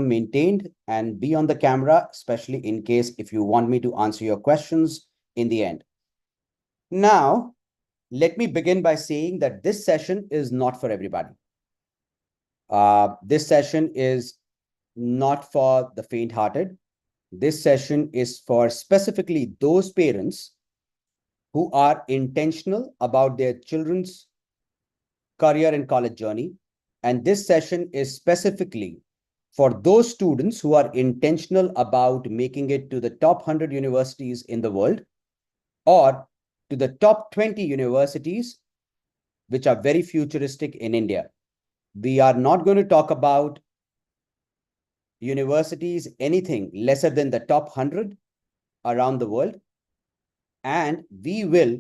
maintained and be on the camera, especially in case if you want me to answer your questions in the end. Now, let me begin by saying that this session is not for everybody. This session is not for the faint-hearted. This session is for specifically those parents who are intentional about their children's career and college journey. And this session is specifically for those students who are intentional about making it to the top 100 universities in the world or to the top 20 universities, which are very futuristic in India. We are not going to talk about universities, anything lesser than the top 100 around the world. And we will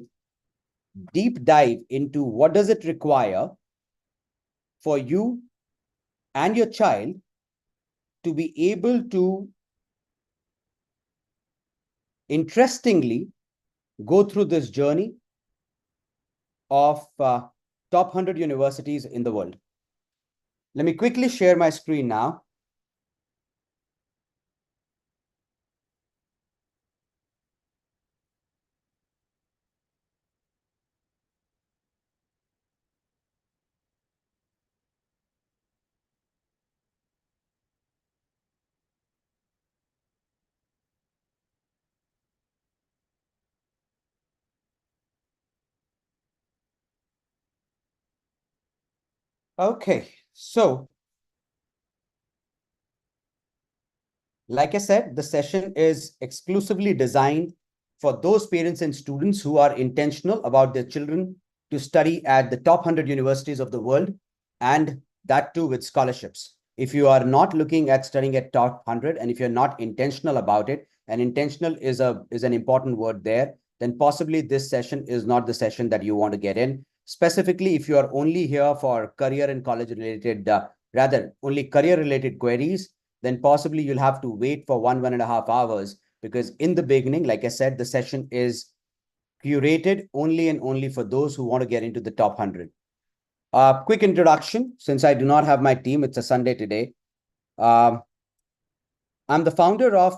deep dive into what does it require for you and your child to be able to interestingly go through this journey of top 100 universities in the world. Let me quickly share my screen now. Okay, so like I said, the session is exclusively designed for those parents and students who are intentional about their children to study at the top 100 universities of the world, and that too with scholarships. If you are not looking at studying at top 100, and if you're not intentional about it, and intentional is an important word there, then possibly this session is not the session that you want to get in. Specifically, if you are only here for career and college related, rather only career related queries, then possibly you'll have to wait for 1.5 hours, because in the beginning, like I said, the session is curated only and only for those who want to get into the top 100. Quick introduction, since I do not have my team, it's a Sunday today. I'm the founder of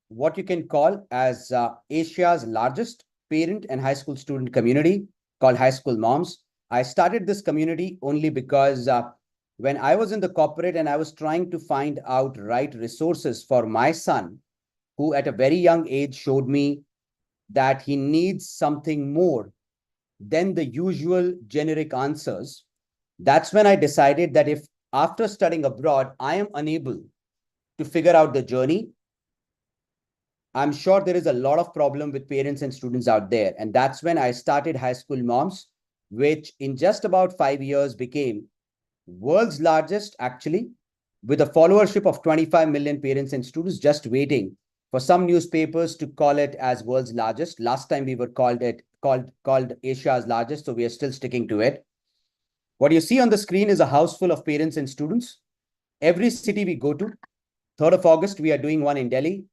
what you can call as Asia's largest parent and high school student community called High School Moms. I started this community only because when I was in the corporate and I was trying to find out right resources for my son, who at a very young age showed me that he needs something more than the usual generic answers, that's when I decided that if after studying abroad, I am unable to figure out the journey, I'm sure there is a lot of problem with parents and students out there. And that's when I started High School Moms, which in just about 5 years became world's largest, actually, with a followership of 25 million parents and students, just waiting for some newspapers to call it as world's largest. Last time we were called Asia's largest, so we are still sticking to it. What you see on the screen is a house full of parents and students. Every city we go to, 3rd of August, we are doing one in Delhi.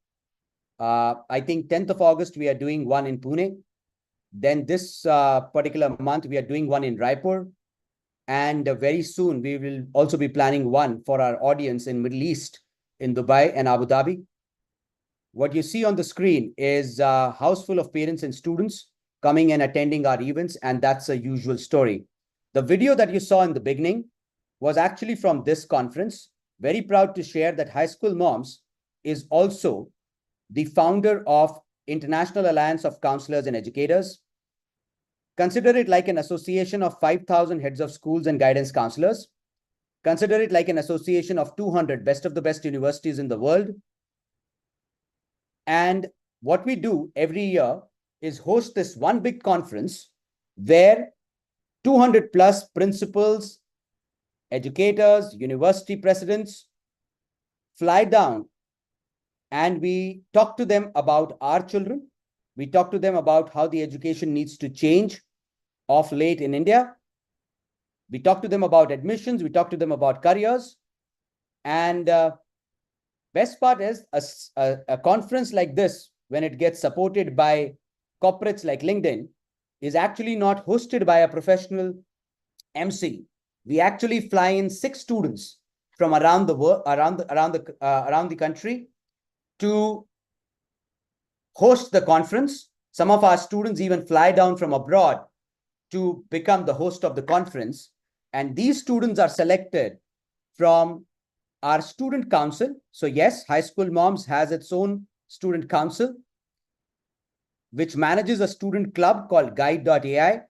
I think 10th of August, we are doing one in Pune. Then this particular month, we are doing one in Raipur. And very soon, we will also be planning one for our audience in Middle East, in Dubai and Abu Dhabi. What you see on the screen is a house full of parents and students coming and attending our events, and that's a usual story. The video that you saw in the beginning was actually from this conference. Very proud to share that High School Moms is also the founder of International Alliance of Counselors and Educators. Consider it like an association of 5,000 heads of schools and guidance counselors. Consider it like an association of 200 best of the best universities in the world. And what we do every year is host this one big conference where 200 plus principals, educators, university presidents fly down, and we talk to them about our children. We talk to them about how the education needs to change of late in India. We talk to them about admissions. We talk to them about careers. And best part is a conference like this, when it gets supported by corporates like LinkedIn, is actually not hosted by a professional MC. We actually fly in 6 students from around the world, around the country to host the conference. Some of our students even fly down from abroad to become the host of the conference. And these students are selected from our student council. So yes, High School Moms has its own student council, which manages a student club called Guide.ai.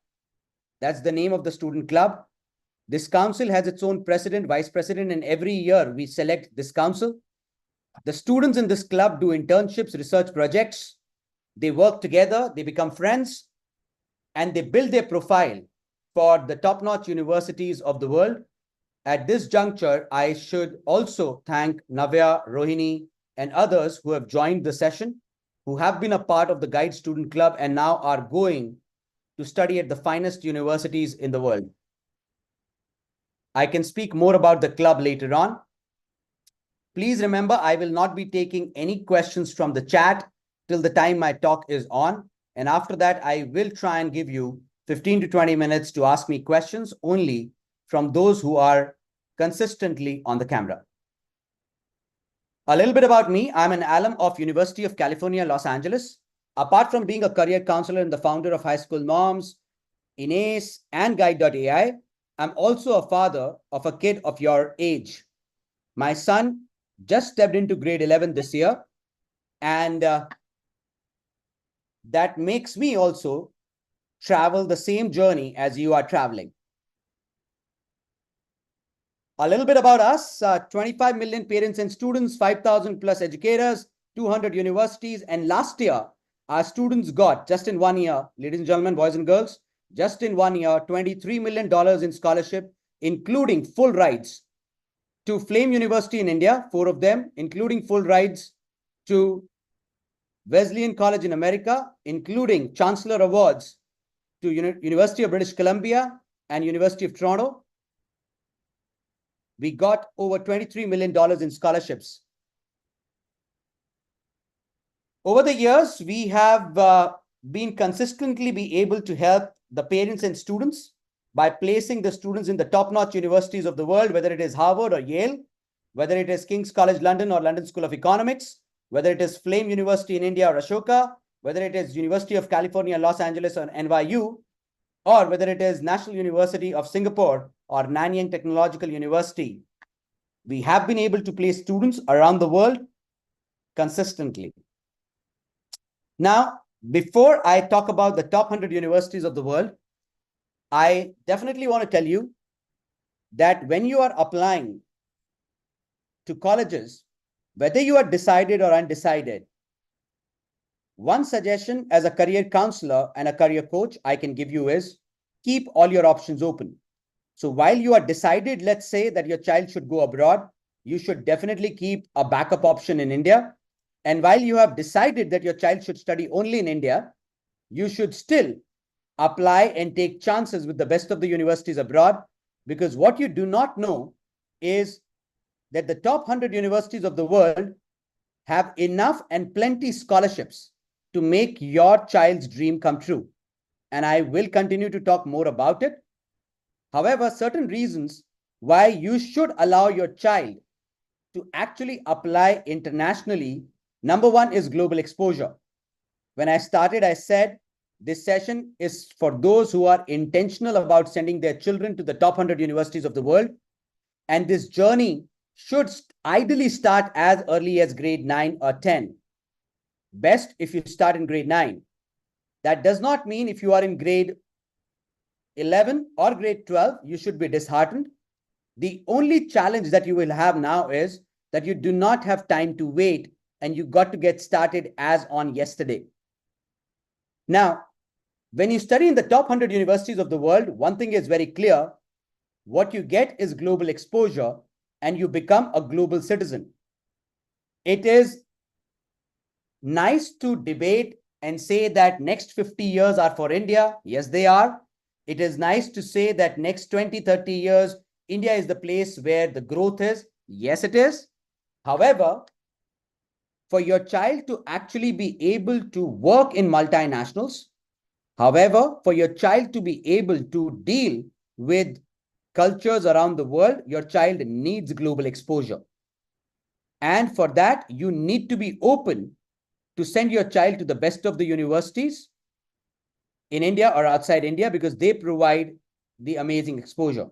That's the name of the student club. This council has its own president, vice president, and every year we select this council. The students in this club do internships, research projects. They work together, they become friends, and they build their profile for the top-notch universities of the world. At this juncture, I should also thank Navya, Rohini, and others who have joined the session, who have been a part of the Guide Student Club and now are going to study at the finest universities in the world. I can speak more about the club later on. Please remember, I will not be taking any questions from the chat till the time my talk is on. And after that, I will try and give you 15 to 20 minutes to ask me questions only from those who are consistently on the camera. A little bit about me. I'm an alum of University of California, Los Angeles. Apart from being a career counselor and the founder of High School Moms, Ines, and Guide.ai, I'm also a father of a kid of your age. My son just stepped into grade 11 this year, and that makes me also travel the same journey as you are traveling. A little bit about us, 25 million parents and students, 5,000 plus educators, 200 universities. And last year, our students got, just in 1 year, ladies and gentlemen, boys and girls, just in 1 year, $23 million in scholarship, including full rides to Flame University in India, 4 of them, including full rides to Wesleyan College in America, including Chancellor Awards to University of British Columbia and University of Toronto. We got over $23 million in scholarships. Over the years, we have been consistently be able to help the parents and students by placing the students in the top-notch universities of the world, whether it is Harvard or Yale, whether it is King's College London or London School of Economics, whether it is Flame University in India or Ashoka, whether it is University of California, Los Angeles or NYU, or whether it is National University of Singapore or Nanyang Technological University. We have been able to place students around the world consistently. Now, before I talk about the top 100 universities of the world, I definitely want to tell you that when you are applying to colleges, whether you are decided or undecided, one suggestion as a career counselor and a career coach I can give you is keep all your options open. So while you are decided, let's say that your child should go abroad, you should definitely keep a backup option in India. And while you have decided that your child should study only in India, you should still apply and take chances with the best of the universities abroad, because what you do not know is that the top 100 universities of the world have enough and plenty scholarships to make your child's dream come true. And I will continue to talk more about it. However, certain reasons why you should allow your child to actually apply internationally. Number one is global exposure. When I started, I said this session is for those who are intentional about sending their children to the top 100 universities of the world. And this journey should ideally start as early as grade 9 or 10. Best if you start in grade 9. That does not mean if you are in grade 11 or grade 12, you should be disheartened. The only challenge that you will have now is that you do not have time to wait and you got to get started as on yesterday. Now, when you study in the top 100 universities of the world, one thing is very clear. What you get is global exposure and you become a global citizen. It is nice to debate and say that next 50 years are for India. Yes, they are. It is nice to say that next 20, 30 years, India is the place where the growth is. Yes, it is. However, for your child to actually be able to work in multinationals, however, for your child to be able to deal with cultures around the world, your child needs global exposure. And for that, you need to be open to send your child to the best of the universities in India or outside India, because they provide the amazing exposure.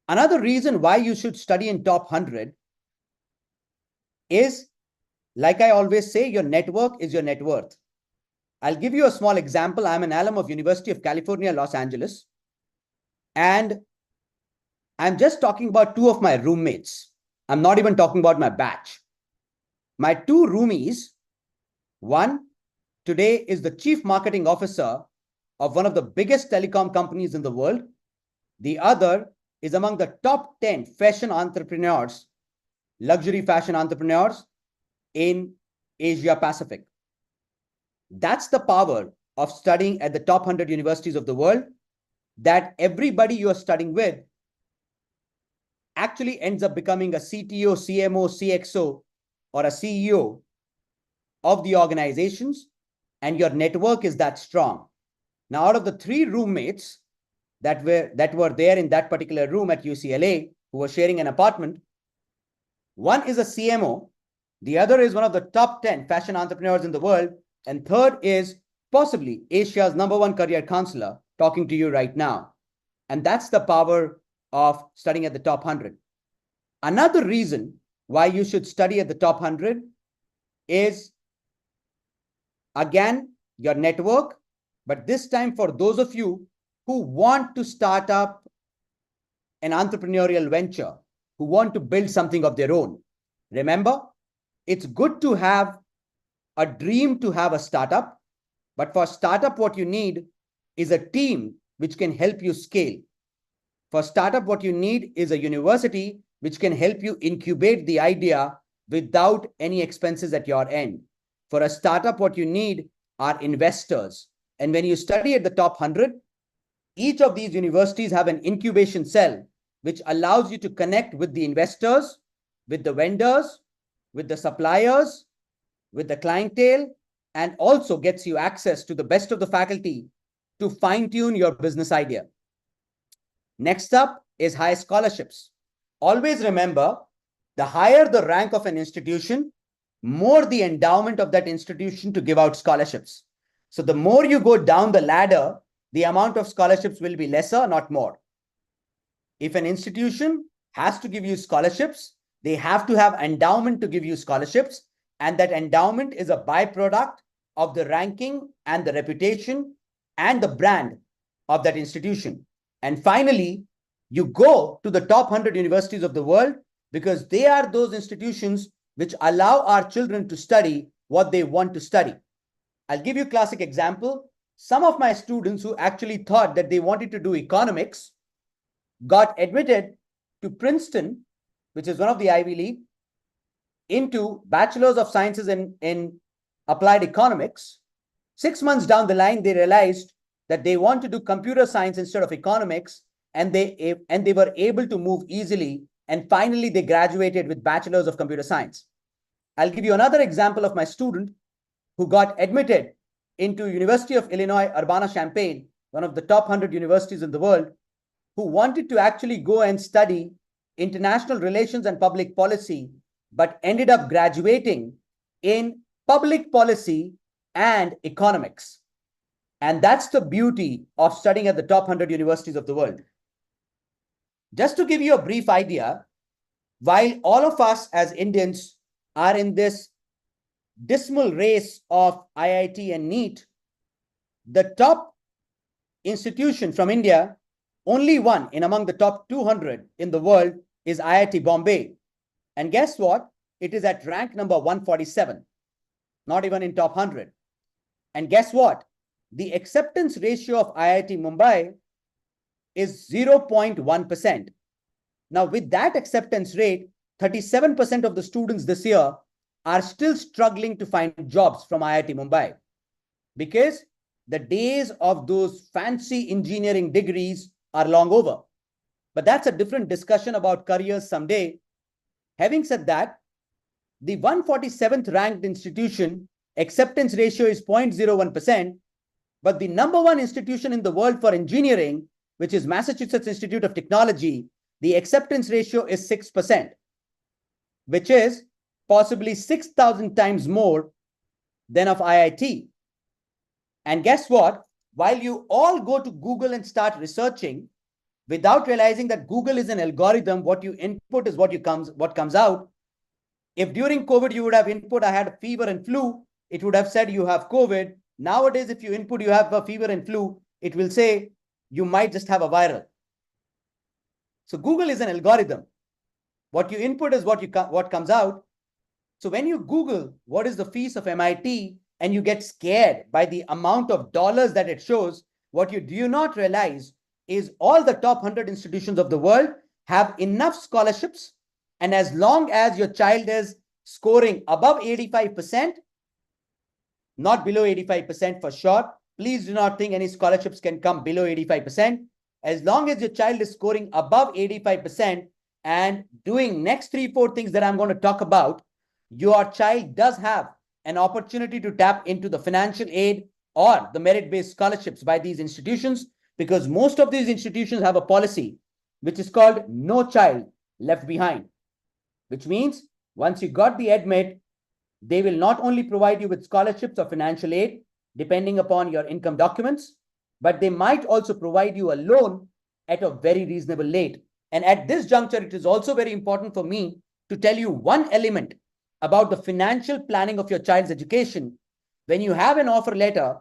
Another reason why you should study in top 100 is, like I always say, your network is your net worth. I'll give you a small example. I'm an alum of University of California, Los Angeles. And I'm just talking about two of my roommates. I'm not even talking about my batch. My two roomies, one today is the chief marketing officer of one of the biggest telecom companies in the world. The other is among the top 10 fashion entrepreneurs, luxury fashion entrepreneurs in Asia Pacific. That's the power of studying at the top 100 universities of the world, that everybody you're studying with actually ends up becoming a CTO, CMO, CXO, or a CEO of the organizations, and your network is that strong. Now, out of the three roommates that were there in that particular room at UCLA, who were sharing an apartment, one is a CMO, the other is one of the top 10 fashion entrepreneurs in the world, and third is possibly Asia's #1 career counselor talking to you right now. And that's the power of studying at the top 100. Another reason why you should study at the top 100 is, again, your network, but this time for those of you who want to start up an entrepreneurial venture, who want to build something of their own. Remember, it's good to have a dream to have a startup, but for startup, what you need is a team which can help you scale. For startup, what you need is a university which can help you incubate the idea without any expenses at your end. For a startup, what you need are investors. And when you study at the top 100, each of these universities have an incubation cell which allows you to connect with the investors, with the vendors, with the suppliers, with the clientele, and also gets you access to the best of the faculty to fine-tune your business idea. Next up is high scholarships. Always remember, the higher the rank of an institution, more the endowment of that institution to give out scholarships. So the more you go down the ladder, the amount of scholarships will be lesser, not more. If an institution has to give you scholarships, they have to have endowment to give you scholarships, and that endowment is a byproduct of the ranking and the reputation and the brand of that institution. And finally, you go to the top 100 universities of the world because they are those institutions which allow our children to study what they want to study. I'll give you a classic example. Some of my students who actually thought that they wanted to do economics got admitted to Princeton, which is one of the Ivy League, into Bachelor's of Sciences in Applied Economics. 6 months down the line, they realized that they want to do computer science instead of economics, and they were able to move easily. And finally, they graduated with Bachelor's of Computer Science. I'll give you another example of my student who got admitted into University of Illinois, Urbana-Champaign, one of the top 100 universities in the world, who wanted to actually go and study international relations and public policy, but ended up graduating in public policy and economics. And that's the beauty of studying at the top 100 universities of the world. Just to give you a brief idea, while all of us as Indians are in this dismal race of IIT and NEET, the top institution from India, only one in among the top 200 in the world, is IIT Bombay. And guess what? It is at rank number 147, not even in top 100. And guess what? The acceptance ratio of IIT Mumbai is 0.1%. Now, with that acceptance rate, 37% of the students this year are still struggling to find jobs from IIT Mumbai, because the days of those fancy engineering degrees are long over. But that's a different discussion about careers someday. Having said that, the 147th ranked institution acceptance ratio is 0.01%, but the #1 institution in the world for engineering which is Massachusetts Institute of Technology, the acceptance ratio is 6%, which is possibly 6,000 times more than of IIT. And guess what? While you all go to Google and start researching, without realizing that Google is an algorithm, what you input is what comes out. If during COVID you would have input, I had a fever and flu, it would have said you have COVID. Nowadays, if you input you have a fever and flu, it will say you might just have a viral. So Google is an algorithm. What you input is what comes out. So when you Google what is the fees of MIT and you get scared by the amount of dollars that it shows, what you do not realize is all the top 100 institutions of the world have enough scholarships. And as long as your child is scoring above 85%, not below 85% for sure, please do not think any scholarships can come below 85%. As long as your child is scoring above 85% and doing next 3-4 things that I'm going to talk about, your child does have an opportunity to tap into the financial aid or the merit-based scholarships by these institutions, because most of these institutions have a policy which is called No Child Left Behind, which means once you got the admit, they will not only provide you with scholarships or financial aid, depending upon your income documents, but they might also provide you a loan at a very reasonable rate. And at this juncture, it is also very important for me to tell you one element about the financial planning of your child's education. When you have an offer letter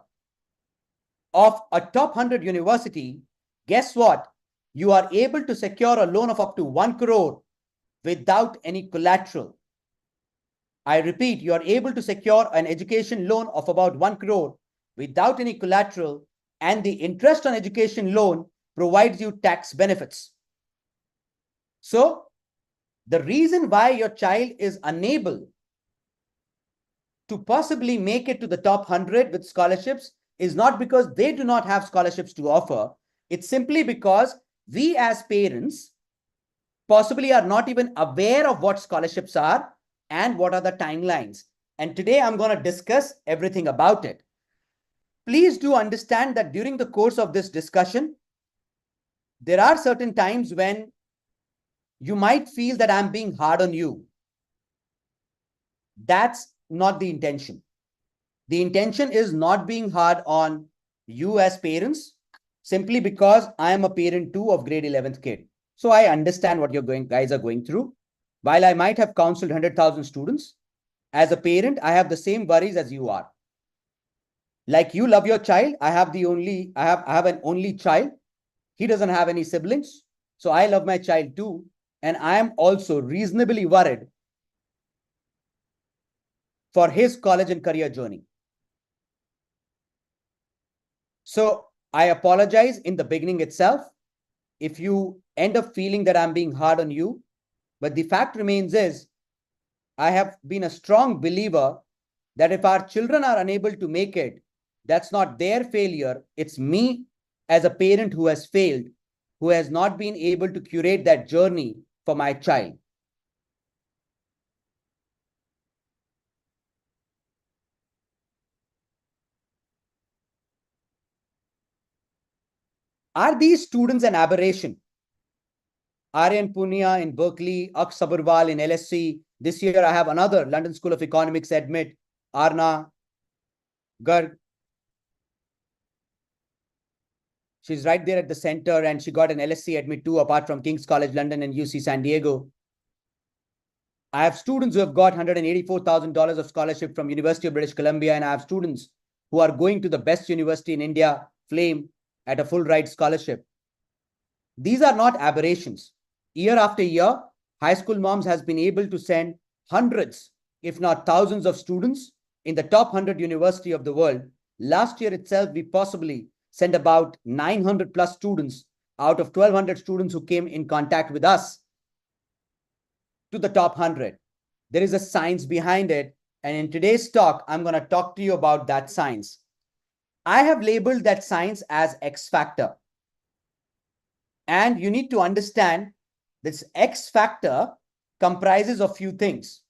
of a top 100 university, guess what? You are able to secure a loan of up to 1 crore without any collateral. I repeat, you are able to secure an education loan of about 1 crore without any collateral, and the interest on education loan provides you tax benefits. So, the reason why your child is unable to possibly make it to the top 100 with scholarships is not because they do not have scholarships to offer. It's simply because we as parents possibly are not even aware of what scholarships are and what are the timelines. And today I'm going to discuss everything about it. Please do understand that during the course of this discussion, there are certain times when you might feel that I'm being hard on you. That's not the intention. The intention is not being hard on you as parents, simply because I am a parent too of grade 11th kid. So I understand what guys are going through. While I might have counseled 100,000 students, as a parent, I have the same worries as you are. Like you love your child, I have an only child. He doesn't have any siblings. So I love my child too. And I am also reasonably worried for his college and career journey. So I apologize in the beginning itself if you end up feeling that I'm being hard on you. But the fact remains is, I have been a strong believer that if our children are unable to make it, that's not their failure. It's me as a parent who has failed, who has not been able to curate that journey for my child. Are these students an aberration? Aryan Punia in Berkeley, Aksh Sabharwal in LSC. This year, I have another London School of Economics admit, Arna Garg. She's right there at the center, and she got an LSC admit too, apart from King's College London and UC San Diego. I have students who have got $184,000 of scholarship from University of British Columbia, and I have students who are going to the best university in India, Flame, at a full ride scholarship. These are not aberrations. Year after year, High School Moms has been able to send hundreds, if not thousands of students in the top 100 university of the world. Last year itself, we possibly sent about 900 plus students out of 1,200 students who came in contact with us to the top 100. There is a science behind it. And in today's talk, I'm going to talk to you about that science. I have labeled that science as X factor. And you need to understand this X factor comprises of few things.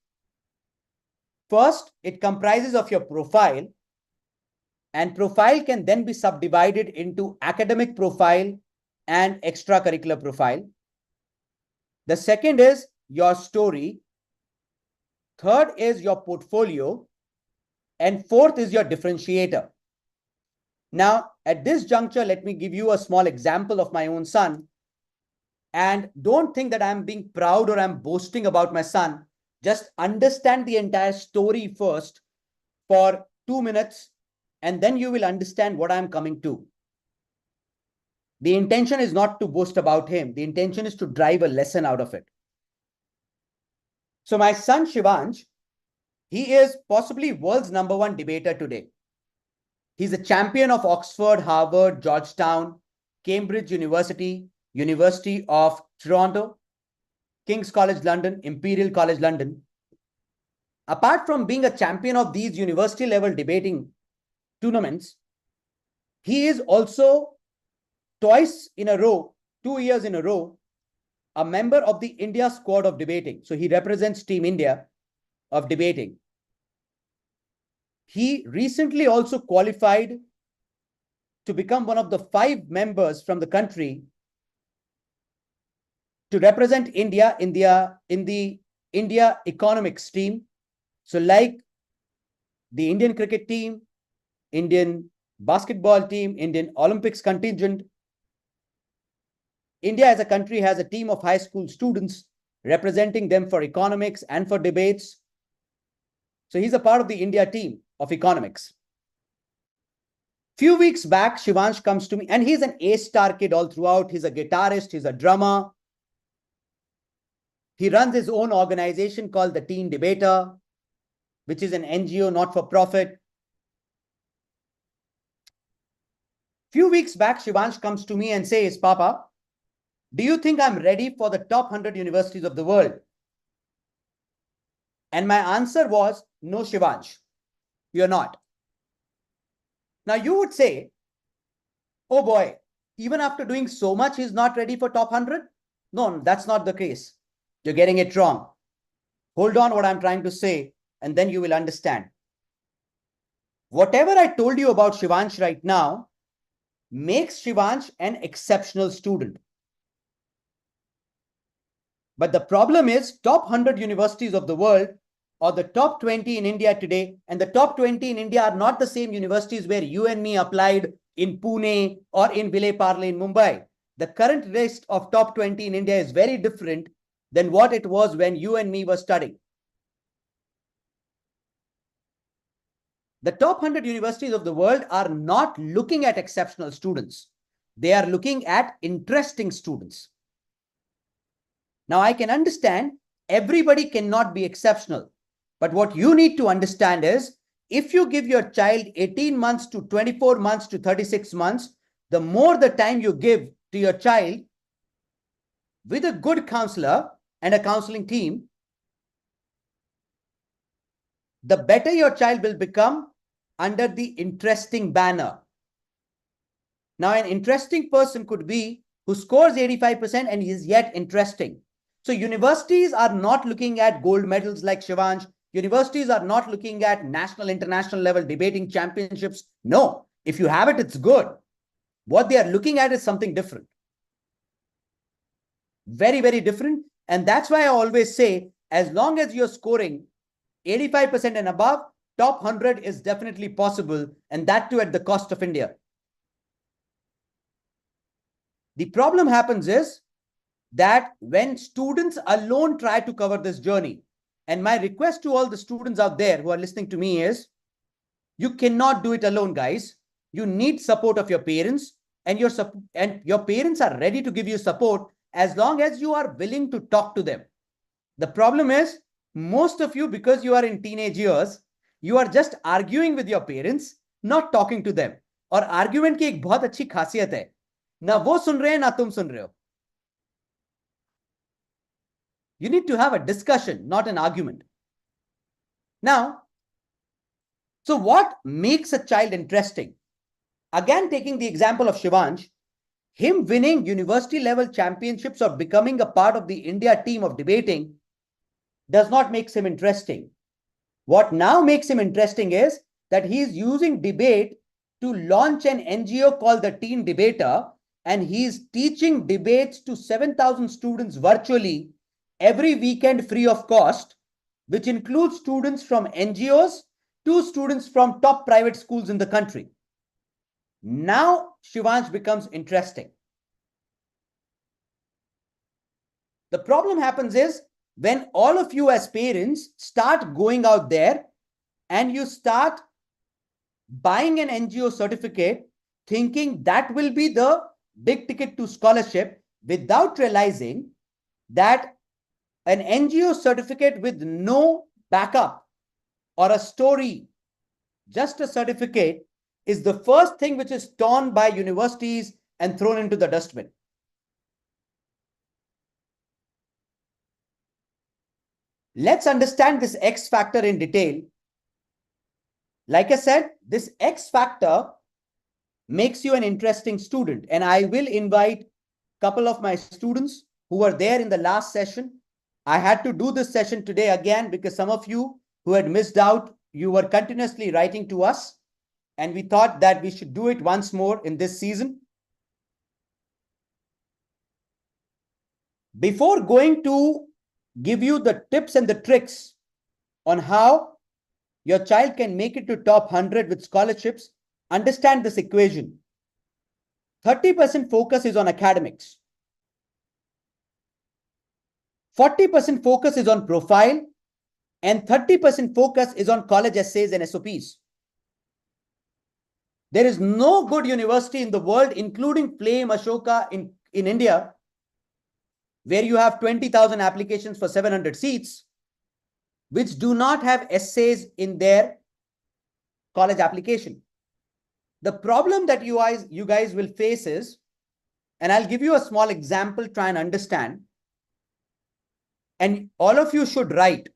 First, it comprises of your profile, and profile can then be subdivided into academic profile, and extracurricular profile. The second is your story. Third is your portfolio. And fourth is your differentiator. Now, at this juncture, let me give you a small example of my own son. And don't think that I'm being proud or I'm boasting about my son. Just understand the entire story first for 2 minutes, and then you will understand what I'm coming to. The intention is not to boast about him. The intention is to drive a lesson out of it. So my son Shivansh, he is possibly world's #1 debater today. He's a champion of Oxford, Harvard, Georgetown, Cambridge University, University of Toronto, King's College London, Imperial College London. Apart from being a champion of these university level debating tournaments, he is also twice in a row, 2 years in a row, a member of the India squad of debating. So he represents Team India of debating. He recently also qualified to become one of the 5 members from the country to represent India in the India economics team. So like the Indian cricket team, Indian basketball team, Indian Olympics contingent, India as a country has a team of high school students representing them for economics and for debates. So he's a part of the India team of economics. Few weeks back, Shivansh comes to me, and he's an A-star kid all throughout. He's a guitarist, he's a drummer. He runs his own organization called the Teen Debater, which is an NGO, not for profit. Few weeks back, Shivansh comes to me and says, Papa, do you think I'm ready for the top 100 universities of the world? And my answer was, no, Shivansh, you're not. Now you would say, oh boy, even after doing so much, he's not ready for top 100? No, that's not the case. You're getting it wrong. Hold on what I'm trying to say, and then you will understand. Whatever I told you about Shivansh right now makes Shivansh an exceptional student. But the problem is top 100 universities of the world, or the top 20 in India today, and the top 20 in India are not the same universities where you and me applied in Pune or in Vile Parle in Mumbai. The current list of top 20 in India is very different than what it was when you and me were studying. The top 100 universities of the world are not looking at exceptional students. They are looking at interesting students. Now, I can understand everybody cannot be exceptional. But what you need to understand is, if you give your child 18 months to 24 months to 36 months, the more the time you give to your child with a good counselor and a counseling team, the better your child will become under the interesting banner. Now, an interesting person could be who scores 85% and is yet interesting. So universities are not looking at gold medals like Shivansh. Universities are not looking at national, international level debating championships. No, if you have it, it's good. What they are looking at is something different. Very, very different. And that's why I always say, as long as you're scoring 85% and above, top 100 is definitely possible, and that too at the cost of India. The problem happens is that when students alone try to cover this journey, and my request to all the students out there who are listening to me is, you cannot do it alone, guys. You need support of your parents, and your parents are ready to give you support as long as you are willing to talk to them. The problem is, most of you, because you are in teenage years, you are just arguing with your parents, not talking to them. और argument की एक बहुत अच्छी खासियत है, ना वो सुन रहे हैं ना तुम सुन रहे हो. You need to have a discussion, not an argument. Now, so what makes a child interesting? Again, taking the example of Shivansh, him winning university level championships or becoming a part of the India team of debating does not make him interesting. What now makes him interesting is that he is using debate to launch an NGO called the Teen Debater, and he's teaching debates to 7,000 students virtually every weekend free of cost, which includes students from NGOs to students from top private schools in the country. Now, Shivansh becomes interesting. The problem happens is when all of you as parents start going out there and you start buying an NGO certificate, thinking that will be the big ticket to scholarship, without realizing that an NGO certificate with no backup or a story, just a certificate, is the first thing which is torn by universities and thrown into the dustbin. Let's understand this X factor in detail. Like I said, this X factor makes you an interesting student. And I will invite a couple of my students who were there in the last session. I had to do this session today again because some of you who had missed out, you were continuously writing to us. And we thought that we should do it once more in this season. Before going to give you the tips and the tricks on how your child can make it to top 100 with scholarships, understand this equation. 30% focus is on academics. 40% focus is on profile, and 30% focus is on college essays and SOPs. There is no good university in the world, including Flame, Ashoka in India, where you have 20,000 applications for 700 seats, which do not have essays in their college application. The problem that you guys will face is, and I'll give you a small example, try and understand. And all of you should write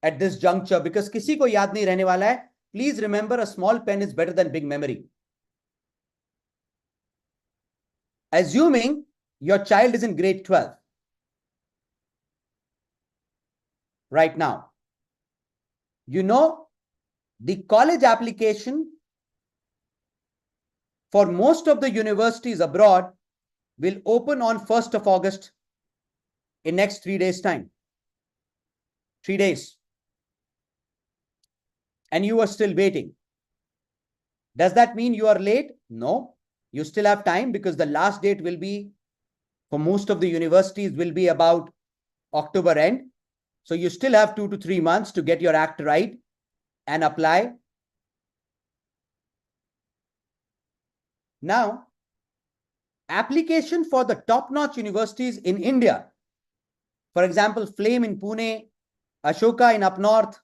at this juncture because kisi ko yaad nahi rehne wala hai. Please remember, a small pen is better than big memory. Assuming your child is in grade 12 right now, you know, the college application for most of the universities abroad will open on 1st of August in next 3 days' time. 3 days. And you are still waiting. Does that mean you are late? No. You still have time because the last date will be, for most of the universities, will be about October end. So you still have 2 to 3 months to get your act right and apply. Now, application for the top-notch universities in India, for example, Flame in Pune, Ashoka in up north,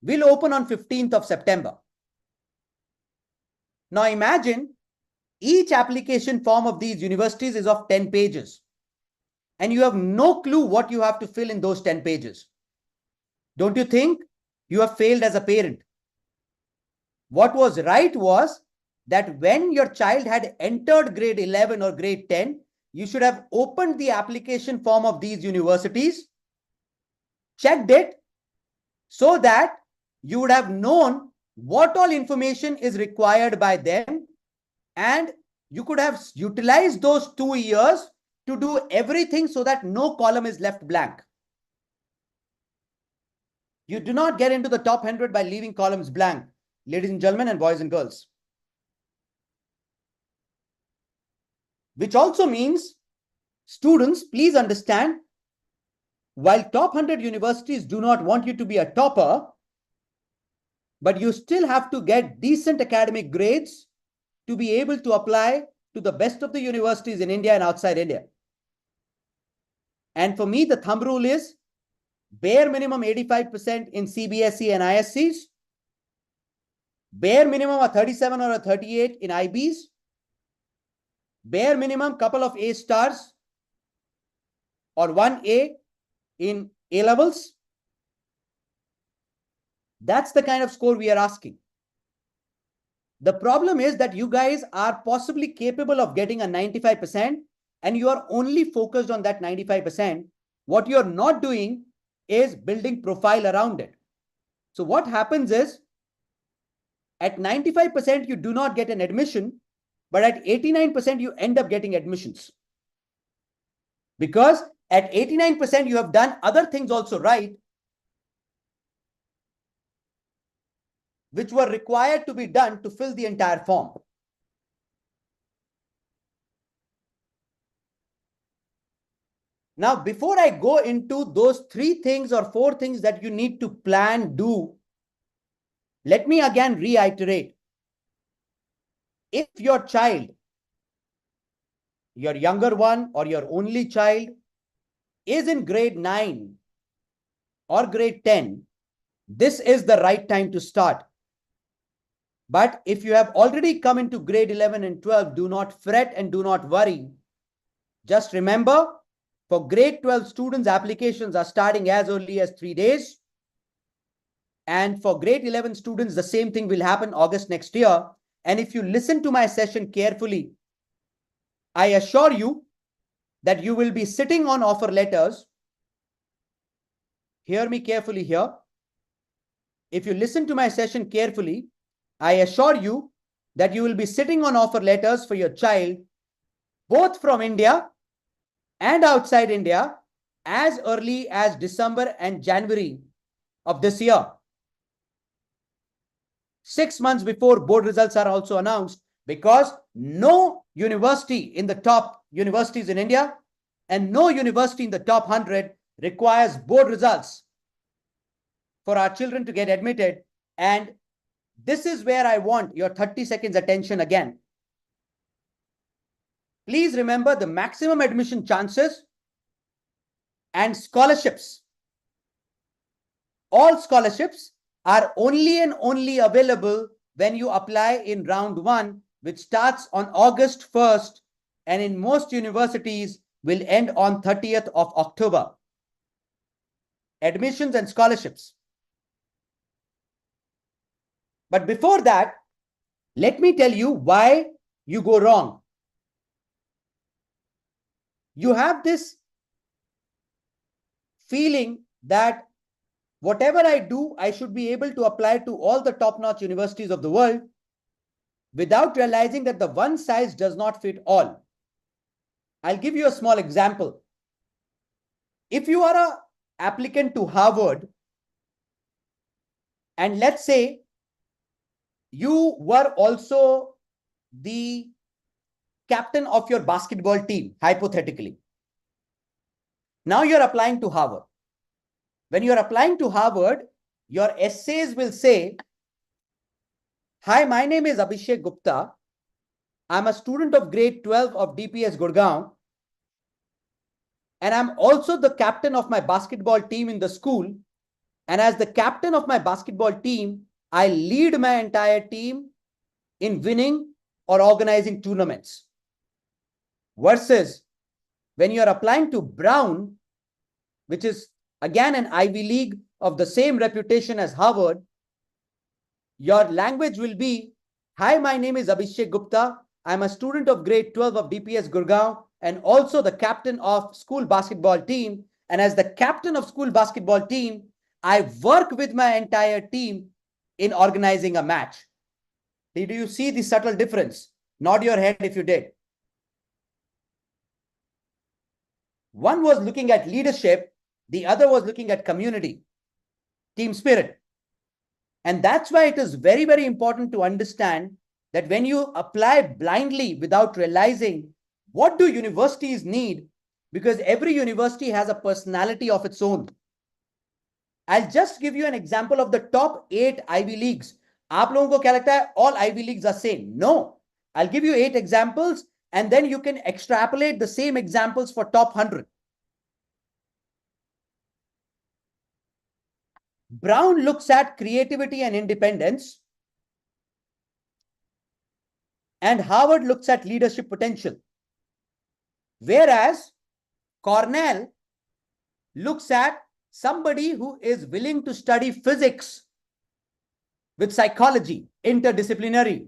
will open on 15th of September. Now imagine each application form of these universities is of 10 pages. And you have no clue what you have to fill in those 10 pages. Don't you think you have failed as a parent? What was right was that when your child had entered grade 11 or grade 10, you should have opened the application form of these universities, checked it, so that you would have known what all information is required by them, and you could have utilized those 2 years to do everything so that no column is left blank. You do not get into the top 100 by leaving columns blank, ladies and gentlemen, and boys and girls. Which also means, students, please understand, while top 100 universities do not want you to be a topper, but you still have to get decent academic grades to be able to apply to the best of the universities in India and outside India. And for me, the thumb rule is bare minimum 85% in CBSE and ISCs, bare minimum a 37 or a 38 in IBs, bare minimum couple of A stars or 1A in A levels. That's the kind of score we are asking. The problem is that you guys are possibly capable of getting a 95% and you are only focused on that 95%. What you're not doing is building profile around it. So what happens is, at 95%, you do not get an admission, but at 89%, you end up getting admissions. Because at 89%, you have done other things also right, which were required to be done to fill the entire form. Now, before I go into those 3 things or 4 things that you need to plan, do, let me again reiterate. If your child, your younger one or your only child, is in grade 9 or grade 10, this is the right time to start. But if you have already come into grade 11 and 12, do not fret and do not worry. Just remember, for grade 12 students, applications are starting as early as 3 days. And for grade 11 students, the same thing will happen August next year. And if you listen to my session carefully, I assure you that you will be sitting on offer letters. Hear me carefully here. If you listen to my session carefully, I assure you that you will be sitting on offer letters for your child, both from India and outside India, as early as December and January of this year. 6 months before board results are also announced, because no university in the top universities in India and no university in the top 100 requires board results for our children to get admitted. And this is where I want your 30 seconds attention again. Please remember the maximum admission chances and scholarships. All scholarships are only and only available when you apply in round 1, which starts on August 1st, and in most universities will end on 30th of October. Admissions and scholarships. But before that, let me tell you why you go wrong. You have this feeling that whatever I do, I should be able to apply to all the top-notch universities of the world, without realizing that the one size does not fit all. I'll give you a small example. If you are an applicant to Harvard, and let's say you were also the captain of your basketball team, hypothetically. Now you're applying to Harvard. When you're applying to Harvard, your essays will say, "Hi, my name is Abhishek Gupta. I'm a student of grade 12 of DPS Gurgaon. And I'm also the captain of my basketball team in the school. And as the captain of my basketball team, I lead my entire team in winning or organizing tournaments." Versus when you're applying to Brown, which is again an Ivy League of the same reputation as Harvard, your language will be, "Hi, my name is Abhishek Gupta. I'm a student of grade 12 of DPS Gurgaon and also the captain of school basketball team. And as the captain of school basketball team, I work with my entire team in organizing a match." Did you see the subtle difference? Nod your head if you did. One was looking at leadership, the other was looking at community, team spirit. And that's why it is very, very important to understand that when you apply blindly without realizing what do universities need, because every university has a personality of its own. I'll just give you an example of the top 8 Ivy Leagues. आप लोगों को क्या लगता है all Ivy Leagues are same? No. I'll give you 8 examples and then you can extrapolate the same examples for top 100. Brown looks at creativity and independence, and Harvard looks at leadership potential. Whereas Cornell looks at somebody who is willing to study physics with psychology, interdisciplinary.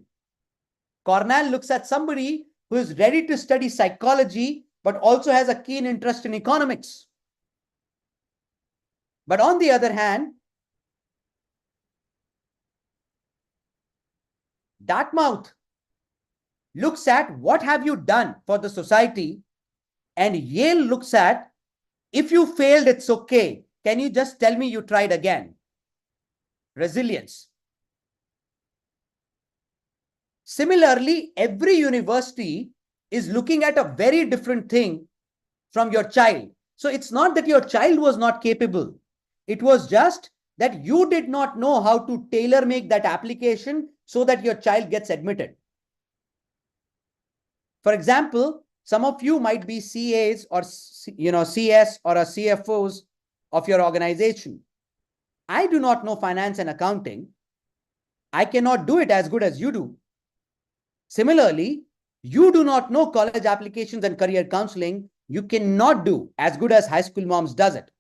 Cornell looks at somebody who is ready to study psychology, but also has a keen interest in economics. But on the other hand, Dartmouth looks at what have you done for the society, and Yale looks at, if you failed, it's okay. Can you just tell me you tried again? Resilience. Similarly, every university is looking at a very different thing from your child. So it's not that your child was not capable. It was just that you did not know how to tailor make that application so that your child gets admitted. For example, some of you might be CAs or CS or a CFOs of your organization. I do not know finance and accounting. I cannot do it as good as you do. Similarly, you do not know college applications and career counseling. You cannot do as good as High School Moms does it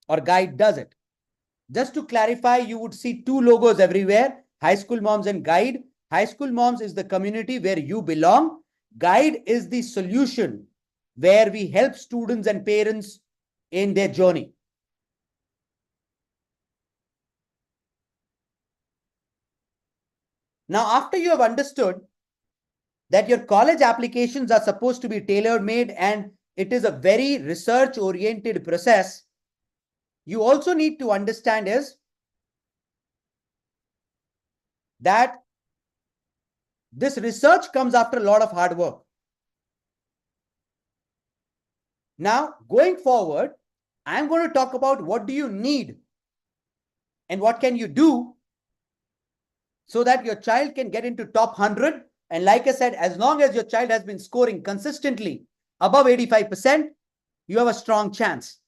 or Guide does it. Just to clarify, you would see two logos everywhere, High School Moms and Guide. High School Moms is the community where you belong. Guide is the solution where we help students and parents in their journey. Now, after you have understood that your college applications are supposed to be tailor-made and it is a very research-oriented process, you also need to understand is that this research comes after a lot of hard work. Now, going forward, I'm going to talk about what do you need and what can you do so that your child can get into top 100. And like I said, as long as your child has been scoring consistently above 85%, you have a strong chance,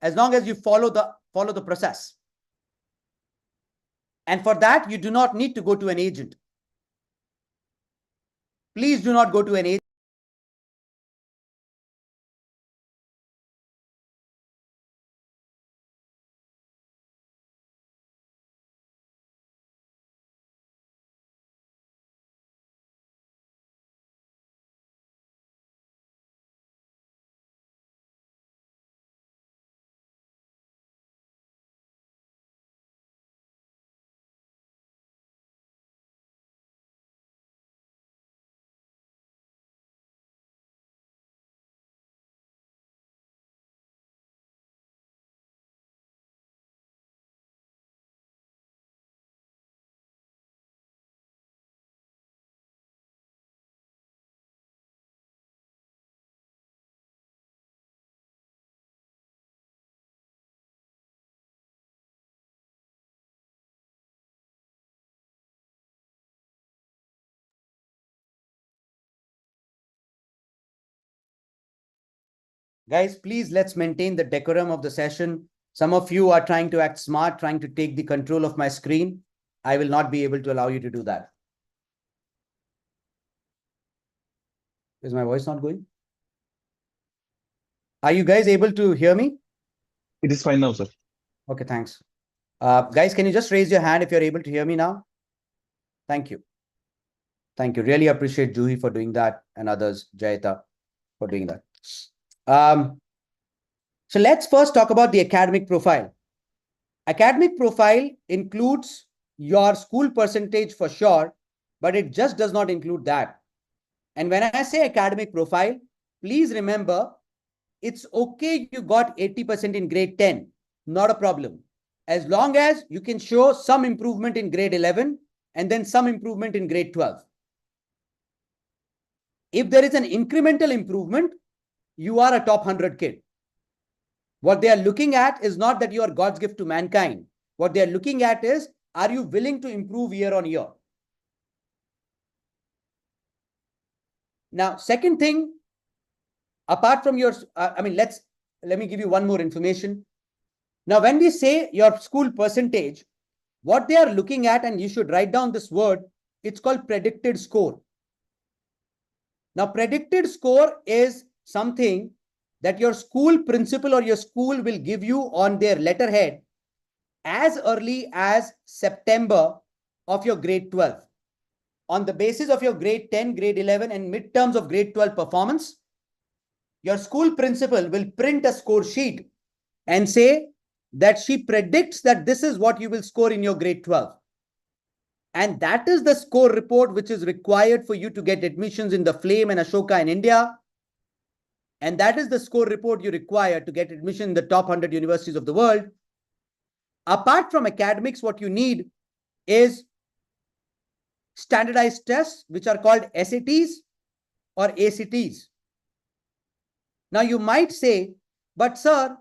as long as you follow the process. And for that, you do not need to go to an agent. Please do not go to an agent. Guys, please, let's maintain the decorum of the session. Some of you are trying to act smart, trying to take the control of my screen. I will not be able to allow you to do that. Is my voice not going? Are you guys able to hear me? It is fine now, sir. Okay, thanks. Guys, can you just raise your hand if you're able to hear me now? Thank you. Thank you. Really appreciate Juhi for doing that and others, Jayata, for doing that. So let's first talk about the academic profile. Academic profile includes your school percentage for sure, but it just does not include that. And when I say academic profile, please remember, it's okay you got 80% in grade 10, not a problem. As long as you can show some improvement in grade 11 and then some improvement in grade 12. If there is an incremental improvement, you are a top 100 kid. What they are looking at is not that you are God's gift to mankind. What they are looking at is, are you willing to improve year on year? Now, second thing, apart from your, let me give you one more information. Now, when we say your school percentage, what they are looking at, and you should write down this word, it's called predicted score. Now, predicted score is something that your school principal or your school will give you on their letterhead as early as September of your grade 12. On the basis of your grade 10, grade 11, and midterms of grade 12 performance, your school principal will print a score sheet and say that she predicts that this is what you will score in your grade 12. And that is the score report which is required for you to get admissions in the Flame and Ashoka in India. And that is the score report you require to get admission in the top 100 universities of the world. Apart from academics, what you need is standardized tests, which are called SATs or ACTs. Now, you might say, but sir,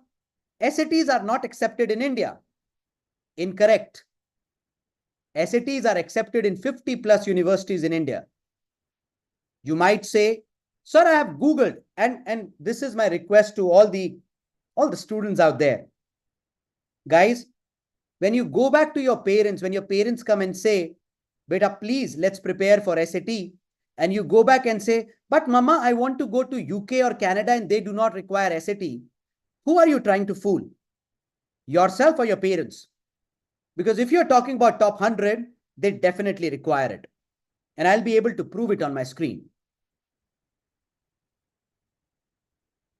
SATs are not accepted in India. Incorrect. SATs are accepted in 50 plus universities in India. You might say, sir, I have Googled, and this is my request to all the students out there. Guys, when you go back to your parents, when your parents come and say, beta, please, let's prepare for SAT, and you go back and say, but mama, I want to go to UK or Canada and they do not require SAT. Who are you trying to fool? Yourself or your parents? Because if you're talking about top 100, they definitely require it. And I'll be able to prove it on my screen.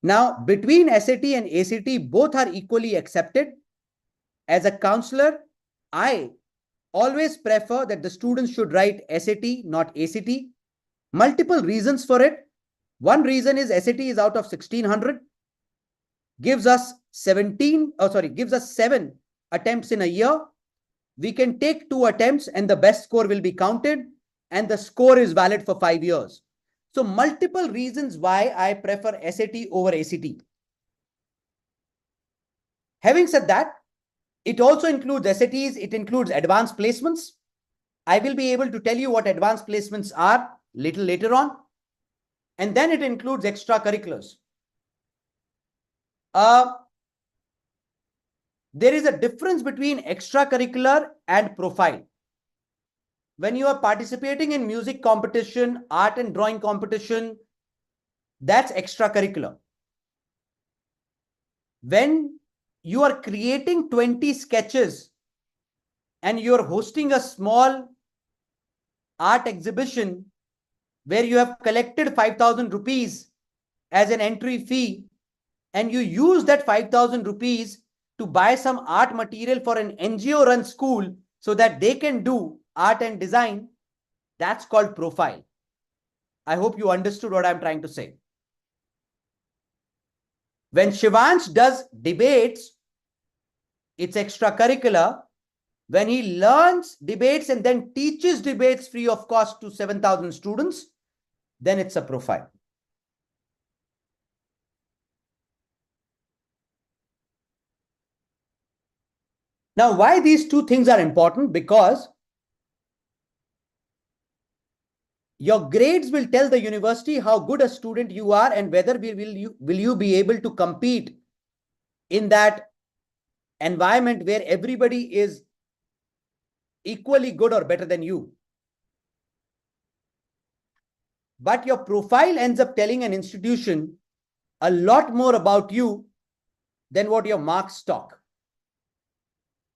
Now, between SAT and ACT, both are equally accepted. As a counselor, I always prefer that the students should write SAT, not ACT. Multiple reasons for it. One reason is SAT is out of 1600, gives us 7 attempts in a year. We can take 2 attempts and the best score will be counted, and the score is valid for 5 years. So multiple reasons why I prefer SAT over ACT. Having said that, it also includes SATs, it includes advanced placements. I will be able to tell you what advanced placements are little later on. And then it includes extracurriculars. There is a difference between extracurricular and profile. When you are participating in music competition, art and drawing competition, that's extracurricular. When you are creating 20 sketches and you're hosting a small art exhibition where you have collected 5,000 rupees as an entry fee, and you use that 5,000 rupees to buy some art material for an NGO run school so that they can do art and design, that's called profile. I hope you understood what I'm trying to say. When Shivansh does debates, it's extracurricular. When he learns debates and then teaches debates free of cost to 7,000 students, then it's a profile. Now, why these two things are important? Because your grades will tell the university how good a student you are and whether will you be able to compete in that environment where everybody is equally good or better than you. But your profile ends up telling an institution a lot more about you than what your marks talk.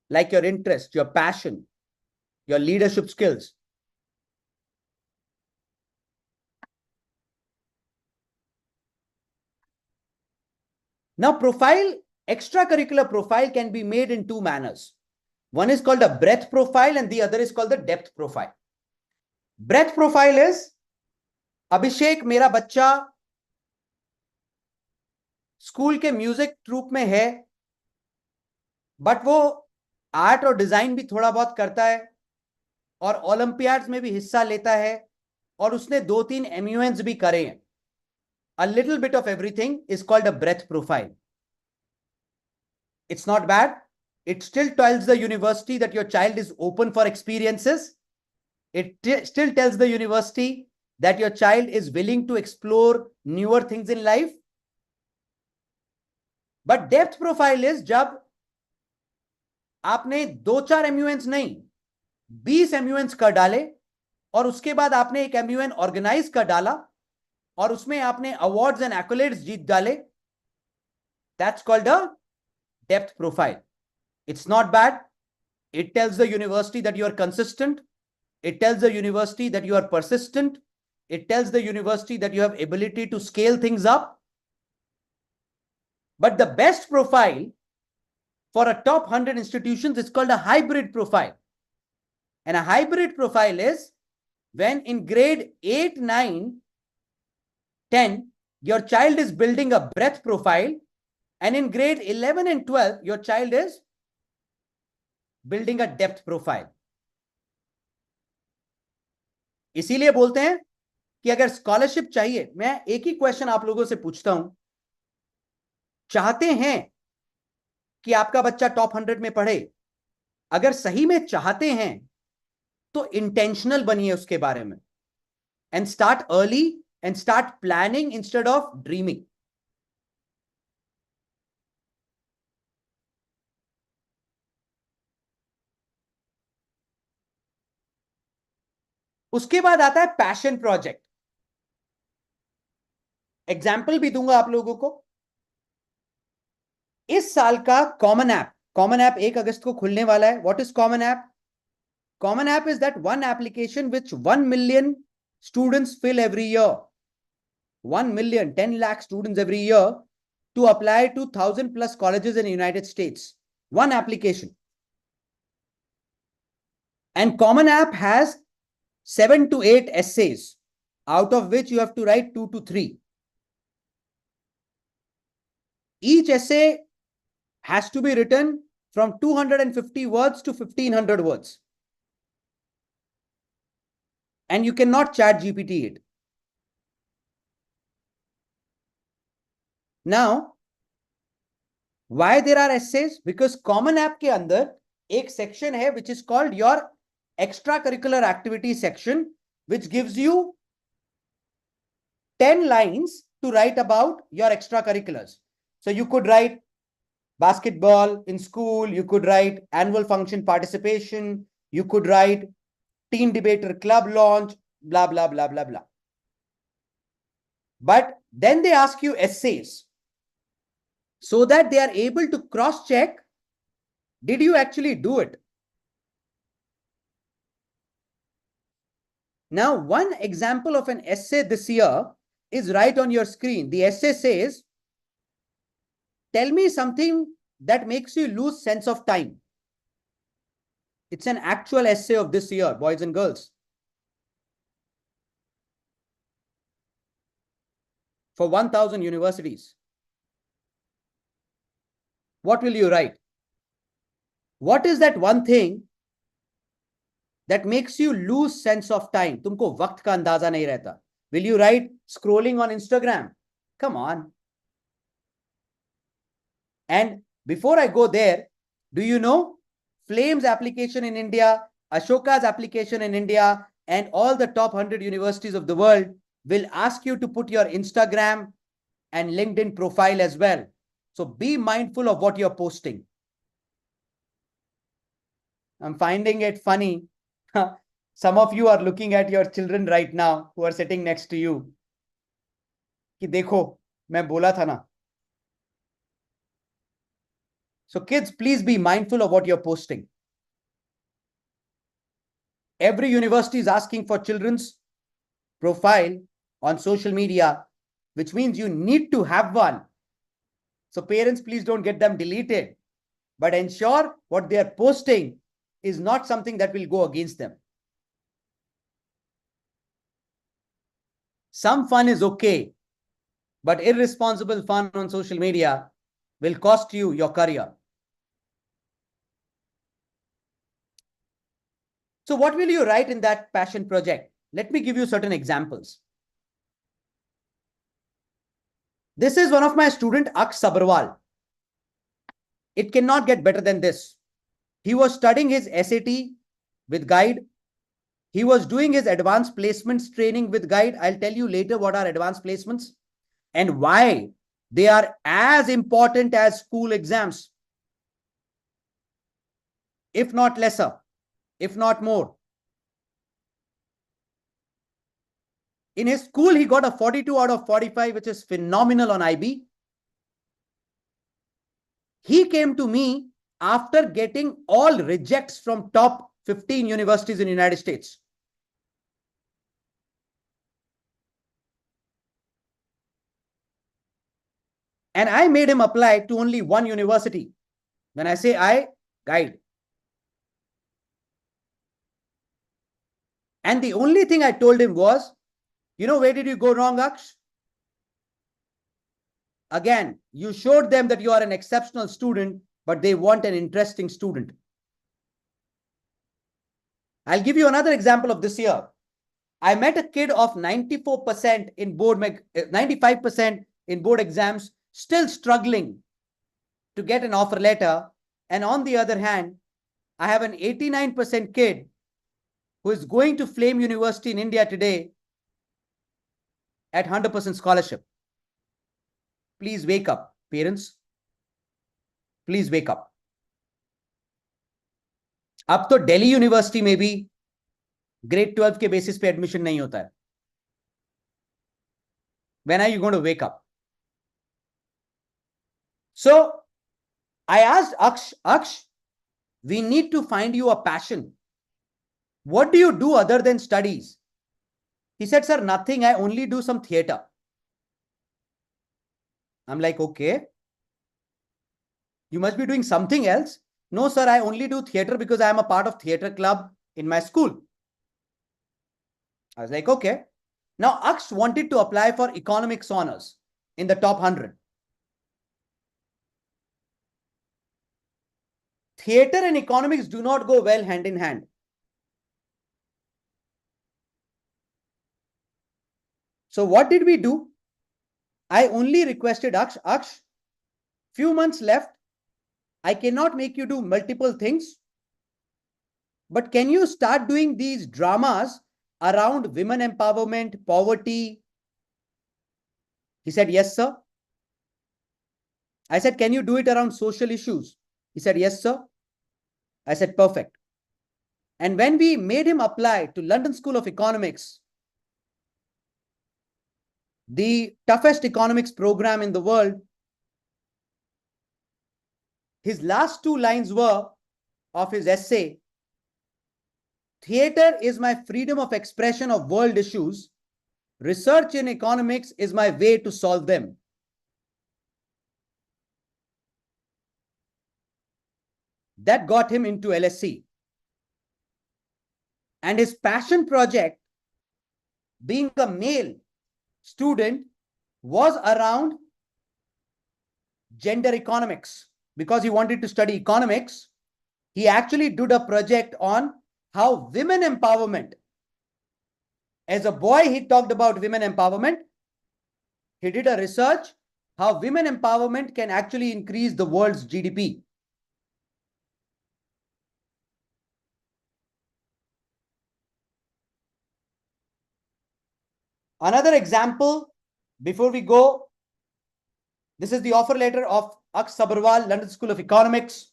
Like your interest, your passion, your leadership skills. Now, extracurricular profile can be made in 2 manners. One is called a breadth profile and the other is called the depth profile. Breadth profile is, अभिषेक मेरा बच्चा school के music troop में है, but वो art और design भी थोड़ा बहुत करता है और ओलंपियाड्स में भी हिस्सा लेता है और उसने 2-3 MUNs भी करे हैं. A little bit of everything is called a breadth profile. It's not bad. It still tells the university that your child is open for experiences. It still tells the university that your child is willing to explore newer things in life. But depth profile is जब आपने 2-4 MUNs नहीं 20 MUNs कर डाले और उसके बाद आपने एक MUN ऑर्गेनाइज कर डाला और उसमें आपने अवार्ड्स एंड एक्कोलेड्स जीत डाले. That's called a depth profile. It's not bad. It tells the university that you are consistent. It tells the university that you are persistent. It tells the university that you have ability to scale things up. But the best profile for a top 100 institutions is called a hybrid profile. And a hybrid profile is when in grade 8, 9, 10, your child is building a breadth profile, and in grade 11 and 12, your child is building a depth profile. इसीलिए बोलते हैं कि अगर scholarship चाहिए, मैं एक ही question आप लोगों से पूछता हूं, चाहते हैं कि आपका बच्चा टॉप 100 में पढ़े? अगर सही में चाहते हैं तो इंटेंशनल बनिए उसके बारे में, and start early and start planning instead of dreaming. उसके बाद आता है पैशन प्रोजेक्ट. एग्जाम्पल भी दूंगा आप लोगों को. इस साल का कॉमन ऐप 1 अगस्त को खुलने वाला है. What is common app? Common app is that one application which 1 million students fill every year. 1 million, 10 lakh students every year to apply to 1,000 plus colleges in the United States. One application. And Common App has 7 to 8 essays, out of which you have to write 2 to 3. Each essay has to be written from 250 words to 1,500 words. And you cannot chat GPT it. Now, why there are essays? Because Common App के अंदर एक section है which is called your extracurricular activity section, which gives you 10 lines to write about your extracurriculars. So you could write basketball in school, you could write annual function participation, you could write teen debater club launch, blah, blah, blah, blah, blah. But then they ask you essays so that they are able to cross-check, did you actually do it? Now, one example of an essay this year is right on your screen. The essay says, tell me something that makes you lose sense of time. It's an actual essay of this year, boys and girls. For 1,000 universities. What will you write? What is that one thing that makes you lose sense of time? तुमको वक्त का अंदाजा नहीं रहता. Will you write scrolling on Instagram? Come on. And before I go there, do you know Flame's application in India, Ashoka's application in India, and all the top 100 universities of the world will ask you to put your Instagram and LinkedIn profile as well. So be mindful of what you're posting. I'm finding it funny. Some of you are looking at your children right now who are sitting next to you. कि देखो, मैं बोला था ना. So kids, please be mindful of what you're posting. Every university is asking for children's profile on social media, which means you need to have one. So parents, please don't get them deleted, but ensure what they are posting is not something that will go against them. Some fun is okay, but irresponsible fun on social media will cost you your career. So what will you write in that passion project? Let me give you certain examples. This is one of my student, Aksh Sabharwal. It cannot get better than this. He was studying his SAT with guide. He was doing his advanced placements training with guide. I'll tell you later what are advanced placements and why they are as important as school exams, if not lesser, if not more. In his school, he got a 42 out of 45, which is phenomenal on IB. He came to me after getting all rejects from top 15 universities in the United States. And I made him apply to only one university. When I say I, guide. And the only thing I told him was, where did you go wrong, Aksh? Again, you showed them that you are an exceptional student, but they want an interesting student. I'll give you another example of this year. I met a kid of 94% in board, 95% in board exams, still struggling to get an offer letter. And on the other hand, I have an 89% kid who is going to Flame University in India today at 100% scholarship. Please wake up, parents. Please wake up. अब तो Delhi university में भी grade 12 के basis पे admission नहीं होता है. When are you going to wake up? So I asked Aksh, we need to find you a passion. What do you do other than studies? He said, sir, nothing. I only do some theater. I'm like, okay. You must be doing something else. No, sir, I only do theater because I am a part of theater club in my school. I was like, okay. Now, Aksh wanted to apply for economics honors in the top 100. Theater and economics do not go well hand in hand. So what did we do? I only requested Aksh, few months left. I cannot make you do multiple things, but can you start doing these dramas around women empowerment, poverty? He said, yes, sir. I said, can you do it around social issues? He said, yes, sir. I said, perfect. And when we made him apply to London School of Economics, the toughest economics program in the world, his last 2 lines were of his essay, theater is my freedom of expression of world issues. Research in economics is my way to solve them. That got him into LSE. And his passion project, being a male student, was around gender economics. Because he wanted to study economics, he actually did a project on how women empowerment. As a boy, he talked about women empowerment. He did a research how women empowerment can actually increase the world's GDP. Another example, before we go, this is the offer letter of Aksh Sabharwal, London School of Economics.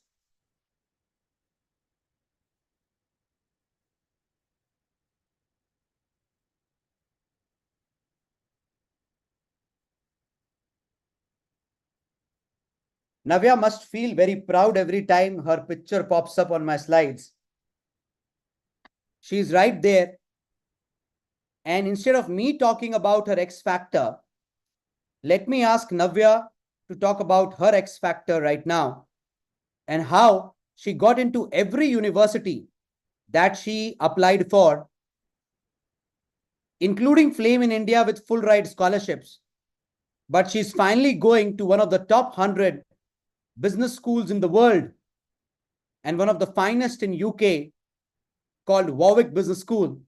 Navya must feel very proud every time her picture pops up on my slides. She's right there. And instead of me talking about her X factor, let me ask Navya to talk about her X factor right now and how she got into every university that she applied for, including Flame in India with full ride scholarships. But she's finally going to one of the top 100 business schools in the world and one of the finest in UK called Warwick Business School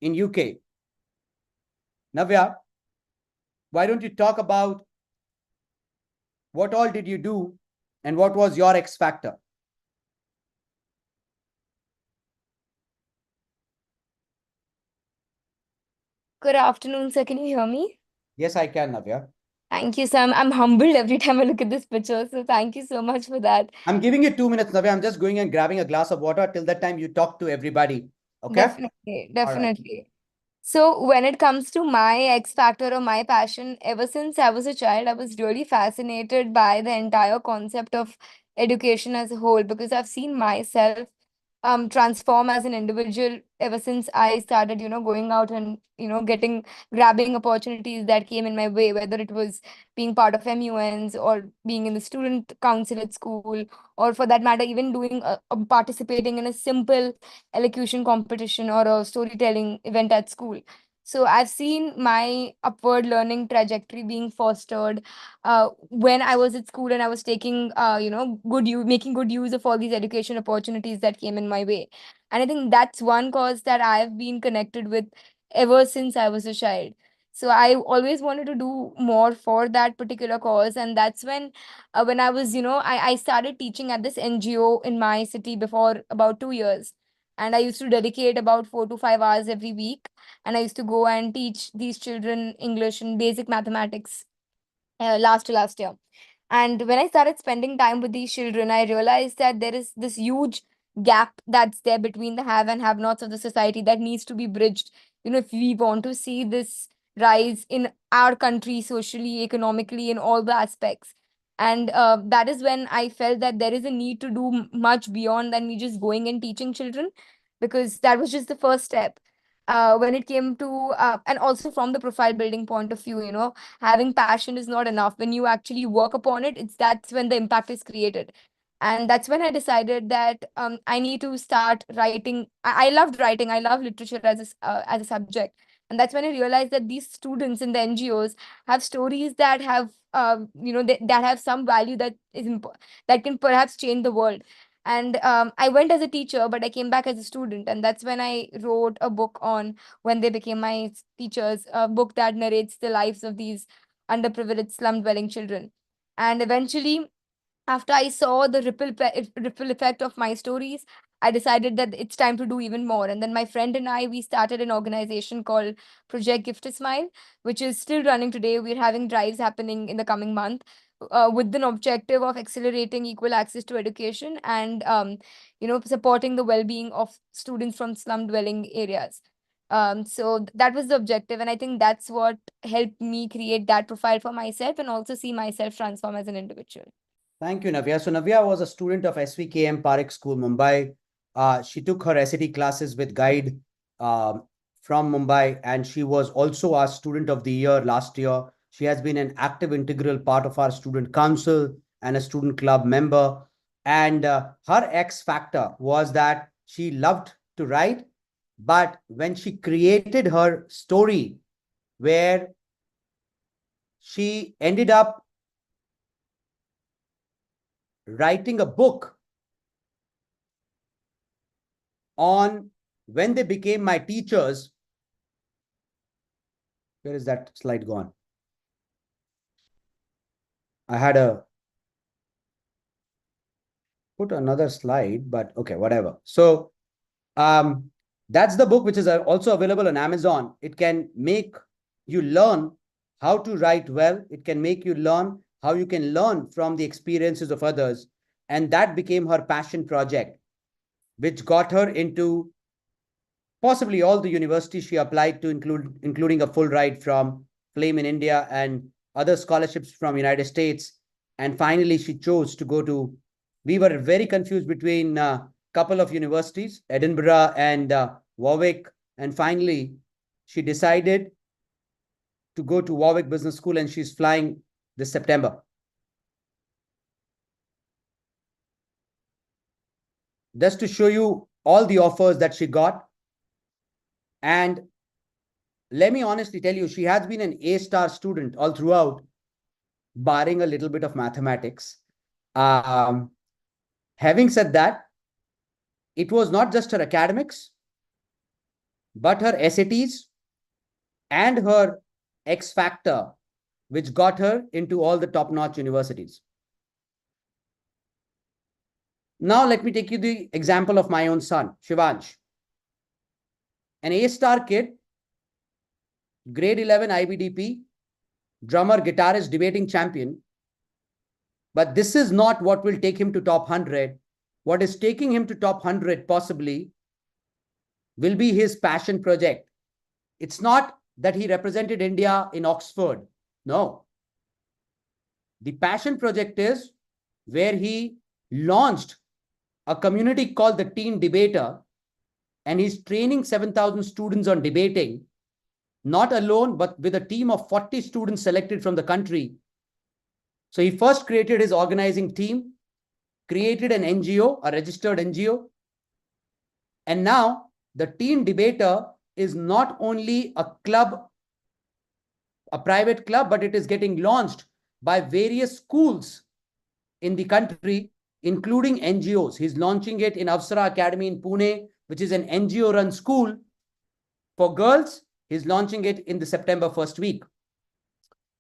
in UK. Navya, why don't you talk about what all did you do and what was your X factor? Good afternoon, sir. Can you hear me? Yes, I can, Navya. Thank you, sir. I'm humbled every time I look at this picture. So thank you so much for that. I'm giving you 2 minutes, Navya. I'm just going and grabbing a glass of water. Till that time, you talk to everybody. Okay? Definitely, definitely. So when it comes to my X factor or my passion, ever since I was a child, I was really fascinated by the entire concept of education as a whole because I've seen myself transform as an individual ever since I started, going out and, grabbing opportunities that came in my way, whether it was being part of MUNs or being in the student council at school, or for that matter, even doing participating in a simple elocution competition or a storytelling event at school. So I've seen my upward learning trajectory being fostered when I was at school, and I was taking, making good use of all these education opportunities that came in my way. And I think that's one cause that I've been connected with ever since I was a child. So I always wanted to do more for that particular cause. And that's when I was, I started teaching at this NGO in my city before about 2 years. And I used to dedicate about 4 to 5 hours every week. And I used to go and teach these children English and basic mathematics last to last year. And when I started spending time with these children, I realized that there is this huge gap that's there between the have and have nots of the society that needs to be bridged. If we want to see this rise in our country, socially, economically, in all the aspects. And that is when I felt that there is a need to do much beyond than me just going and teaching children, because that was just the first step. When it came to, and also from the profile building point of view, having passion is not enough. When you actually work upon it, that's when the impact is created. And that's when I decided that I need to start writing. I loved writing. I love literature as a subject. And that's when I realized that these students in the NGOs have stories that have that have some value that that can perhaps change the world. And I went as a teacher, but I came back as a student. And that's when I wrote a book on when they became my teachers, a book that narrates the lives of these underprivileged slum dwelling children. And eventually, after I saw the ripple effect of my stories, I decided that it's time to do even more. And then my friend and I, we started an organization called Project Gift a Smile, which is still running today. We're having drives happening in the coming month with the objective of accelerating equal access to education and, supporting the well-being of students from slum dwelling areas. So that was the objective. And I think that's what helped me create that profile for myself and also see myself transform as an individual. Thank you, Navya. So Navya was a student of SVKM Parekh School, Mumbai. She took her SAT classes with guide from Mumbai, and she was also our student of the year last year. She has been an active, integral part of our student council and a student club member. And her X factor was that she loved to write, but when she created her story, where she ended up writing a book on when they became my teachers. Where is that slide gone? I had a put another slide, but okay, whatever. So that's the book, which is also available on Amazon. It can make you learn how to write well. It can make you learn how you can learn from the experiences of others. And that became her passion project, which got her into possibly all the universities she applied to, including a full ride from Flame in India and other scholarships from United States. And finally, she chose to go to, we were very confused between a couple of universities, Edinburgh and Warwick. And finally, she decided to go to Warwick Business School, and she's flying this September. Just to show you all the offers that she got. And let me honestly tell you, she has been an A-star student all throughout, barring a little bit of mathematics. Having said that, it was not just her academics, but her SATs and her X factor, which got her into all the top-notch universities. Now, let me take you the example of my own son, Shivansh. An A-star kid, grade 11 IBDP, drummer, guitarist, debating champion. But this is not what will take him to top 100. What is taking him to top 100 possibly will be his passion project. It's not that he represented India in Oxford. No. The passion project is where he launched a community called the Teen Debater, and he's training 7,000 students on debating, not alone, but with a team of 40 students selected from the country. So he first created his organizing team, created an NGO, a registered NGO. And now the Teen Debater is not only a club, a private club, but it is getting launched by various schools in the country, including NGOs. He's launching it in Avsara Academy in Pune, which is an NGO-run school for girls. He's launching it in the September 1st week.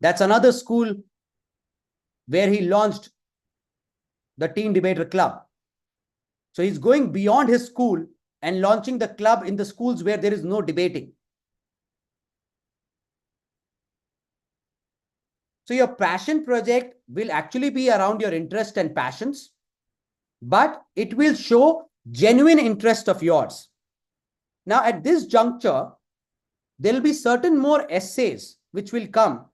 That's another school where he launched the Teen Debater Club. So he's going beyond his school and launching the club in the schools where there is no debating. So your passion project will actually be around your interest and passions, but it will show genuine interest of yours. Now, at this juncture, there will be certain more essays which will come,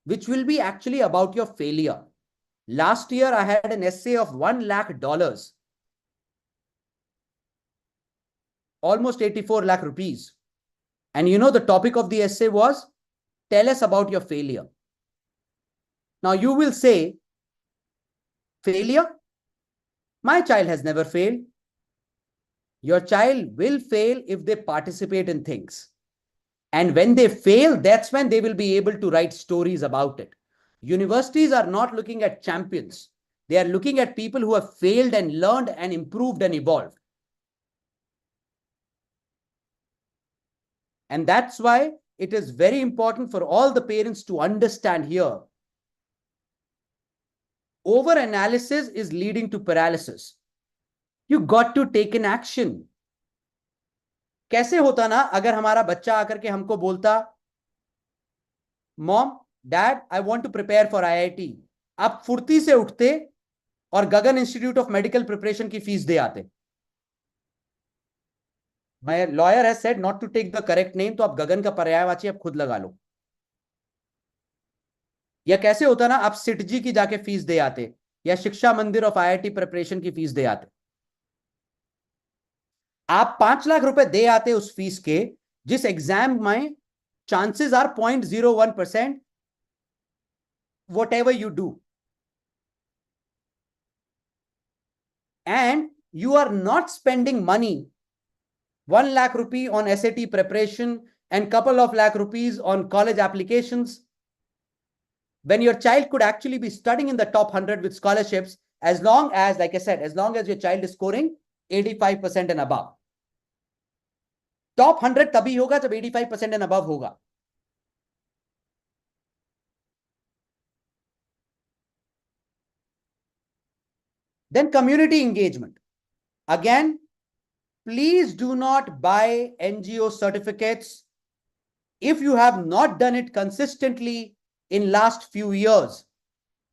which will be actually about your failure. Last year, I had an essay of $1 lakh, almost 84 lakh rupees. And you know, the topic of the essay was, tell us about your failure. Now you will say, failure? My child has never failed. Your child will fail if they participate in things. And when they fail, that's when they will be able to write stories about it. Universities are not looking at champions. They are looking at people who have failed and learned and improved and evolved. And that's why it is very important for all the parents to understand here. Over-analysis is leading to paralysis. You got to take an action. कैसे होता ना अगर हमारा बच्चा आकर के हमको बोलता, mom, dad, I want to prepare for IIT. आप फुर्ती से उठते और Gagan institute of medical preparation की फीस दे आते. My lawyer has said not to take the correct name, तो आप गगन का पर्यायवाची आप खुद लगा लो. या कैसे होता ना आप सिट जी की जाके फीस दे आते या शिक्षा मंदिर ऑफ IIT प्रिपरेशन की फीस दे आते. आप 5 लाख रुपए दे आते उस फीस के जिस एग्जाम में chances are 0.01%, whatever you do. And you are not spending money, 1 lakh rupee on SAT preparation and couple of lakh rupees on college applications, when your child could actually be studying in the top 100 with scholarships, as long as, like I said, as long as your child is scoring 85% and above. Top 100 तभी होगा जब 85% and above होगा. Then community engagement. Again, please do not buy NGO certificates if you have not done it consistently in last few years.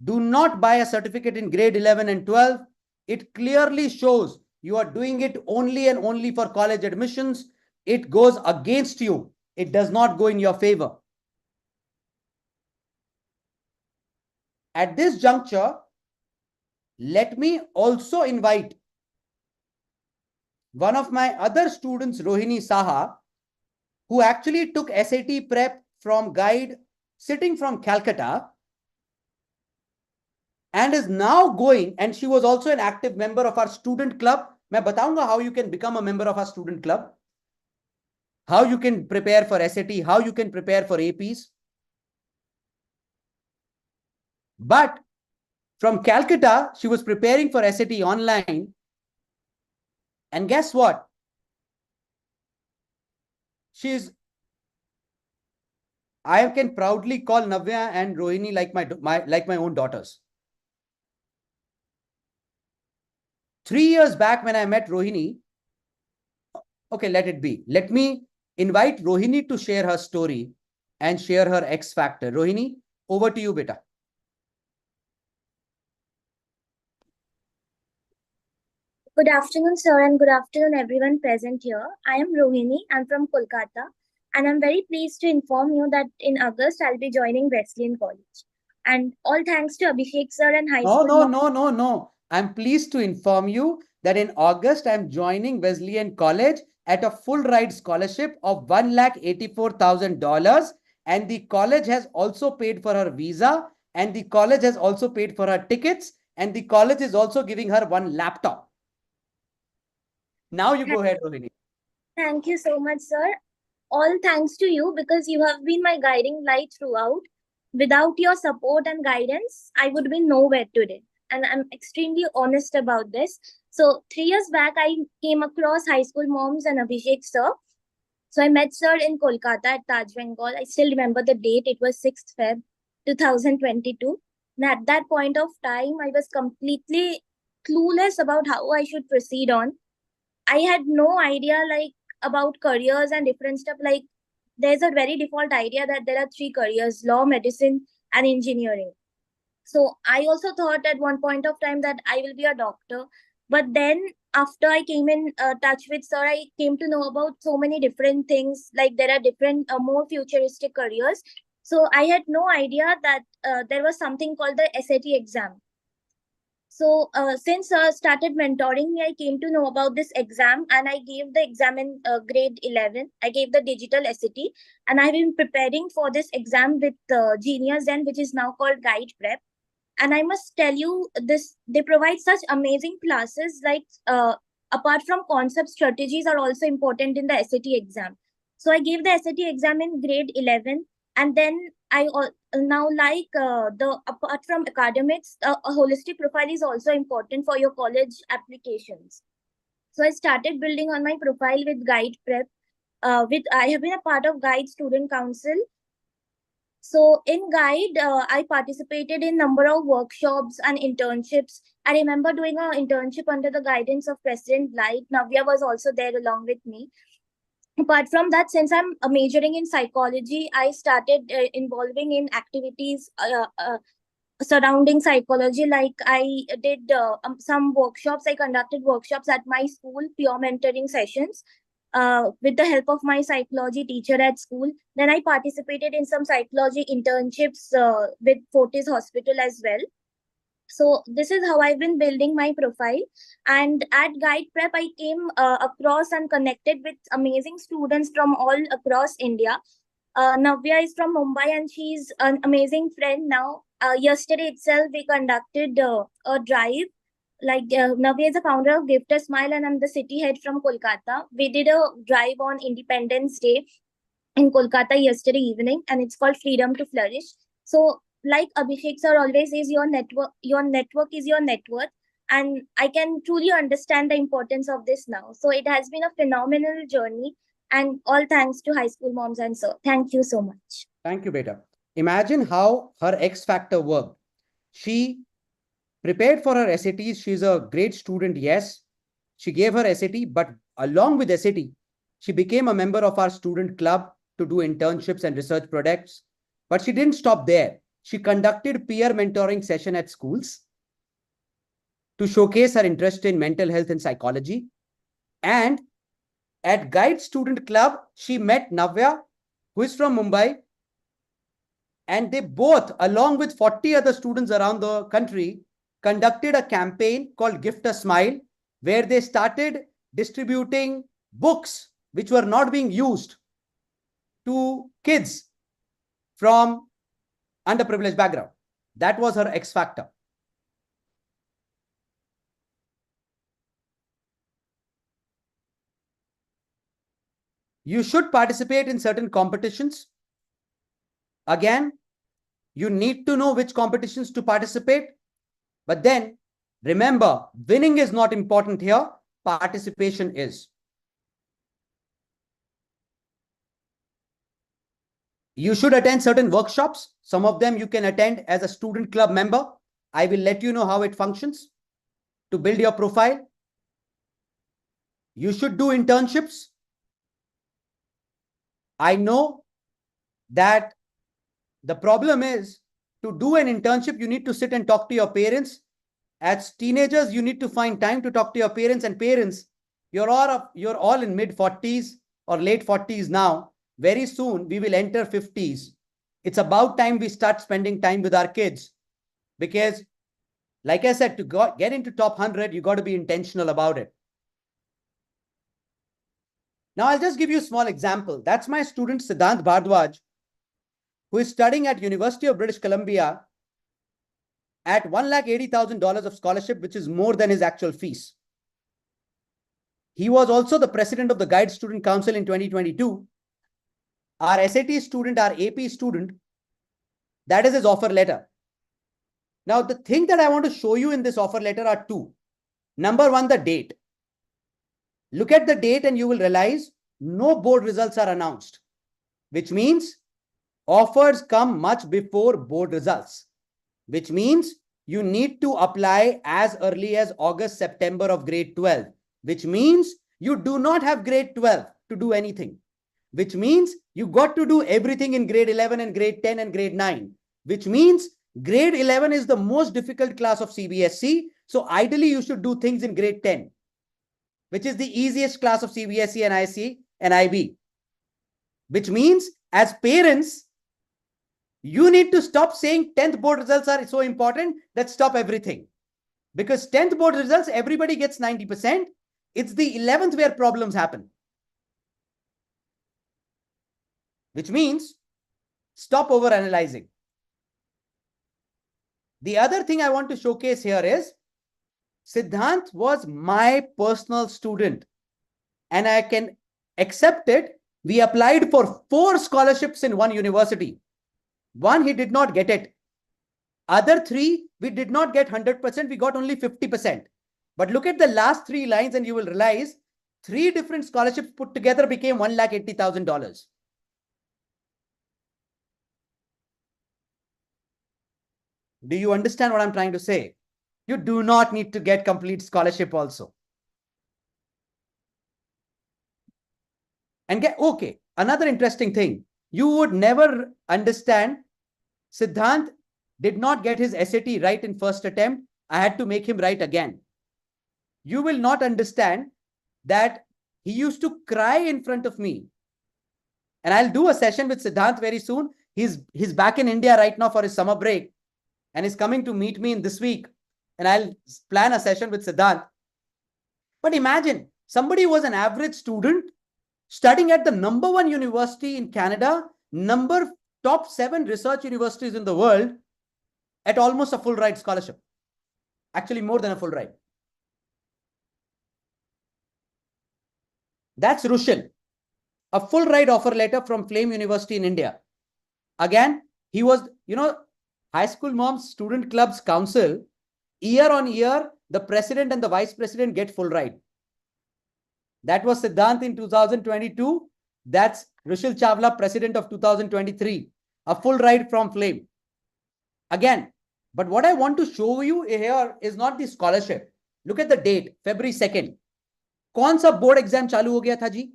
Do not buy a certificate in grade 11 and 12. It clearly shows you are doing it only and only for college admissions. It goes against you. It does not go in your favor. At this juncture, let me also invite one of my other students, Rohini Saha, who actually took SAT prep from guide sitting from Calcutta and is now going, and she was also an active member of our student club. मैं बताऊंगा how you can become a member of our student club, how you can prepare for SAT, how you can prepare for APs. But from Calcutta, she was preparing for SAT online. And guess what? I can proudly call Navya and Rohini like my own daughters. 3 years back when I met Rohini, okay, let it be. Let me invite Rohini to share her story and share her X factor. Rohini, over to you, beta. Good afternoon, sir, and good afternoon, everyone present here. I am Rohini. I'm from Kolkata, and I'm very pleased to inform you that in August, I'll be joining Wesleyan College. And all thanks to Abhishek, sir, and high school. No. I'm pleased to inform you that in August, I'm joining Wesleyan College at a full ride scholarship of $1,84,000. And the college has also paid for her visa, and the college has also paid for her tickets, and the college is also giving her one laptop. Now you go ahead, Rohini. Thank you so much, sir. All thanks to you because you have been my guiding light throughout. Without your support and guidance, I would be nowhere today. And I'm extremely honest about this. So 3 years back, I came across High School Moms and Abhishek sir. So I met sir in Kolkata at Taj Bengal. I still remember the date. It was 6th Feb 2022. And at that point of time, I was completely clueless about how I should proceed on. I had no idea about careers and different stuff. Like there's a very default idea that there are 3 careers: law, medicine, and engineering. So I also thought at one point of time that I will be a doctor. But then after I came in touch with sir, I came to know about so many different things. Like there are different, more futuristic careers. So I had no idea that there was something called the SAT exam. So since started mentoring me, I came to know about this exam and I gave the exam in grade 11. I gave the digital SAT and I've been preparing for this exam with Genius Zen, which is now called Guide Prep. And I must tell you this, they provide such amazing classes, like apart from concept, strategies are also important in the SAT exam. So I gave the SAT exam in grade 11 and then I now apart from academics, a holistic profile is also important for your college applications. So I started building on my profile with Guide Prep. I have been a part of Guide Student Council. So in Guide, I participated in number of workshops and internships. I remember doing an internship under the guidance of President Light. Navya was also there along with me. Apart from that, since I'm majoring in psychology, I started involving in activities surrounding psychology. Like I did some workshops. I conducted workshops at my school, peer mentoring sessions with the help of my psychology teacher at school. Then I participated in some psychology internships with Fortis Hospital as well. So this is how I've been building my profile. And at Guide Prep, I came across and connected with amazing students from all across India. Navya is from Mumbai and she's an amazing friend now. Yesterday itself, we conducted a drive. Like Navya is the founder of Gift a Smile and I'm the city head from Kolkata. We did a drive on Independence Day in Kolkata yesterday evening and it's called Freedom to Flourish. So like Abhishek sir always says, your network is your net worth. And I can truly understand the importance of this now. So it has been a phenomenal journey and all thanks to High School Moms and sir. Thank you so much. Thank you, beta. Imagine how her X factor worked. She prepared for her SATs. She's a great student, yes. She gave her SAT, but along with SAT, she became a member of our student club to do internships and research projects. But she didn't stop there. She conducted peer mentoring session at schools to showcase her interest in mental health and psychology. And at Guide Student Club, she met Navya, who is from Mumbai. And they both, along with 40 other students around the country, conducted a campaign called Gift a Smile, where they started distributing books which were not being used to kids from underprivileged background. That was her X factor. You should participate in certain competitions. Again, you need to know which competitions to participate. But then remember, winning is not important here. Participation is. You should attend certain workshops. Some of them you can attend as a student club member. I will let you know how it functions to build your profile. You should do internships. I know that the problem is to do an internship, you need to sit and talk to your parents. As teenagers, you need to find time to talk to your parents, and parents, you're all in mid 40s or late 40s now. Very soon we will enter 50s. It's about time we start spending time with our kids, because Like I said, to get into top 100, you got to be intentional about it. Now, I'll just give you a small example. That's my student, Siddhant Bhardwaj, who is studying at University of British Columbia at $180,000 of scholarship, which is more than his actual fees. He was also the president of the Guide Student Council in 2022. Our SAT student, our AP student, that is his offer letter. Now, the thing that I want to show you in this offer letter are two. Number one, the date. Look at the date and you will realize no board results are announced, which means offers come much before board results, which means you need to apply as early as August, September of grade 12, which means you do not have grade 12 to do anything, which means you got to do everything in grade 11 and grade 10 and grade 9, which means grade 11 is the most difficult class of CBSE. So ideally, you should do things in grade 10, which is the easiest class of CBSE and IC and IB, which means as parents, you need to stop saying 10th board results are so important. Let's stop everything. Because 10th board results, everybody gets 90%. It's the 11th where problems happen. Which means stop over-analyzing. The other thing I want to showcase here is Siddhant was my personal student and I can accept it. We applied for 4 scholarships in one university. 1, he did not get it. Other 3, we did not get 100%. We got only 50%. But look at the last 3 lines and you will realize 3 different scholarships put together became $180,000. Do you understand what I'm trying to say? You do not need to get complete scholarship also. And okay, another interesting thing. You would never understand. Siddhant did not get his SAT right in first attempt. I had to make him write again. You will not understand that he used to cry in front of me. And I'll do a session with Siddhant very soon. He's back in India right now for his summer break and is coming to meet me in this week. And I'll plan a session with Siddhant. But imagine somebody who was an average student studying at the #1 university in Canada, top 7 research universities in the world at almost a full ride scholarship. Actually, more than a full ride. That's Rushil, a full ride offer letter from Flame University in India. Again, he was, High School Moms Student Clubs Council, year on year, the president and the vice president get full ride. That was Siddhant in 2022. That's Rushil Chawla, president of 2023. A full ride from Flame. Again, but what I want to show you here is not the scholarship. Look at the date, February 2nd. कौन सा board exam चालू हो गया था जी?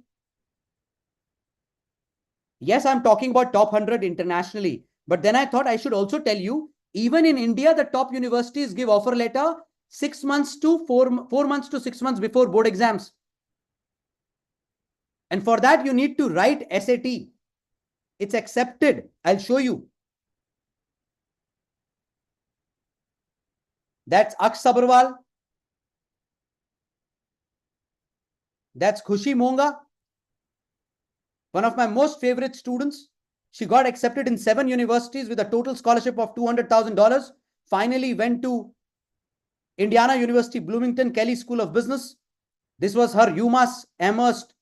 Yes, I'm talking about top 100 internationally. But then I thought I should also tell you, even in India, the top universities give offer letter 6 months to 4 months to 6 months before board exams. And for that, you need to write SAT. It's accepted. I'll show you. That's Aksh Sabharwal. That's Khushi Monga, one of my most favorite students. She got accepted in 7 universities with a total scholarship of $200,000. Finally went to Indiana University, Bloomington, Kelley School of Business. This was her UMass Amherst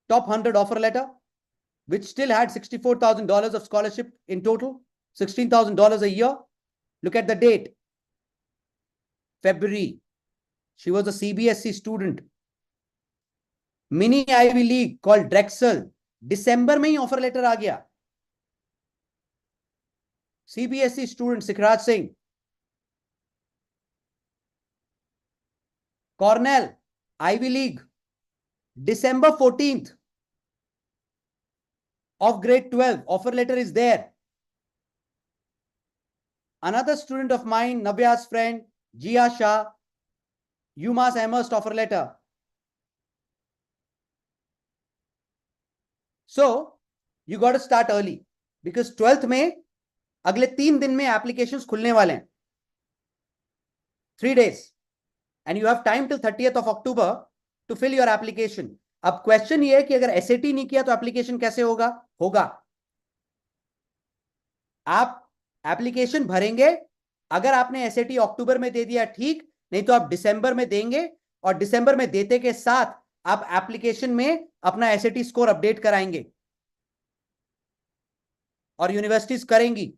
top 100 offer letter, which still had $64,000 of scholarship in total, $16,000 a year. Look at the date. February. She was a CBSE student. Mini Ivy League called Drexel. December में ही offer letter आ गया. CBSE student Sikhraj Singh. Cornell, Ivy League, December 14th of grade 12. Offer letter is there. Another student of mine, Navya's friend, Jia Shah, UMass Amherst offer letter. So, you got to start early because 12th में अगले 3 दिन में applications खुलने वाले हैं. 3 days. And you have time till 30th of October to fill your application. अब question ये है कि अगर SAT नहीं किया तो एप्लीकेशन कैसे होगा? आप एप्लीकेशन भरेंगे, अगर आपने SAT अक्टूबर में दे दिया ठीक, नहीं तो आप दिसंबर में देंगे, और दिसंबर में देते के साथ आप एप्लीकेशन में अपना SAT स्कोर अपडेट कराएंगे और यूनिवर्सिटीज करेंगी,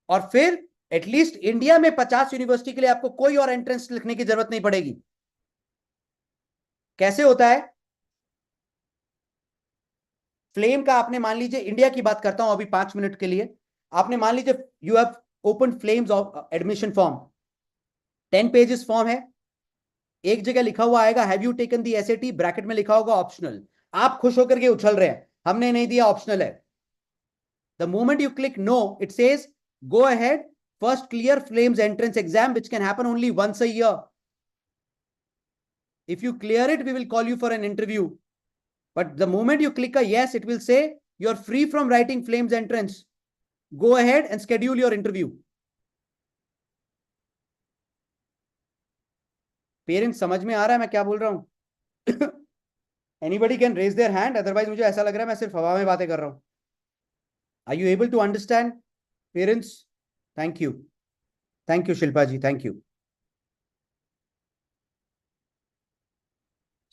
और फिर एटलीस्ट इंडिया में 50 यूनिवर्सिटी के लिए आपको कोई और एंट्रेंस लिखने की जरूरत नहीं पड़ेगी। कैसे होता है? फ्लेम का आपने मान लीजिए, इंडिया की बात करता हूं अभी 5 मिनट के लिए, आपने मान लीजिए you have open flames admission form, 10 pages form है, एक जगह लिखा हुआ आएगा have you taken the SAT, bracket में लिखा होगा ऑप्शनल। आप खुश होकर के उछल रहे हैं, हमने नहीं दिया, ऑप्शनल है। The moment you click no, it says go ahead, first clear flames entrance exam, which can happen only once a year. If you clear it, we will call you for an interview. But the moment you click a yes, it will say you're free from writing flames entrance. Go ahead and schedule your interview. Parents, समझ में आ रहा है मैं क्या बोल रहा हूं? Anybody can raise their hand, otherwise मुझे ऐसा लग रहा है मैं सिर्फ हवा में बातें कर रहा हूं. Are you able to understand? Parents, thank you. Thank you, Shilpa ji. Thank you.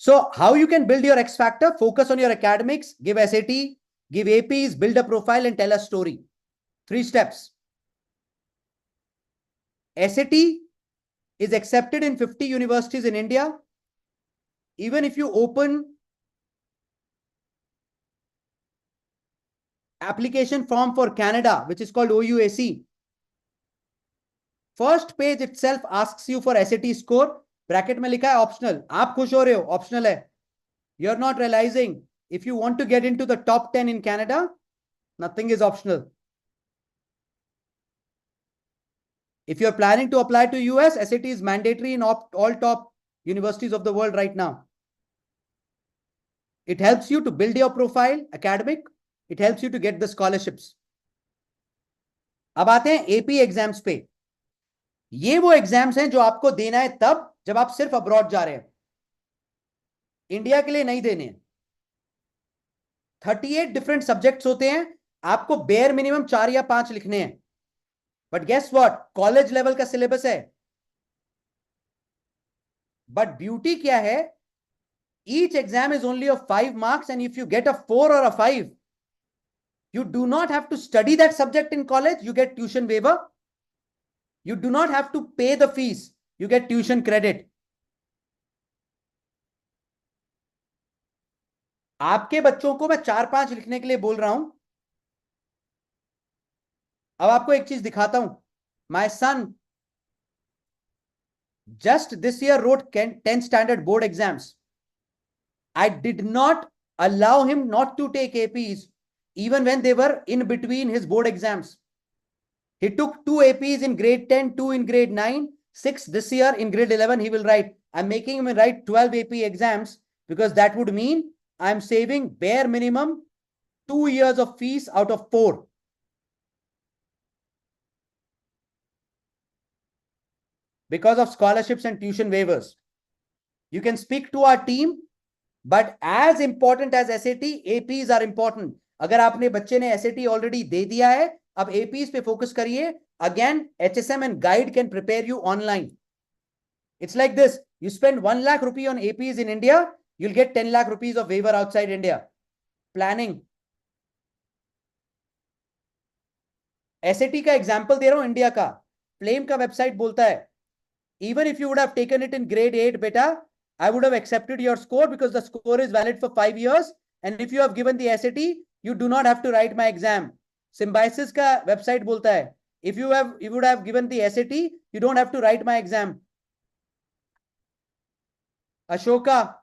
So how you can build your X factor? Focus on your academics, give SAT, give APs, build a profile and tell a story. 3 steps. SAT is accepted in 50 universities in India. Even if you open application form for Canada, which is called OUAC, first page itself asks you for SAT score, bracket में लिखा है optional. आप खुश हो रहे हो, optional है। You are not realising if you want to get into the top 10 in Canada, nothing is optional. If you're planning to apply to US, SAT is mandatory in all top universities of the world right now. It helps you to build your profile, academic. It helps you to get the scholarships. अब आते हैं AP exams पे। ये वो exams हैं जो आपको देना है तब जब आप सिर्फ अब्रॉड जा रहे हैं, इंडिया के लिए नहीं देने हैं। 38 डिफरेंट सब्जेक्ट्स होते हैं, आपको बेयर मिनिमम 4 या 5 लिखने हैं। But guess what, college level का सिलेबस है। बट ब्यूटी क्या है, each exam is only of 5 marks and if you get a 4 or a 5, you do not have to study that subject in college, you get tuition waiver. You do not have to pay the fees, you get tuition credit. आपके बच्चों को मैं 4-5 लिखने के लिए बोल रहा हूं। अब आपको एक चीज दिखाता हूं। My son just this year wrote 10 standard board exams. I did not allow him not to take APs even when they were in between his board exams. He took 2 APs in grade 10, 2 in grade 9, 6 this year. In grade 11 he will write. I'm making him write 12 AP exams because that would mean I'm saving bare minimum 2 years of fees out of 4. Because of scholarships and tuition waivers. You can speak to our team, but as important as SAT, APs are important. अगर आपने बच्चे ने SAT already दे दिया है, अब APs पे focus करिए। Again, HSM and guide can prepare you online. It's like this, you spend 1 lakh rupee on APs in India, you'll get 10 lakh rupees of waiver outside India. Planning. SAT का example दे रहा हूं India का। Flame का website बोलता है, even if you would have taken it in grade 8, beta, I would have accepted your score because the score is valid for 5 years. And if you have given the SAT, you do not have to write my exam. Symbiosis का website बोलता है, if you would have given the SAT, you don't have to write my exam. Ashoka,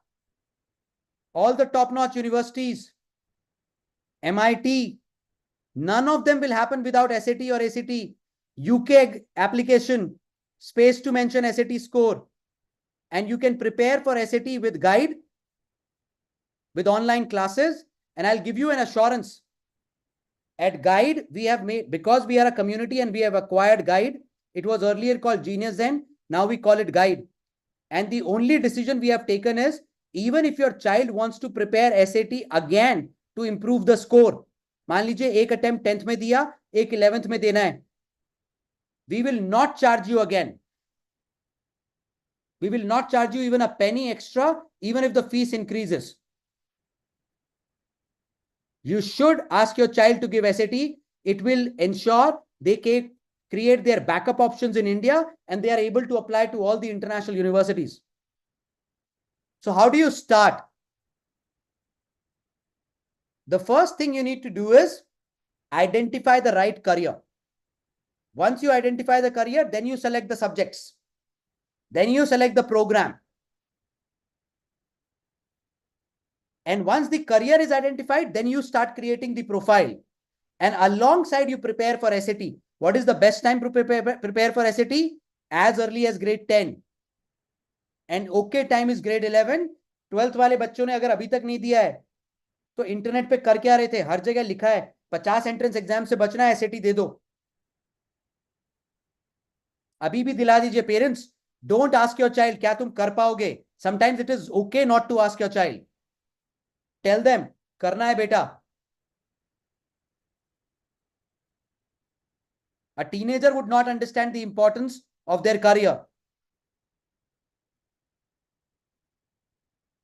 all the top-notch universities, MIT, none of them will happen without SAT or ACT. UK application, space to mention SAT score. And you can prepare for SAT with guide, with online classes. And I'll give you an assurance. At Guide, we have made, because we are a community and we have acquired Guide, It was earlier called Genius Zen. Now we call it Guide. And the only decision we have taken is, even if your child wants to prepare SAT again to improve the score, मान लीजिए एक attempt 10th में दिया, एक 11th में देना है, we will not charge you again. We will not charge you even a penny extra, even if the fees increases. You should ask your child to give SAT. It will ensure they can create their backup options in India and they are able to apply to all the international universities. So how do you start? The first thing you need to do is identify the right career. Once you identify the career, then you select the subjects. Then you select the program. And once the career is identified, then you start creating the profile. And alongside you prepare for SAT. What is the best time to prepare for SAT? As early as grade 10. And okay time is grade 11. 12th वाले बच्चों ने अगर अभी तक नहीं दिया है, तो इंटरनेट पे कर क्या रहे थे? हर जगह लिखा है 50 एंट्रेंस एग्जाम से बचना है, SAT दे दो. अभी भी दिला दीजिए parents. Don't ask your child, क्या तुम कर पाओगे? Sometimes it is okay not to ask your child. Tell them, करना है बेटा. A teenager would not understand the importance of their career.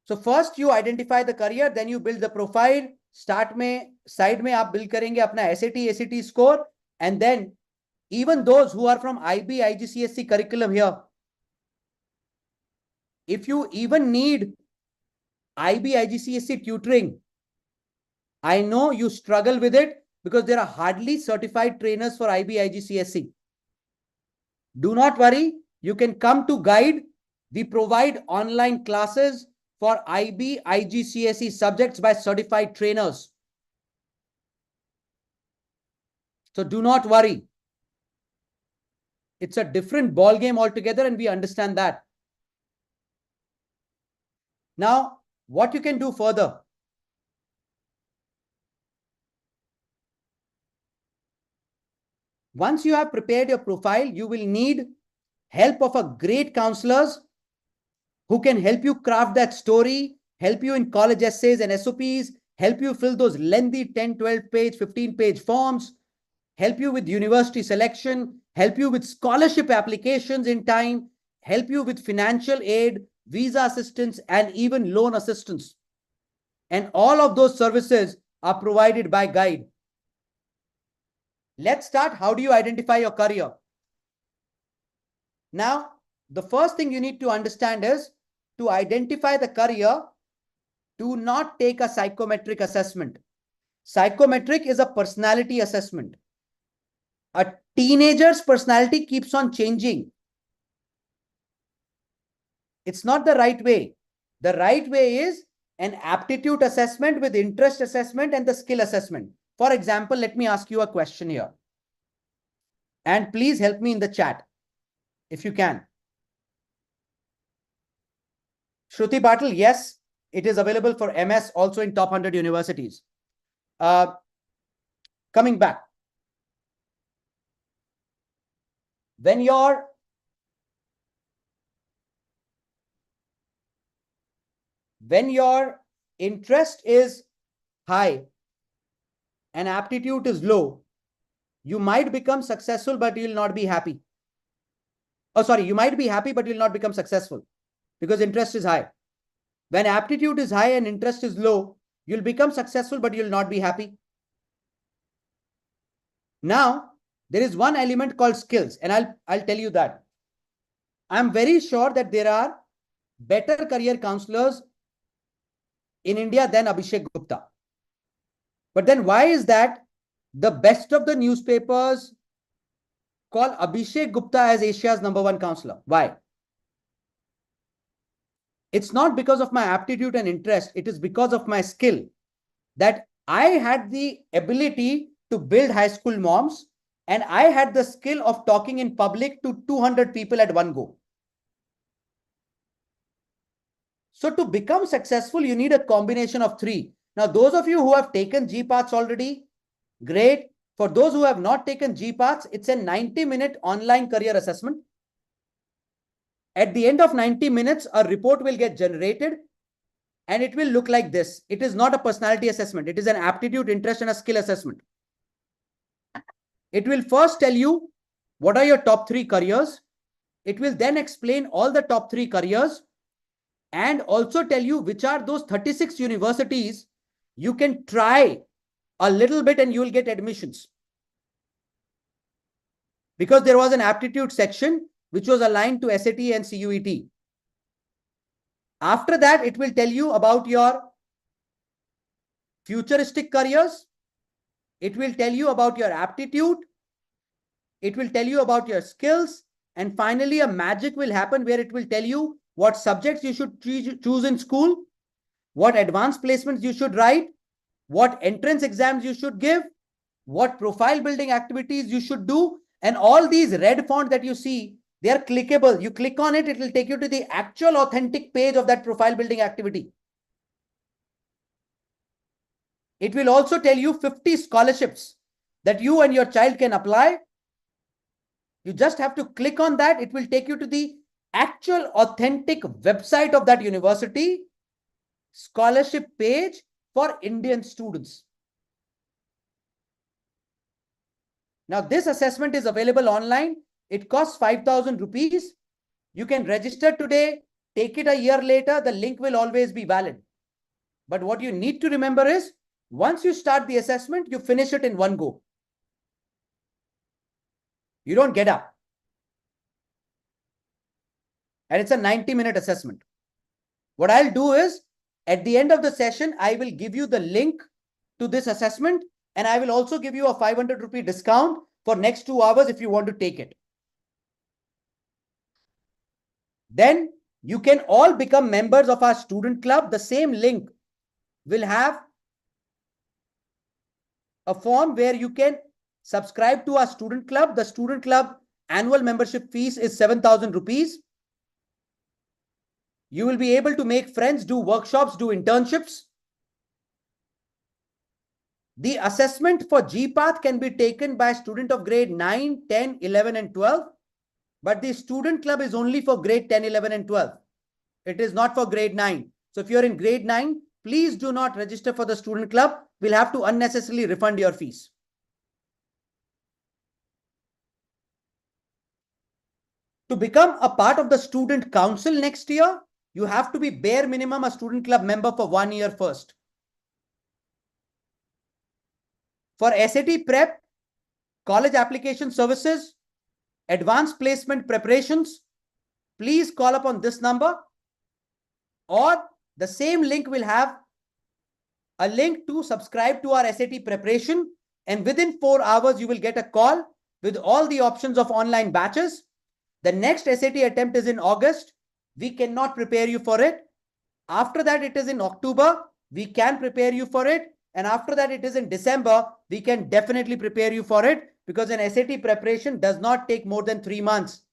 So first you identify the career, then you build the profile. Start में, side में आप build करेंगे अपना SAT score, and then even those who are from IB, IGCSE curriculum here, if you even need IB, IGCSE tutoring, I know you struggle with it because there are hardly certified trainers for IB, IGCSE. Do not worry, you can come to Guide. We provide online classes for IB, IGCSE subjects by certified trainers. So do not worry. It's a different ball game altogether, and we understand that. Now, what you can do further? Once you have prepared your profile, you will need help of a great counselors who can help you craft that story, help you in college essays and SOPs, help you fill those lengthy 10, 12 page, 15 page forms, help you with university selection, help you with scholarship applications in time, help you with financial aid, visa assistance, and even loan assistance. And all of those services are provided by Guide. Let's start. How do you identify your career? Now, the first thing you need to understand is, to identify the career, do not take a psychometric assessment. Psychometric is a personality assessment. A teenager's personality keeps on changing. It's not the right way. The right way is an aptitude assessment with interest assessment and the skill assessment. For example, let me ask you a question here. And please help me in the chat, if you can. Shruti Patil, yes, it is available for MS also in top 100 universities. Coming back. When your interest is high and aptitude is low, you might become successful, but you will not be happy. Oh, sorry, you might be happy, but you will not become successful because interest is high. When aptitude is high and interest is low, you'll become successful, but you'll not be happy. Now, there is one element called skills, and I'll tell you that. I'm very sure that there are better career counselors in India than Abhishek Gupta. But then why is that the best of the newspapers call Abhishek Gupta as Asia's #1 counselor? Why? It's not because of my aptitude and interest. It is because of my skill, that I had the ability to build high school moms, and I had the skill of talking in public to 200 people at one go. So to become successful, you need a combination of three. Now, those of you who have taken GPaths already, great. For those who have not taken GPaths, it's a 90-minute online career assessment. At the end of 90 minutes, a report will get generated and it will look like this. It is not a personality assessment. It is an aptitude, interest, and a skill assessment. It will first tell you what are your top 3 careers. It will then explain all the top 3 careers and also tell you which are those 36 universities you can try a little bit and you will get admissions. Because there was an aptitude section which was aligned to SAT and CUET. After that, it will tell you about your futuristic careers. It will tell you about your aptitude. It will tell you about your skills. And finally, a magic will happen where it will tell you what subjects you should choose in school, what advanced placements you should write, what entrance exams you should give, what profile building activities you should do. And all these red font that you see, they are clickable. You click on it, it will take you to the actual authentic page of that profile building activity. It will also tell you 50 scholarships that you and your child can apply. You just have to click on that. It will take you to the actual authentic website of that university, scholarship page for Indian students. Now, this assessment is available online. It costs 5,000 rupees. You can register today, take it a year later. The link will always be valid. But what you need to remember is, once you start the assessment, you finish it in one go. You don't get up. And it's a 90-minute assessment. What I'll do is, at the end of the session, I will give you the link to this assessment. And I will also give you a 500 rupee discount for next 2 hours if you want to take it. Then you can all become members of our student club. The same link will have a form where you can subscribe to our student club. The student club annual membership fees is 7,000 rupees. You will be able to make friends, do workshops, do internships. The assessment for GPath can be taken by a student of grade 9, 10, 11, and 12. But the student club is only for grade 10, 11, and 12. It is not for grade 9. So if you're in grade 9, please do not register for the student club. We'll have to unnecessarily refund your fees. To become a part of the student council next year, you have to be bare minimum a student club member for 1 year first. For SAT prep, college application services, advanced placement preparations, please call up on this number, or the same link will have a link to subscribe to our SAT preparation, and within 4 hours you will get a call with all the options of online batches. The next SAT attempt is in August. We cannot prepare you for it. After that, it is in October. We can prepare you for it. And after that, it is in December. We can definitely prepare you for it, because an SAT preparation does not take more than 3 months.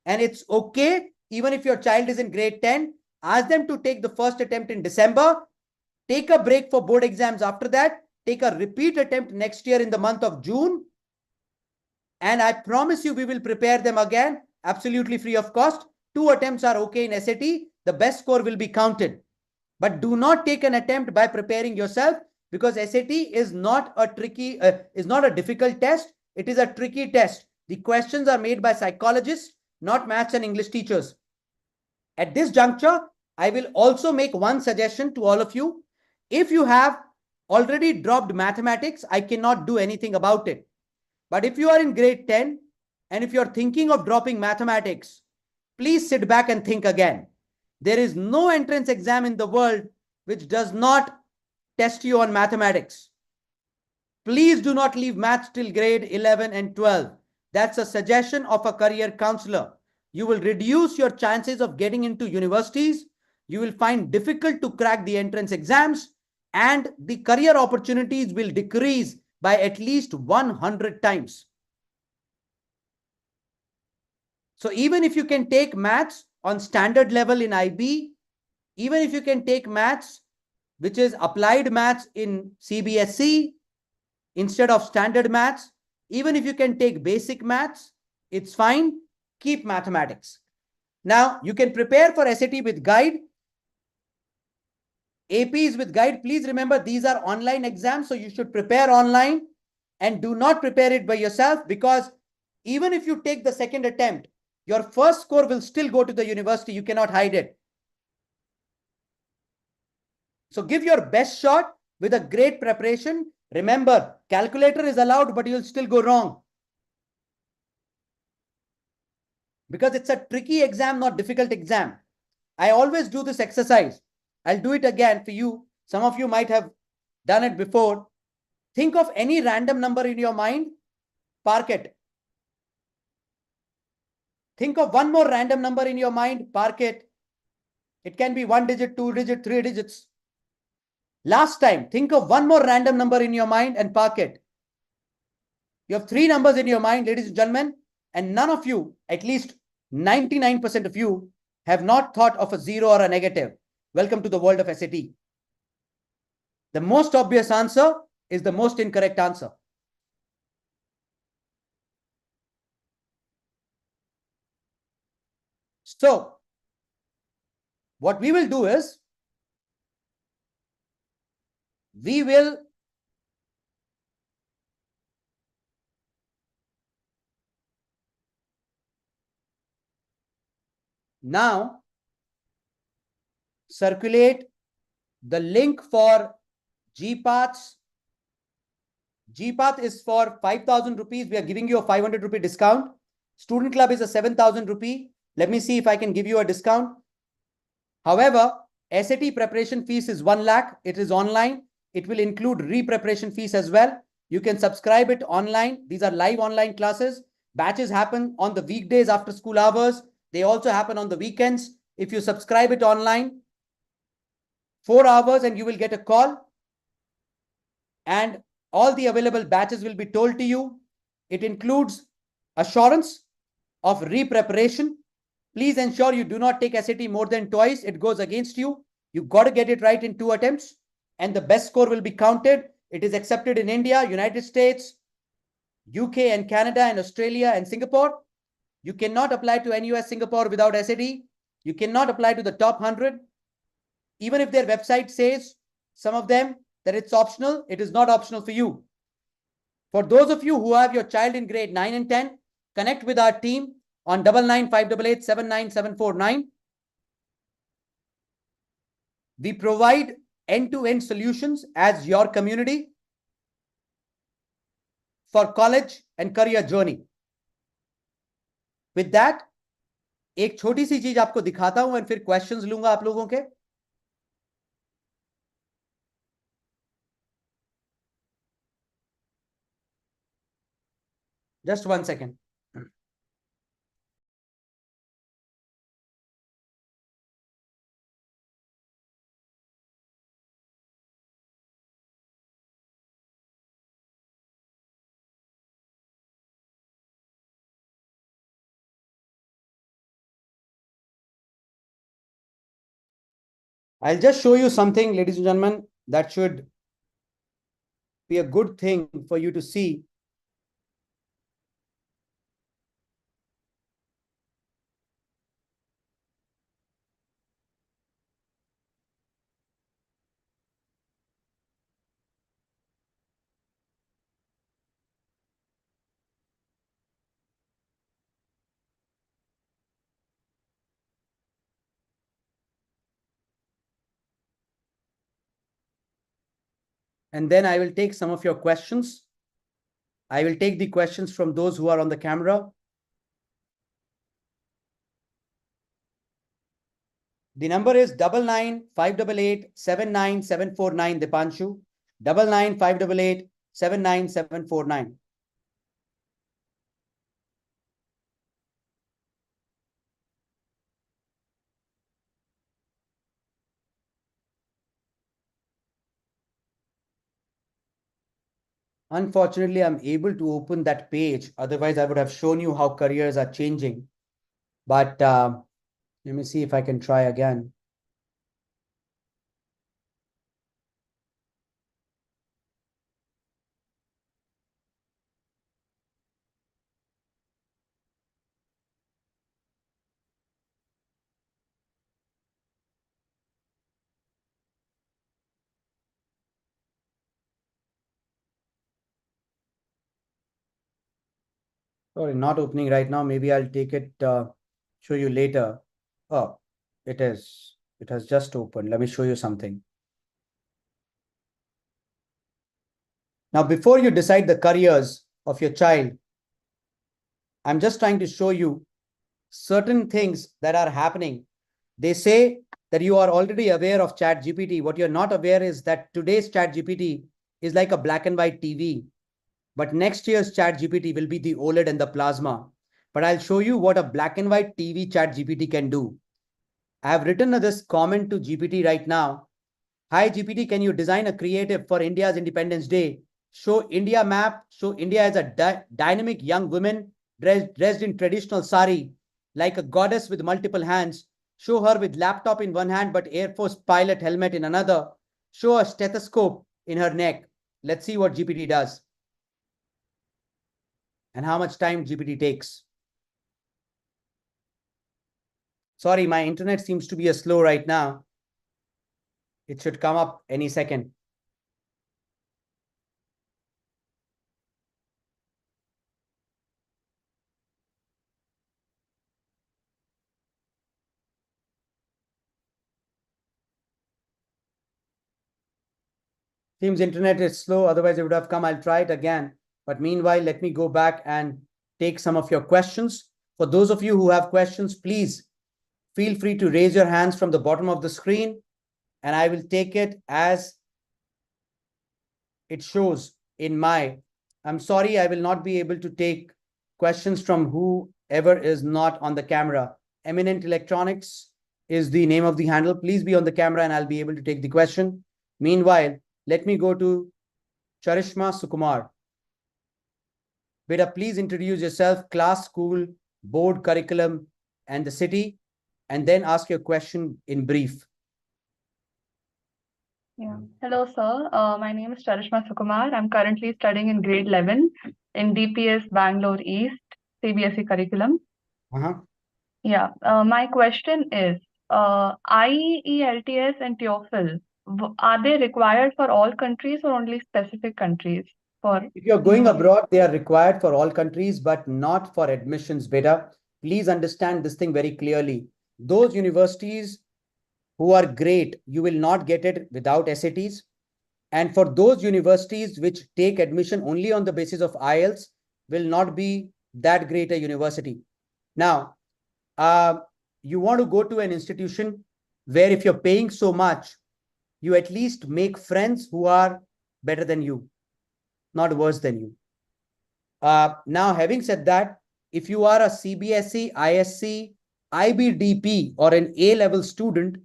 And it's okay, even if your child is in grade 10, ask them to take the first attempt in December, take a break for board exams after that, take a repeat attempt next year in the month of June. And I promise you, we will prepare them again, absolutely free of cost. 2 attempts are okay in SAT. The best score will be counted. But do not take an attempt by preparing yourself, because SAT is not a difficult test. It is a tricky test. The questions are made by psychologists, not maths and English teachers. At this juncture, I will also make one suggestion to all of you. If you have already dropped mathematics, I cannot do anything about it. But if you are in grade 10 and if you're thinking of dropping mathematics, please sit back and think again. There is no entrance exam in the world which does not test you on mathematics. Please do not leave maths till grade 11 and 12. That's a suggestion of a career counselor. You will reduce your chances of getting into universities. You will find difficult to crack the entrance exams, and the career opportunities will decrease by at least 100 times. So even if you can take maths on standard level in IB, even if you can take maths, which is applied maths in CBSE, instead of standard maths, Even if you can take basic maths, it's fine. Keep mathematics. Now, you can prepare for SAT with guide. APs with guide. Please remember, these are online exams, so you should prepare online and do not prepare it by yourself, because even if you take the second attempt, your first score will still go to the university. You cannot hide it. So give your best shot with a great preparation. Remember, calculator is allowed, but you'll still go wrong. Because it's a tricky exam, not difficult exam. I always do this exercise. I'll do it again for you. Some of you might have done it before. Think of any random number in your mind, park it. Think of one more random number in your mind, park it. It can be 1 digit, 2 digit, 3 digits. Last time, think of one more random number in your mind and park it. You have 3 numbers in your mind, ladies and gentlemen, and none of you, at least 99% of you, have not thought of a 0 or a negative. Welcome to the world of SAT. The most obvious answer is the most incorrect answer. So, what we will do is, we will now circulate the link for GPaths. GPath is for 5,000 rupees. We are giving you a 500 rupee discount. Student Club is a 7,000 rupee. Let me see if I can give you a discount. However, SAT preparation fees is 1 lakh. It is online. It will include re-preparation fees as well. You can subscribe it online. These are live online classes. Batches happen on the weekdays after school hours. They also happen on the weekends. If you subscribe it online, 4 hours and you will get a call, and all the available batches will be told to you. It includes assurance of re-preparation. Please ensure you do not take SAT more than twice. It goes against you. You got to get it right in 2 attempts, and the best score will be counted. It is accepted in India, United States, UK and Canada and Australia and Singapore. You cannot apply to NUS Singapore without SAT. You cannot apply to the top 100. Even if their website says, some of them, that it's optional, it is not optional for you. For those of you who have your child in grade 9 and 10, connect with our team on 9958879749. We provide end-to-end solutions as your community for college and career journey. With that, एक छोटी सी चीज आपको दिखाता हूं और फिर questions लूंगा आप लोगों के. Just 1 second. I'll just show you something, ladies and gentlemen, that should be a good thing for you to see. And then I will take some of your questions. I will take the questions from those who are on the camera. The number is 9958879749, Dipanshu. 9958879749. Unfortunately, I'm able to open that page. Otherwise, I would have shown you how careers are changing. But let me see if I can try again. Sorry, not opening right now. Maybe I'll take it, show you later. Oh, it is. It has just opened. Let me show you something. Now, before you decide the careers of your child, I'm just trying to show you certain things that are happening. They say that you are already aware of ChatGPT. What you're not aware is that today's ChatGPT is like a black and white TV. But next year's ChatGPT will be the OLED and the plasma. But I'll show you what a black and white TV ChatGPT can do. I have written this comment to GPT right now. Hi GPT, can you design a creative for India's Independence Day? Show India map, show India as a dynamic young woman dressed in traditional sari, like a goddess with multiple hands. Show her with laptop in one hand, but Air Force pilot helmet in another. Show a stethoscope in her neck. Let's see what GPT does and how much time GPT takes. Sorry, my internet seems to be slow right now. It should come up any second. Seems internet is slow, otherwise it would have come. I'll try it again. But meanwhile, let me go back and take some of your questions. For those of you who have questions, please feel free to raise your hands from the bottom of the screen, and I will take it as it shows in my. I'm sorry, I will not be able to take questions from whoever is not on the camera. Eminent Electronics is the name of the handle. Please be on the camera and I'll be able to take the question. Meanwhile, let me go to Charishma Sukumar. Beta, please introduce yourself, class, school, board, curriculum, and the city, and then ask your question in brief. Yeah. Hello, sir. My name is Charishma Sukumar. I'm currently studying in grade 11 in DPS Bangalore East, CBSE curriculum. Yeah. My question is, IELTS and TOEFL, are they required for all countries or only specific countries? If you're going abroad, they are required for all countries, but not for admissions, beta. Please understand this thing very clearly. Those universities who are great, you will not get it without SATs. And for those universities which take admission only on the basis of IELTS, will not be that great a university. Now, you want to go to an institution where if you're paying so much, you at least make friends who are better than you, not worse than you. Now, having said that, if you are a CBSE, ISC, IBDP, or an A-level student,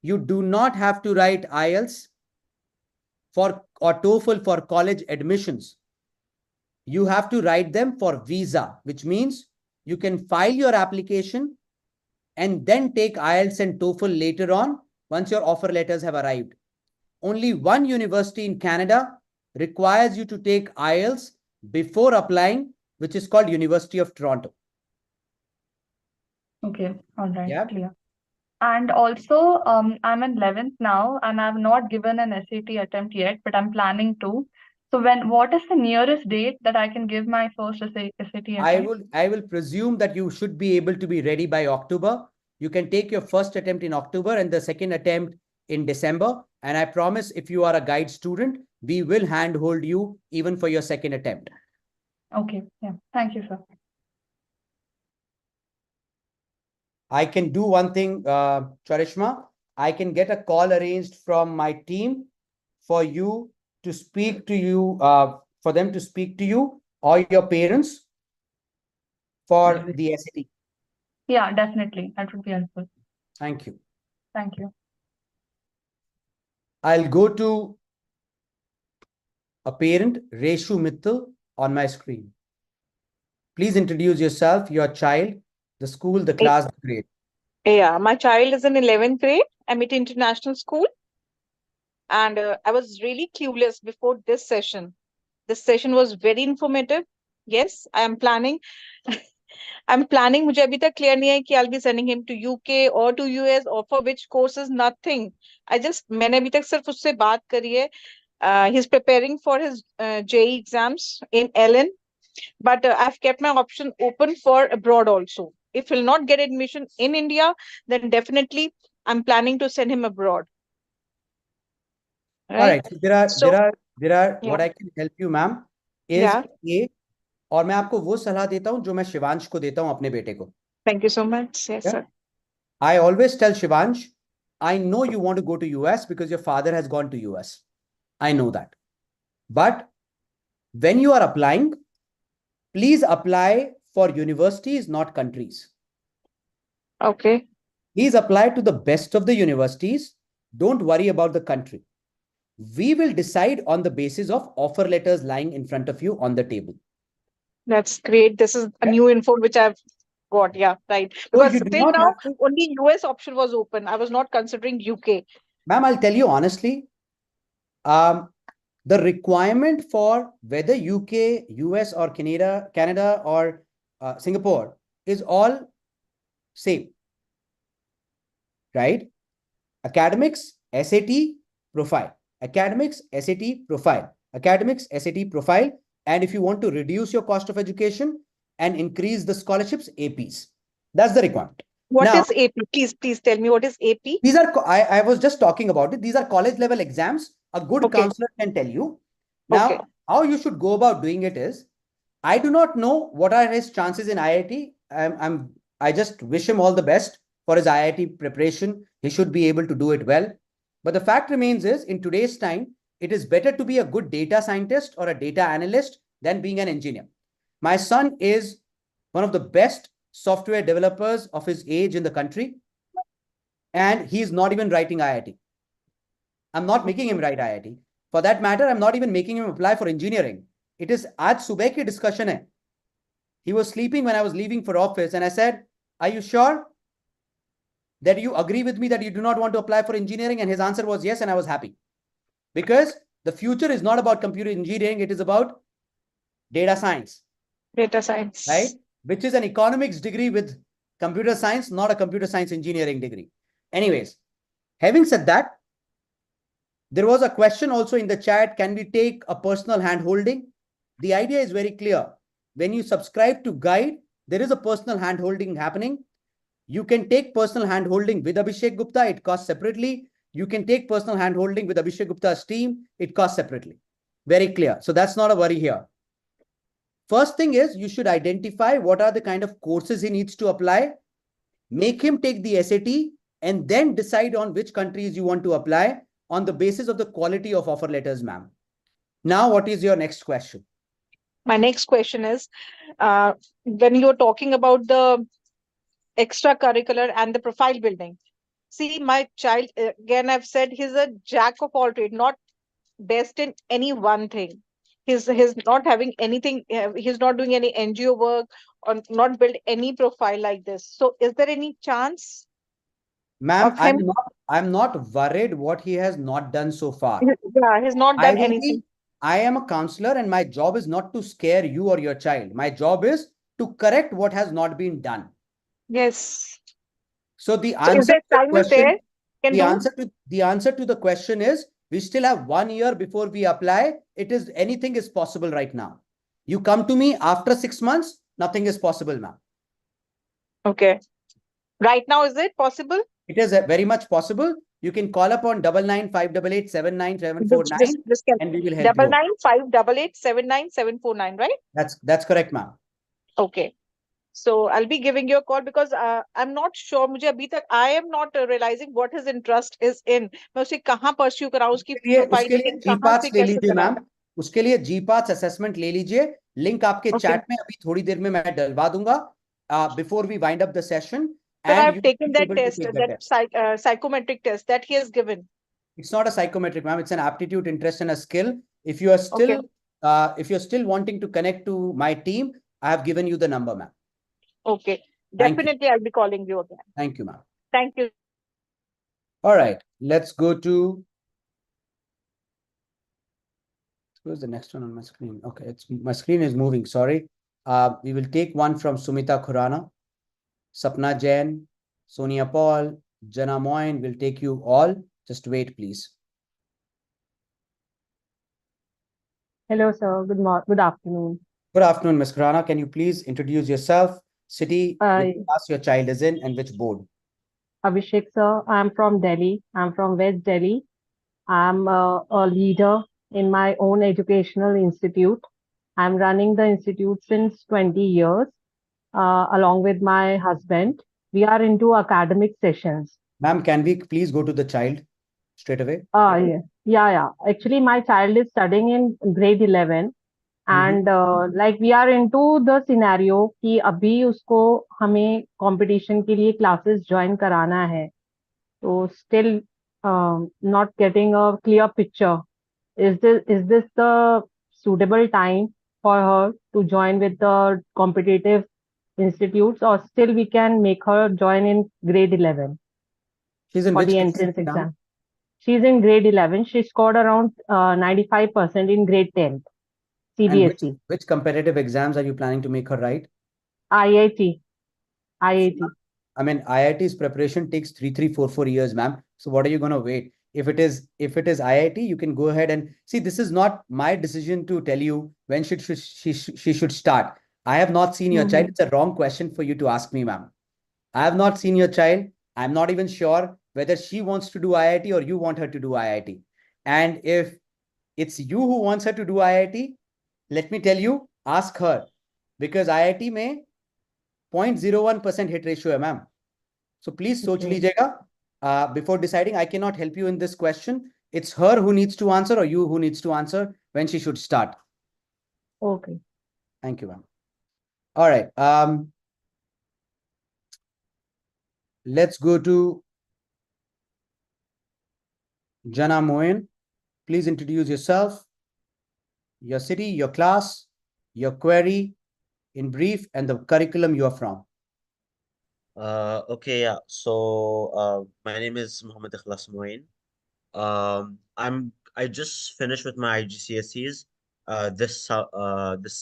you do not have to write IELTS or TOEFL for college admissions. You have to write them for visa, which means you can file your application and then take IELTS and TOEFL later on once your offer letters have arrived. Only one university in Canada requires you to take IELTS before applying, which is called University of Toronto. Okay, all right, Yeah. clear. And also, I'm in 11th now, and I've not given an SAT attempt yet, but I'm planning to. So what is the nearest date that I can give my first SAT attempt? I will presume that you should be able to be ready by October. You can take your first attempt in October and the second attempt in December. And I promise, if you are a guide student, we will handhold you even for your second attempt. Okay, yeah. Thank you, sir. I can do one thing, Charishma. I can get a call arranged from my team for you to speak to you, for them to speak to you or your parents for the SAT. Yeah, definitely. That would be helpful. Thank you. Thank you. I'll go to a parent, Reshu Mittal, on my screen. Please introduce yourself, your child, the school, the class, the grade. Yeah, my child is in 11th grade, Amity International School. And I was really clueless before this session. This session was very informative. Yes, I am planning. I'm planning. मुझे अभी तक clear नहीं है कि I'll be sending him to UK or to US or for which courses, nothing. मैंने अभी तक सिर्फ उससे बात करी है. He's preparing for his JEE exams in Ellen. but I've kept my option open for abroad also. If he'll not get admission in India, then definitely I'm planning to send him abroad. All right. So there So, are yeah. what I can help you, ma'am, is Yeah. A, और मैं आपको वो सलाह देता हूँ जो मैं शिवांश को देता हूँ अपने बेटे को. Thank you so much. Yes, Yeah. sir. I always tell Shivansh, I know you want to go to US because your father has gone to US. I know that. But when you are applying, please apply for universities, not countries. Okay. Please apply to the best of the universities. Don't worry about the country. We will decide on the basis of offer letters lying in front of you on the table. That's great. This is a new info which I've got. Yeah, right. Because you do till not now, have to- only US option was open. I was not considering UK. Ma'am, I'll tell you honestly, the requirement for whether UK, US or Canada or Singapore is all same, right? Academics, SAT, profile. Academics, SAT, profile. Academics, SAT, profile. And if you want to reduce your cost of education and increase the scholarships, APs. That's the requirement. What is AP? Please tell me what is AP. These are, I was just talking about it. These are college level exams. A good counselor can tell you. Now, how you should go about doing it is, I do not know what are his chances in IIT. I just wish him all the best for his IIT preparation. He should be able to do it well. But the fact remains is, in today's time, it is better to be a good data scientist or a data analyst than being an engineer. My son is one of the best software developers of his age in the country. And he's not even writing IIT. I'm not making him write IIT. For that matter, I'm not even making him apply for engineering. It is aaj subah ki discussion hai. He was sleeping when I was leaving for office and I said, are you sure that you agree with me that you do not want to apply for engineering? And his answer was yes, and I was happy. Because the future is not about computer engineering, it is about data science. Data science. Right? Which is an economics degree with computer science, not a computer science engineering degree. Anyways, having said that, there was a question also in the chat, can we take a personal hand holding? The idea is very clear. When you subscribe to Guide, there is a personal hand holding happening. You can take personal hand holding with Abhishek Gupta, it costs separately. You can take personal hand holding with Abhishek Gupta's team, it costs separately. Very clear. So that's not a worry here. First thing is, you should identify what are the kind of courses he needs to apply, make him take the SAT, and then decide on which countries you want to apply on the basis of the quality of offer letters, ma'am. Now, what is your next question? My next question is, when you're talking about the extracurricular and the profile building, see, my child, again, I've said he's a jack of all trades, not best in any one thing. He's not having anything, he's not doing any NGO work or not build any profile like this. So is there any chance? Ma'am, I'm not worried what he has not done so far. Yeah, he's not done anything. I am a counselor and my job is not to scare you or your child. My job is to correct what has not been done. Yes. So the answer to the question, the answer to the question is, we still have 1 year before we apply. Anything is possible right now. You come to me after 6 months, nothing is possible, ma'am. Okay. Right now, is it possible? It is very much possible. You can call up on 9958879749 and we will help you. 9958879749, right? That's correct, ma'am. Okay. So I'll be giving you a call because I'm not sure. I am not realizing what his interest is in. मैं उसे कहाँ pursue कराऊँ उसकी profile GPaths ले लीजिए ma'am. उसके लिए GPaths assessment ले लीजिए. Link आपके chat में अभी थोड़ी देर में मैं डलवा दूंगा. Before we wind up the session. So I've taken that test, that psychometric test that he has given. It's not a psychometric, ma'am. It's an aptitude, interest, and a skill. If you are still, if you're still wanting to connect to my team, I have given you the number, ma'am. Okay, definitely I'll be calling you again. Thank you, ma'am. Thank you. All right, let's go to. Where's the next one on my screen? Okay, my screen is moving. Sorry. We will take one from Sumita Khurana. Sapna Jain, Sonia Paul, Jana Moin will take you all. Just wait, please. Hello, sir. Good afternoon. Good afternoon, Ms. Khurana. Can you please introduce yourself, city, which class your child is in, and which board? Abhishek sir, I'm from Delhi. I'm from West Delhi. I'm a leader in my own educational institute. I'm running the institute since 20 years, along with my husband. We are into academic sessions. Ma'am, can we please go to the child straight away? Yeah. Actually, my child is studying in grade 11. And like we are into the scenario कि अभी उसको हमें competition के लिए classes join कराना है, तो still not getting a clear picture. Is this the suitable time for her to join with the competitive institutes, or still we can make her join in grade 11 She's in for which the class entrance now? exam? She's in grade 11. She scored around 95% in grade 10 And CBSE. which competitive exams are you planning to make her write? IIT. I mean, IIT's preparation takes 4 years, ma'am. So what are you going to wait? If it is IIT, you can go ahead and see. This is not my decision to tell you when she should start. I have not seen your child. It's a wrong question for you to ask me, ma'am. I have not seen your child. I'm not even sure whether she wants to do IIT or you want her to do IIT. And if it's you who wants her to do IIT, let me tell you, ask her, because IIT में 0.01% hit ratio है, ma'am. So please सोच लीजिएगा before deciding. I cannot help you in this question. It's her who needs to answer or you who needs to answer when she should start. Okay. Thank you, ma'am. All right. Let's go to Jana Moin. Please introduce yourself, your city, your class, your query in brief, and the curriculum you are from. Okay, yeah. So, my name is Mohammed Ikhlas Moin. I just finished with my IGCSEs this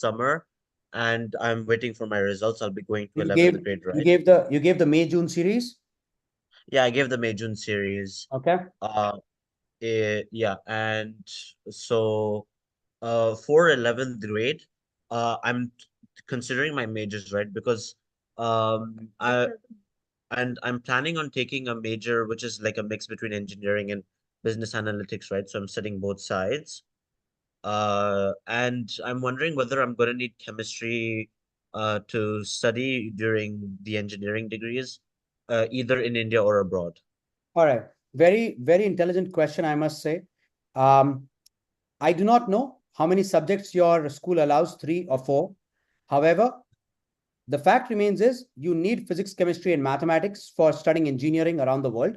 summer, and I'm waiting for my results. I'll be going to 11th grade, right? You gave the May-June series? Yeah, I gave the May-June series. Okay. Yeah, and so for 11th grade, I'm considering my majors, right? Because I'm planning on taking a major which is like a mix between engineering and business analytics, right? So I'm studying both sides. And I'm wondering whether I'm going to need chemistry to study during the engineering degrees, either in India or abroad. All right. Very, very intelligent question, I must say. I do not know how many subjects your school allows, 3 or 4. However, the fact remains is you need physics, chemistry, and mathematics for studying engineering around the world.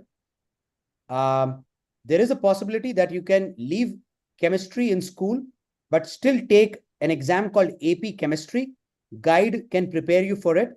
There is a possibility that you can leave chemistry in school, but still take an exam called AP Chemistry. Guide can prepare you for it.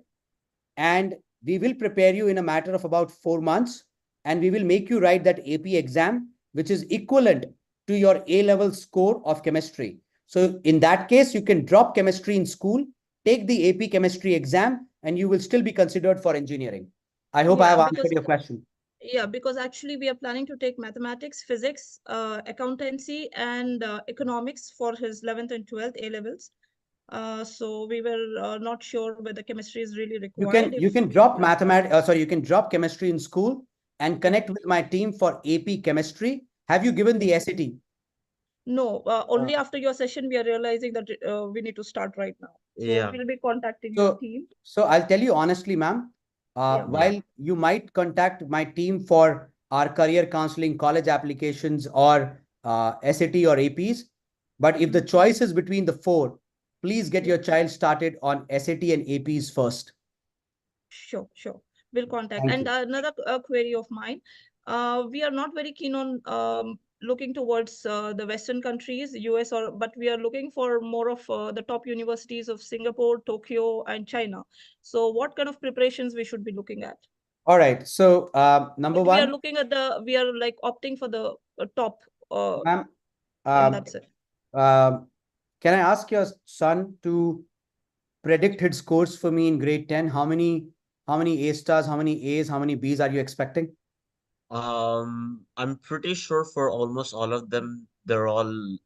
And we will prepare you in a matter of about 4 months. And we will make you write that AP exam, which is equivalent to your A-level score of chemistry. So in that case, you can drop chemistry in school, take the AP chemistry exam, and you will still be considered for engineering. I hope I have answered your question. Yeah, because actually we are planning to take mathematics, physics, accountancy, and economics for his 11th and 12th A levels. So we were not sure whether chemistry is really required. You can drop mathematics. You can drop chemistry in school and connect with my team for AP chemistry. Have you given the SAT? No, only after your session we are realizing that we need to start right now. So Yeah. we'll be contacting your team. So I'll tell you honestly, ma'am, while you might contact my team for our career counseling, college applications, or SAT or APs, but if the choice is between the 4, please get your child started on SAT and APs first. Sure. We'll contact. Thank And another query of mine, we are not very keen on looking towards the Western countries, US, but we are looking for more of the top universities of Singapore, Tokyo, and China. So what kind of preparations we should be looking at? All right. So number one, we are looking at we are like opting for the top. Ma'am, and that's it. Can I ask your son to predict his scores for me in grade 10? How many A stars, how many A's, how many B's are you expecting? I'm pretty sure for almost all of them, they're all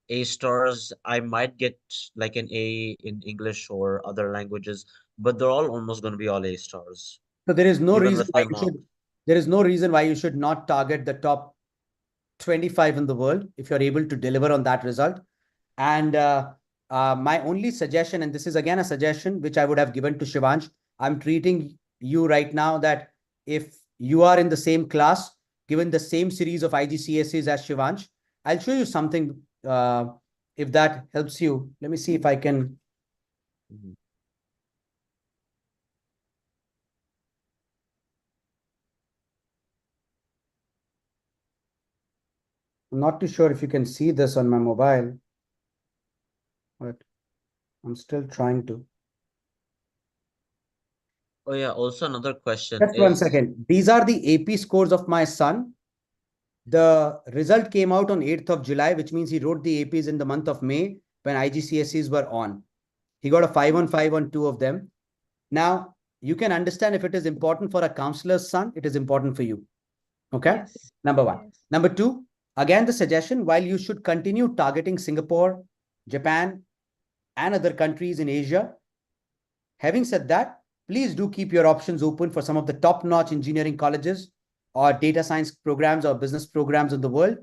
A stars. I might get like an A in English or other languages, but they're all almost going to be all A stars. So there is no Even reason with why my you mom. there is no reason why you should not target the top 25 in the world if you're able to deliver on that result. And my only suggestion, and this is again a suggestion which I would have given to Shivansh, I'm treating you right now that if you are in the same class, given the same series of IGCSEs as Shivansh, I'll show you something if that helps you. Let me see if I can. I'm not too sure if you can see this on my mobile, but I'm still trying to. Oh yeah, also another question Just 1 second. These are the AP scores of my son. The result came out on 8th of July, which means he wrote the APs in the month of May when IGCSEs were on. He got a 5 on 5 on 2 of them. Now, you can understand if it is important for a counselor's son, it is important for you. Okay? Yes. Number 1. Yes. Number 2, again, the suggestion, while you should continue targeting Singapore, Japan, and other countries in Asia, having said that, please do keep your options open for some of the top-notch engineering colleges or data science programs or business programs in the world,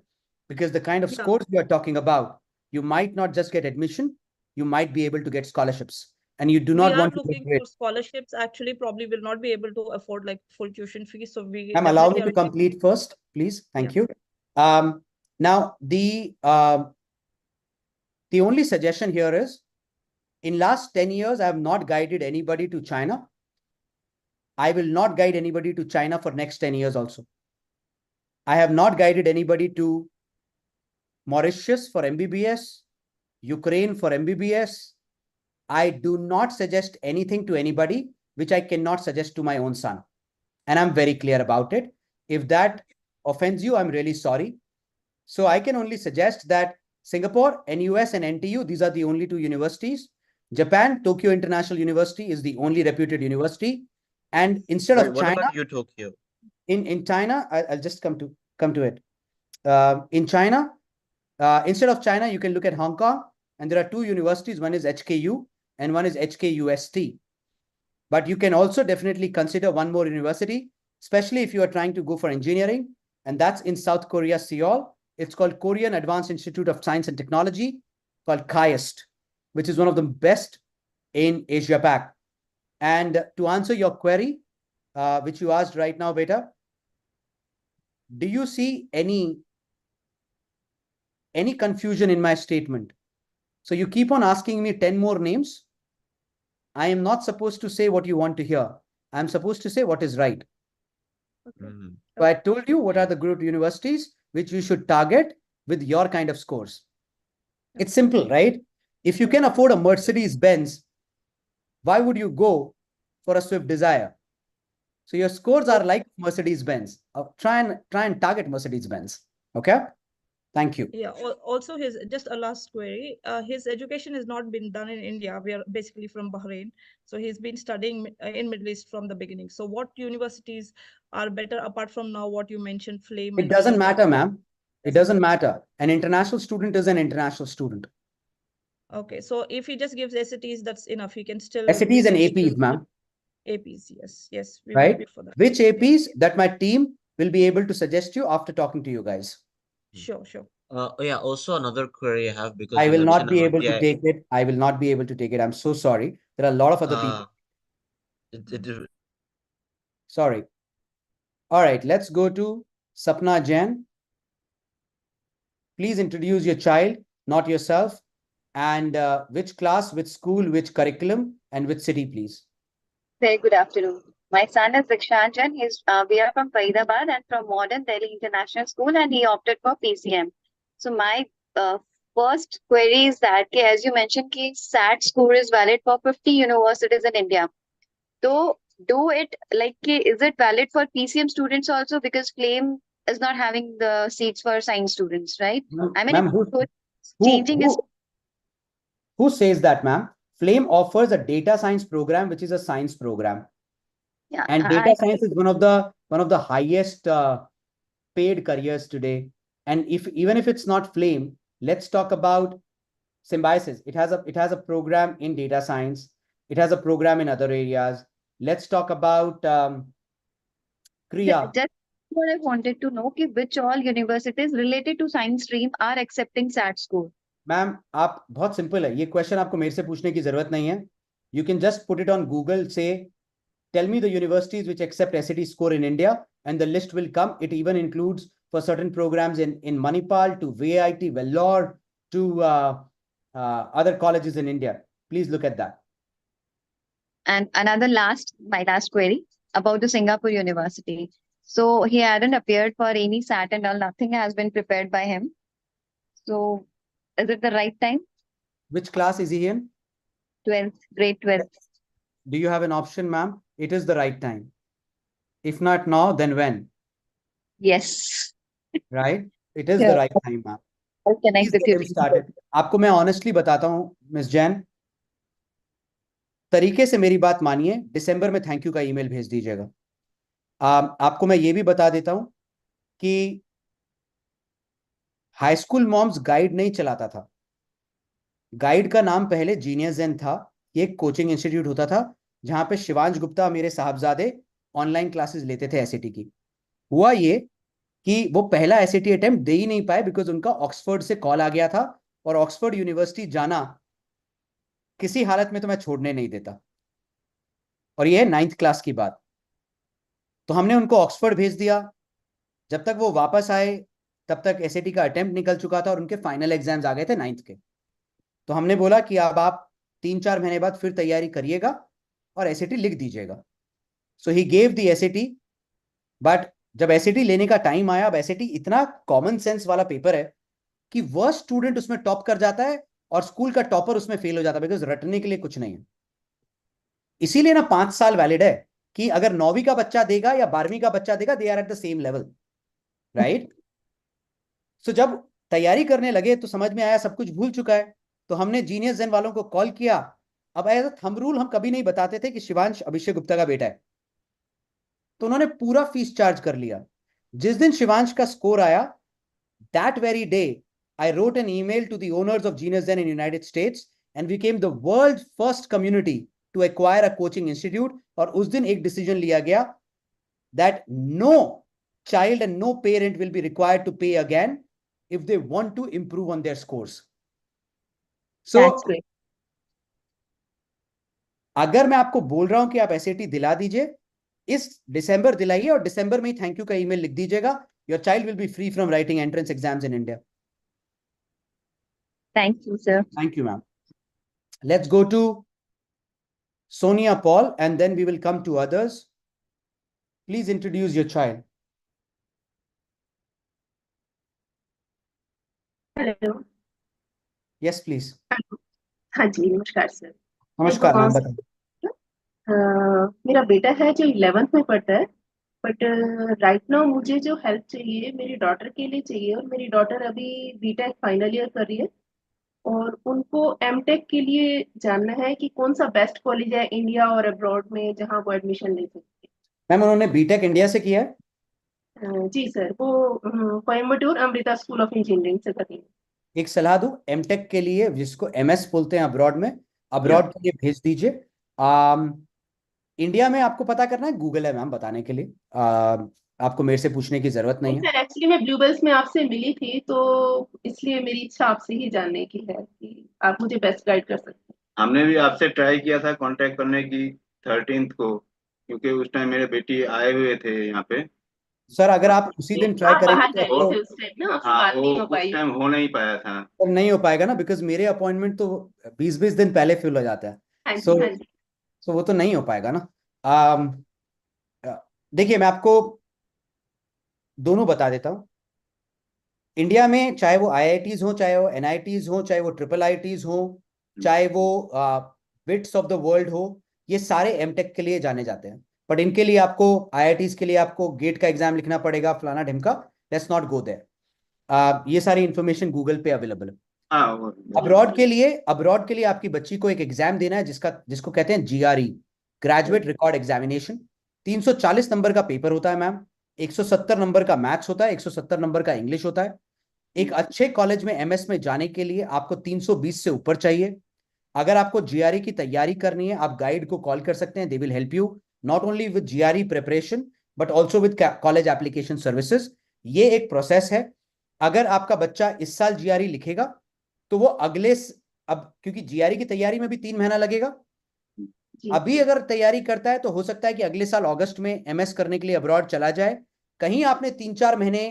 because the kind of Yeah. scores we are talking about, you might not just get admission, you might be able to get scholarships. And you do We not are want to looking get for scholarships. Actually, probably will not be able to afford like full tuition fees. So we allow me definitely to are complete first, please. Thank Yeah. you. Now, the only suggestion here is, in last 10 years, I have not guided anybody to China. I will not guide anybody to China for next 10 years also. I have not guided anybody to Mauritius for MBBS, Ukraine for MBBS. I do not suggest anything to anybody which I cannot suggest to my own son. And I'm very clear about it. If that offends you, I'm really sorry. So I can only suggest that Singapore, NUS and NTU, these are the only 2 universities. Japan, Tokyo International University is the only reputed university. And instead Wait, of what China, about you, Tokyo? in China, I'll just come to it. In China, instead of China, you can look at Hong Kong, and there are 2 universities. One is HKU and one is HKUST. But you can also definitely consider one more university, especially if you are trying to go for engineering, and that's in South Korea, Seoul. It's called Korean Advanced Institute of Science and Technology, called KAIST, which is one of the best in Asia Pac. And to answer your query, which you asked right now, Beta, do you see any confusion in my statement? So you keep on asking me 10 more names. I am not supposed to say what you want to hear. I'm supposed to say what is right. Okay. So I told you what are the good universities which you should target with your kind of scores. It's simple, right? If you can afford a Mercedes-Benz, why would you go for a Swift Desire? So your scores are like Mercedes-Benz. Try and target Mercedes-Benz. Okay? Thank you. Yeah. Also, just a last query. His education has not been done in India. We are basically from Bahrain, so he's been studying in Middle East from the beginning. So, what universities are better apart from now what you mentioned, Flame? It doesn't matter, ma'am. It doesn't matter. An international student is an international student. Okay, so if he just gives SATs, that's enough. He can still SATs and APs, ma'am. APs, yes, we Right? will be for that. Which APs that my team will be able to suggest you after talking to you guys. Sure. Yeah, also another query I have, because I you will not mentioned be about able to take it. I will not be able to take it. I'm so sorry. There are a lot of other people. Sorry. All right, let's go to Sapna Jain. Please introduce your child, not yourself, and which class, which school, which curriculum, and which city, please. Very good afternoon. My son is Dikshanjan. We are from Faridabad and from Modern Delhi International School, and he opted for PCM. So my first query is that, as you mentioned, SAT score is valid for 50 universities in India. So is it valid for PCM students also? Because Flame is not having the seats for science students, right? I mean, who says that, ma'am? Flame offers a data science program, which is a science program. Yeah, and data science is one of the highest paid careers today. And even if it's not Flame, Let's talk about Symbiosis. It has a program in data science. It has a program in other areas. Let's talk about Kriya. Just what I wanted to know, कि which all universities related to science stream are accepting SAT score? Ma'am आप बहुत simple है, ये question आपको मेरे से पूछने की जरूरत नहीं है. You can just put it on Google, say, tell me the universities which accept SAT score in India, and the list will come. It even includes for certain programs in Manipal to VIT, Vellore to other colleges in India. Please look at that. And my last query about the Singapore University. So he hadn't appeared for any SAT and all, nothing has been prepared by him. So is it the right time? Which class is he in? 12th, grade 12th. Do you have an option, ma'am? It is the right time. If not now, then when? Yes. Right? It is the right time, ma'am. I'll connect Please with get you. him started. आपको मैं honestly बताता हूँ, Miss Jain, तरीके से मेरी बात मानिए, दिसंबर में थैंक यू का ईमेल भेज दीजिएगा. आपको मैं ये भी बता देता हूं कि हाई स्कूल मॉम्स गाइड नहीं चलाता था. गाइड का नाम पहले जीनियस ज़ेन था. ये एक कोचिंग इंस्टीट्यूट होता था जहां पे शिवांश गुप्ता मेरे साहबजादे ऑनलाइन क्लासेस लेते थे एसएटी की. हुआ ये कि वो पहला एसएटी अटेम्प्ट दे ही नहीं पाए बिकॉज उनका ऑक्सफोर्ड से कॉल आ गया था, और ऑक्सफोर्ड यूनिवर्सिटी जाना किसी हालत में तो मैं छोड़ने नहीं देता. और ये है 9th क्लास की बात. तो हमने उनको ऑक्सफोर्ड भेज दिया. जब तक वो वापस आए तब तक एसएटी का अटेम्प्ट निकल चुका था और उनके फाइनल एग्जाम्स आ गए थे 9th के. तो हमने बोला कि अब आप 3-4 महीने बाद फिर तैयारी करिएगा और एसएटी लिख दीजिएगा. So he gave the SAT, but जब एसएटी लेने का टाइम आया, अब एसएटी इतना कॉमन सेंस वाला पेपर है कि वर्स्ट स्टूडेंट उसमें टॉप कर जाता है और स्कूल का टॉपर उसमें फेल हो जाता है, बिकॉज रटने के लिए कुछ नहीं है. इसीलिए ना 5 साल वैलिड है कि अगर 9वीं का बच्चा देगा या 12वीं का बच्चा देगा, they are at the same level, right. So जब तैयारी करने लगे तो समझ में आया सब कुछ भूल चुका है. तो हमने जीनियस ज़ेन वालों को कॉल किया. अब एज अ थंब रूल हम कभी नहीं बताते थे कि शिवांश अभिषेक गुप्ता का बेटा है. तो उन्होंने पूरा फीस चार्ज कर लिया. जिस दिन शिवांश का स्कोर आया, that very day I wrote an email to the owners of Genius Zen in United States and became the world's first community to acquire a coaching institute. और उस दिन एक डिसीजन लिया गया that no child and no parent will be required to pay again if they want to improve on their scores. So That's great. अगर मैं आपको बोल रहा हूं कि आप एसएटी दिला दीजिए, इस दिसंबर दिलाइए और दिसंबर में ही थैंक यू का ईमेल लिख दीजिएगा. Your child will be free from writing entrance exams in India. Thank you, sir. Thank you, ma'am. Let's go to Sonia Paul and then we will come to others. Please introduce your child. Hello. Yes, please. हाँ जी, नमस्कार sir. नमस्कार, नाम बताइए. मेरा बेटा है जो 11th में पढ़ता है, बट राइट नाउ मुझे जो हेल्प चाहिए मेरी डॉटर के लिए चाहिए, और मेरी डॉटर अभी बीटेक फाइनल ईयर कर रही है और उनको एमटेक के लिए जानना है कि कौन सा बेस्ट कॉलेज है इंडिया और अब्रॉड में जहां वो एडमिशन ले सकती मैम उन्होंने बीटेक इंडिया से किया है? जी सर, वो Coimbatore Amrita school of engineering से कर रही है. एक सलाह दूं, एमटेक के लिए जिसको एमएस बोलते हैं अब्रॉड में, अब्रॉड के लिए भेज दीजिए. इंडिया में आपको पता करना है, गूगल है मैम बताने के लिए. आपको मेरे से पूछने की जरूरत नहीं है. एक्चुअली मैं ब्लूबेल्स में आपसे मिली थी तो इसलिए मेरी इच्छा आपसे ही जानने की है कि आप मुझे बेस्ट गाइड कर सकते हैं. हमने भी आपसे ट्राई किया था कांटेक्ट करने की 13th को, क्योंकि उस टाइम मेरे बेटी आए हुए थे यहाँ पे. सर अगर आप उसी दिन ट्राई करेंगे तो उस टाइम हो नहीं पाया था. तो नहीं हो पाएगा ना, बिकॉज मेरे अपॉइंटमेंट तो 20-20 दिन पहले फिल हो जाता है. सो वो तो नहीं हो पाएगा ना. देखिए मैं आपको दोनों बता देता हूँ. इंडिया में चाहे वो आईआईटीज हो, चाहे वो एनआईटीज हो, चाहे वो ट्रिपल आईटीज हो, चाहे वो बिट्स ऑफ द वर्ल्ड हो, ये सारे एमटेक के लिए जाने जाते हैं. बट इनके लिए आपको आईआईटीज के लिए आपको गेट का एग्जाम लिखना पड़ेगा, फलाना ढिमका. Let's not go there. ये सारी इंफॉर्मेशन गूगल पे अवेलेबल है. अब्रॉड के लिए आपकी बच्ची को एक एग्जाम देना है जिसको कहते हैं GRE, graduate record examination. 340 number का पेपर होता है मैम. 170 नंबर का मैथ्स होता है, 170 नंबर का इंग्लिश होता है. एक अच्छे कॉलेज में एमएस में जाने के लिए आपको 320 से ऊपर चाहिए। अगर आपको जीआरई की तैयारी करनी है, आप गाइड को कॉल कर सकते हैं, they will help you not only with GRE preparation but also with college application services. ये एक प्रोसेस है। अगर आपका बच्चा इस साल जीआरई लिखेगा तो वो अब क्योंकि जीआरई की तैयारी में भी 3 महीना लगेगा, अभी अगर तैयारी करता है तो हो सकता है कि अगले साल अगस्त में एमएस करने के लिए अब्रॉड चला जाए। कहीं आपने 3-4 महीने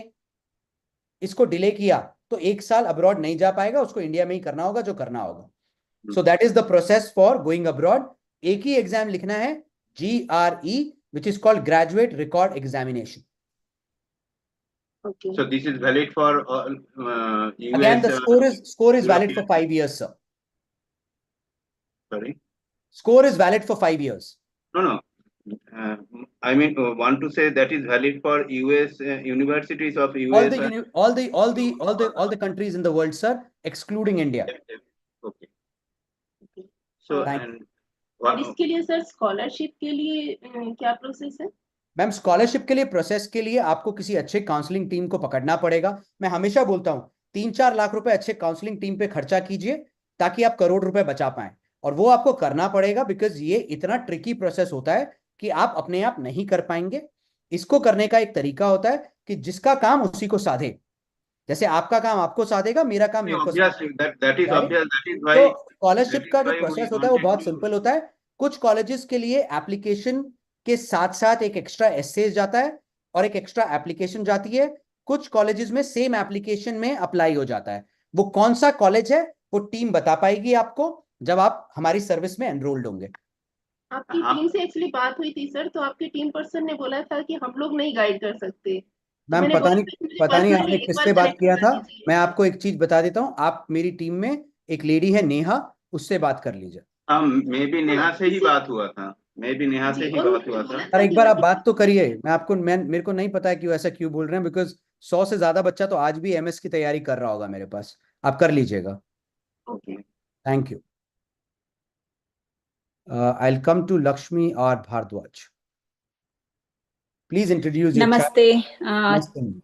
इसको डिले किया तो 1 साल अब्रॉड नहीं जा पाएगा, उसको इंडिया में ही करना होगा जो करना होगा। So that is the process for going abroad. एक ही एग्जाम लिखना है, GRE, which is called Graduate Record Examination. Okay. So this is valid for US. Again, the score is valid for 5 years, sir. Sorry. Score is valid for 5 years. No. I mean, want to say that is valid for US universities of US. All the countries in the world, sir, excluding India. Okay. So और इसके लिए sir scholarship के लिए क्या process है? Ma'am, scholarship के लिए process के लिए आपको किसी अच्छे काउंसलिंग टीम को पकड़ना पड़ेगा। मैं हमेशा बोलता हूँ 3-4 लाख रुपए अच्छे काउंसलिंग टीम पे खर्चा कीजिए ताकि आप करोड़ रुपए बचा पाएं, और वो आपको करना पड़ेगा बिकॉज ये इतना ट्रिकी प्रोसेस होता है कि आप अपने आप नहीं कर पाएंगे। इसको करने का एक तरीका होता है कि जिसका काम उसी को साधे। जैसे आपका काम आपको साधेगा, मेरा काम मेरे को साधेगा। तो स्कॉलरशिप का जो प्रोसेस होता है वो बहुत सिंपल होता है। कुछ कॉलेजेस के लिए एप्लीकेशन के साथ साथ एक एक्स्ट्रा एसेज जाता है और एक एक्स्ट्रा एप्लीकेशन जाती है। कुछ कॉलेजेस में सेम एप्लीकेशन में अप्लाई हो जाता है। वो कौन सा कॉलेज है वो टीम बता पाएगी आपको जब आप हमारी सर्विस में एनरोल्ड होंगे। आपकी टीम से एक्चुअली बात हुई थी सर, तो आपके टीम पर्सन ने बोला था कि हम लोग नहीं गाइड कर सकते। मैम, पता नहीं आपने किससे बात किया था। मैं आपको एक चीज बता देता हूँ, आप मेरी टीम में एक लेडी है नेहा, उससे बात कर लीजिए। हाँ, मे भी नेहा से ही बात हुआ था। सर एक बार आप बात तो करिए। मेरे को नहीं पता है कि ऐसा क्यों बोल रहे हैं, बिकॉज 100 से ज्यादा बच्चा तो आज भी एमएस की तैयारी कर रहा होगा मेरे पास। आप कर लीजिएगा। Thank you. I will come to Lakshmi और Bhardwaj. Please introduce your Namaste.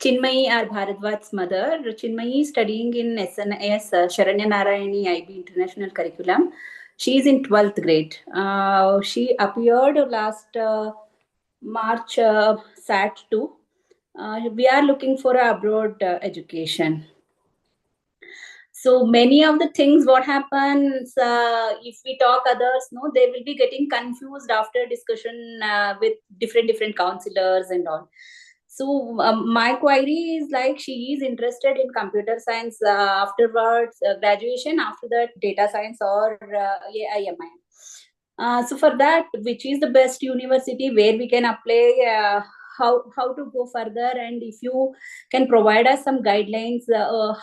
Chinmayi R. Bharadwaj's mother. Chinmayi is studying in SNS Sharanya Narayani IB International Curriculum. She is in 12th grade. She appeared last March SAT 2. We are looking for abroad education. So many of the things what happens if we talk others, no, they will be getting confused after discussion with different counselors and all. So my query is like she is interested in computer science afterwards graduation, after that data science or AIMI. So for that, which is the best university where we can apply? How to go further, and if you can provide us some guidelines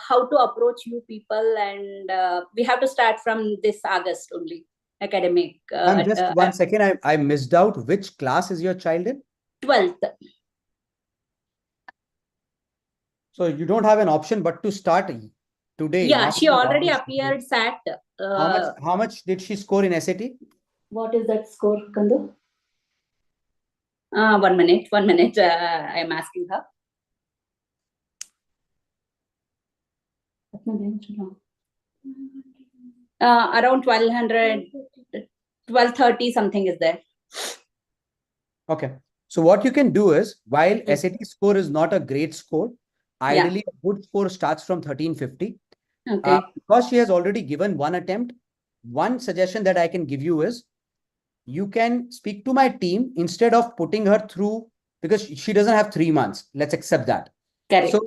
how to approach you people, and we have to start from this August only academic. Just 1 second, I missed out. Which class is your child in? 12th. So you don't have an option but to start today. Yeah, she already appeared SAT. How much did she score in SAT? What is that score, Kandu? 1 minute. I am asking her. Around 1200, 1230 something is there. Okay. So what you can do is, while SAT score is not a great score, ideally a good score starts from 1350. Okay. Because she has already given one attempt, one suggestion that I can give you is, you can speak to my team instead of putting her through, because she doesn't have 3 months. Let's accept that. Correct. So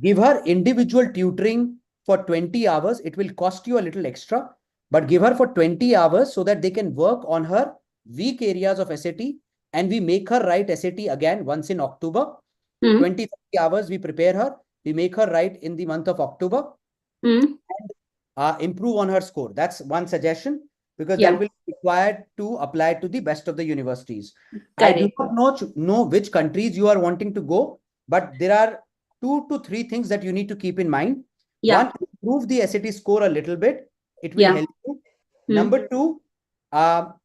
give her individual tutoring for 20 hours. It will cost you a little extra, but give her for 20 hours so that they can work on her weak areas of SAT, and we make her write SAT again once in October. 20-30 hours we prepare her. We make her write in the month of October and improve on her score. That's one suggestion, because that will be required to apply to the best of the universities. Correct. I do not know which countries you are wanting to go, but there are 2 to 3 things that you need to keep in mind. One, improve the SAT score a little bit. It will help you. Number 2,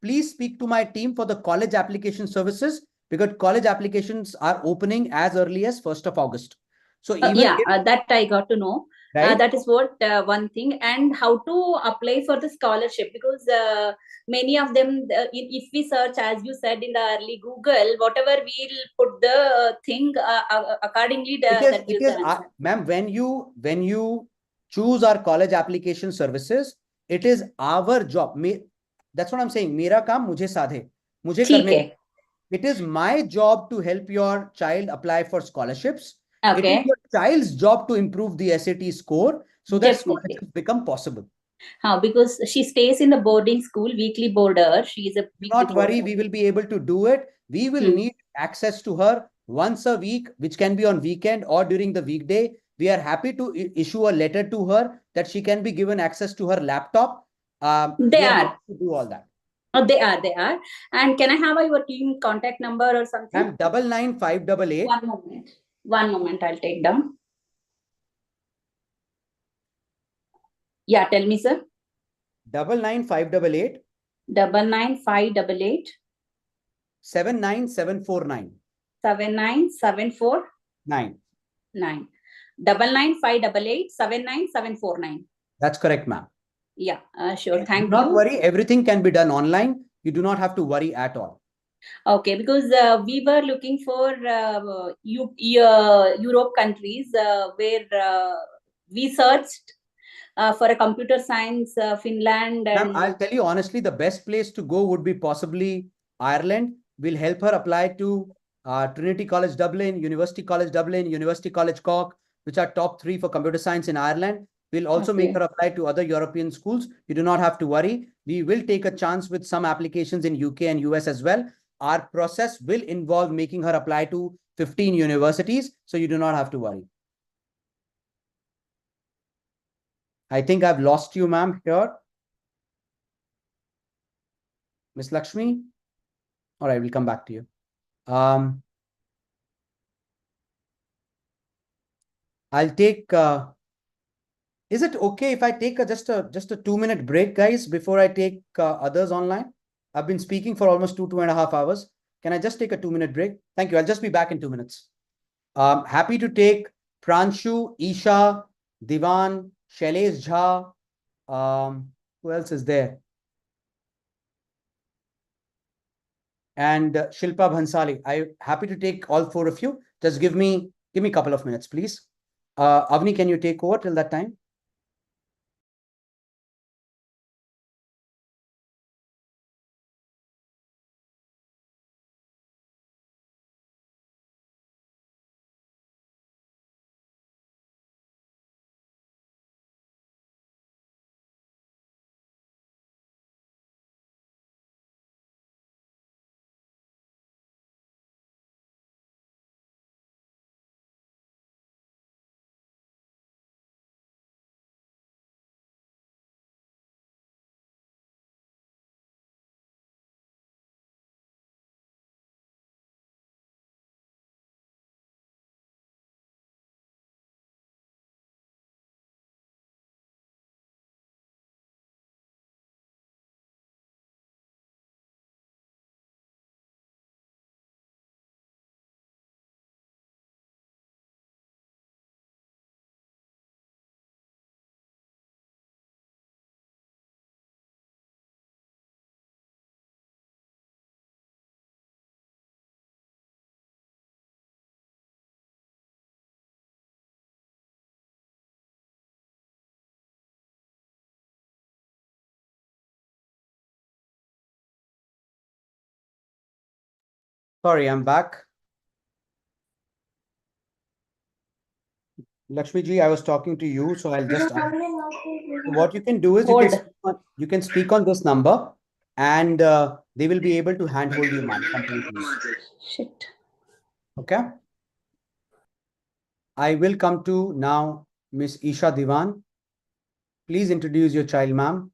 please speak to my team for the college application services, because college applications are opening as early as 1st of August. So even yeah, if, that I got to know. right? That is what one thing, and how to apply for the scholarship, because many of them, if we search, as you said in the early Google, whatever we'll put the thing accordingly, that gives the answer. Ma'am, when you choose our college application services, it is our job. That's what I'm saying. मेरा काम मुझे साधे, मुझे करने दो. It is my job to help your child apply for scholarships. It is your child's job to improve the SAT score so that scholarships become possible. Because she stays in the boarding school, weekly boarder. She is a Do not worry, we will be able to do it. We will need access to her once a week, which can be on weekend or during the weekday. We are happy to issue a letter to her that she can be given access to her laptop. They are to do all that. They are. And can I have your team contact number or something? Ma'am, 99588. One moment, I'll take down. Yeah, tell me, sir. 99588. 99588. 79749. 79749. 99588 79749. That's correct, ma'am. Yeah, sure. Thank you. Do not worry, everything can be done online. You do not have to worry at all. Okay, because we were looking for Europe countries where we searched for a computer science, Finland. And I'll tell you honestly, the best place to go would be possibly Ireland. We'll help her apply to Trinity College Dublin, University College Dublin, University College Cork, which are top 3 for computer science in Ireland. We'll also make her apply to other European schools. You do not have to worry. We will take a chance with some applications in UK and US as well. Our process will involve making her apply to 15 universities. So you do not have to worry. I think I've lost you, ma'am, here. Miss Lakshmi? All right, we'll come back to you. I'll take... is it okay if I take just a 2-minute break, guys, before I take others online? I've been speaking for almost 2.5 hours. Can I just take a 2-minute break? Thank you. I'll just be back in 2 minutes. Happy to take Pranshu, Isha, Divan, Shailesh Jha. Who else is there? And Shilpa Bhansali. I'm happy to take all 4 of you. Just give me a couple of minutes, please. Avni, can you take over till that time? Sorry, I'm back. Lakshmi ji, I was talking to you, so I'll just... what you can do is you can speak on this number and they will be able to handhold you, ma'am, completely. Shit. Okay. I will come to now Miss Isha Divan. Please introduce your child, ma'am.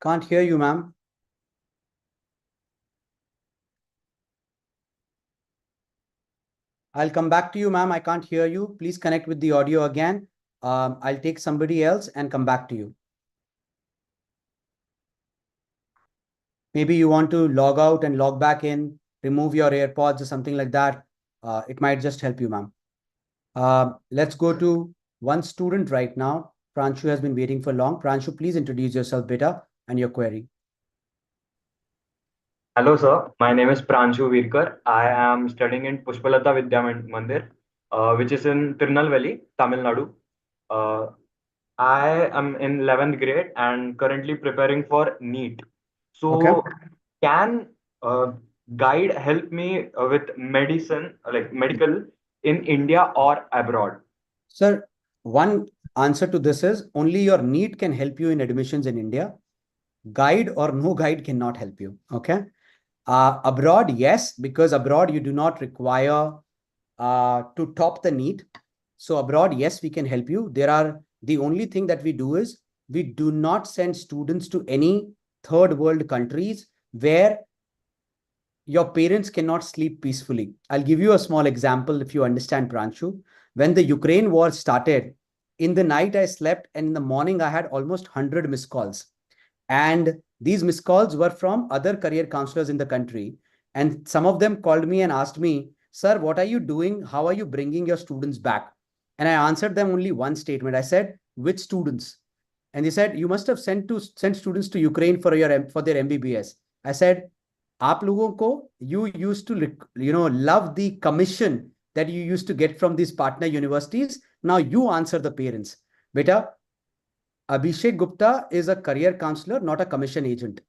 Can't hear you, ma'am. I'll come back to you, ma'am. I can't hear you. Please connect with the audio again. I'll take somebody else and come back to you. Maybe you want to log out and log back in, remove your AirPods or something like that. It might just help you, ma'am. Let's go to one student right now. Pranshu has been waiting for long. Pranshu, please introduce yourself, beta, and your query. Hello, sir. My name is Pranshu Virkar. I am studying in Pushpalata Vidya Mandir, which is in Tirunelveli, Tamil Nadu. I am in 11th grade and currently preparing for NEET. So, can guide help me with medicine, like medical, in India or abroad? Sir, one answer to this is only your NEET can help you in admissions in India. Guide or no guide cannot help you. Okay. Abroad, yes, because abroad you do not require to top the NEET. So abroad, yes, we can help you. The only thing that we do is we do not send students to any third world countries where your parents cannot sleep peacefully. I'll give you a small example if you understand, Pranshu. When the Ukraine war started, in the night I slept and in the morning I had almost 100 missed calls. And these missed calls were from other career counselors in the country. And some of them called me and asked me, sir, what are you doing? How are you bringing your students back? And I answered them only one statement. I said, which students? And they said, you must have sent students to Ukraine for their MBBS. I said, aap logon ko, you used to, love the commission that you used to get from these partner universities. Now you answer the parents. Beta, Abhishek Gupta is a career counselor, not a commission agent.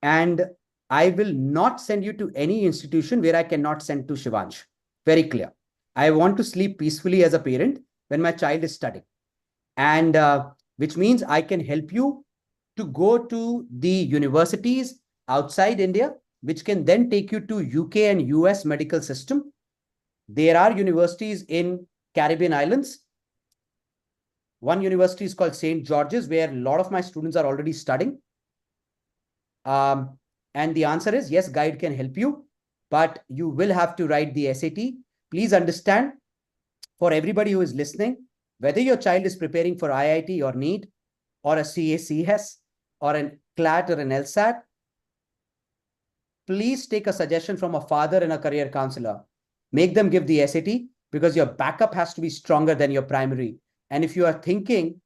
And I will not send you to any institution where I cannot send to Shivansh. Very clear. I want to sleep peacefully as a parent when my child is studying. And which means I can help you to go to the universities outside India, which can then take you to UK and US medical system. There are universities in Caribbean islands. One university is called St. George's, where a lot of my students are already studying. And the answer is, yes, guide can help you, but you will have to write the SAT. Please understand, for everybody who is listening, whether your child is preparing for IIT or NEET or a CACS or an CLAT or an LSAT, please take a suggestion from a father and a career counselor. Make them give the SAT because your backup has to be stronger than your primary. And if you are thinking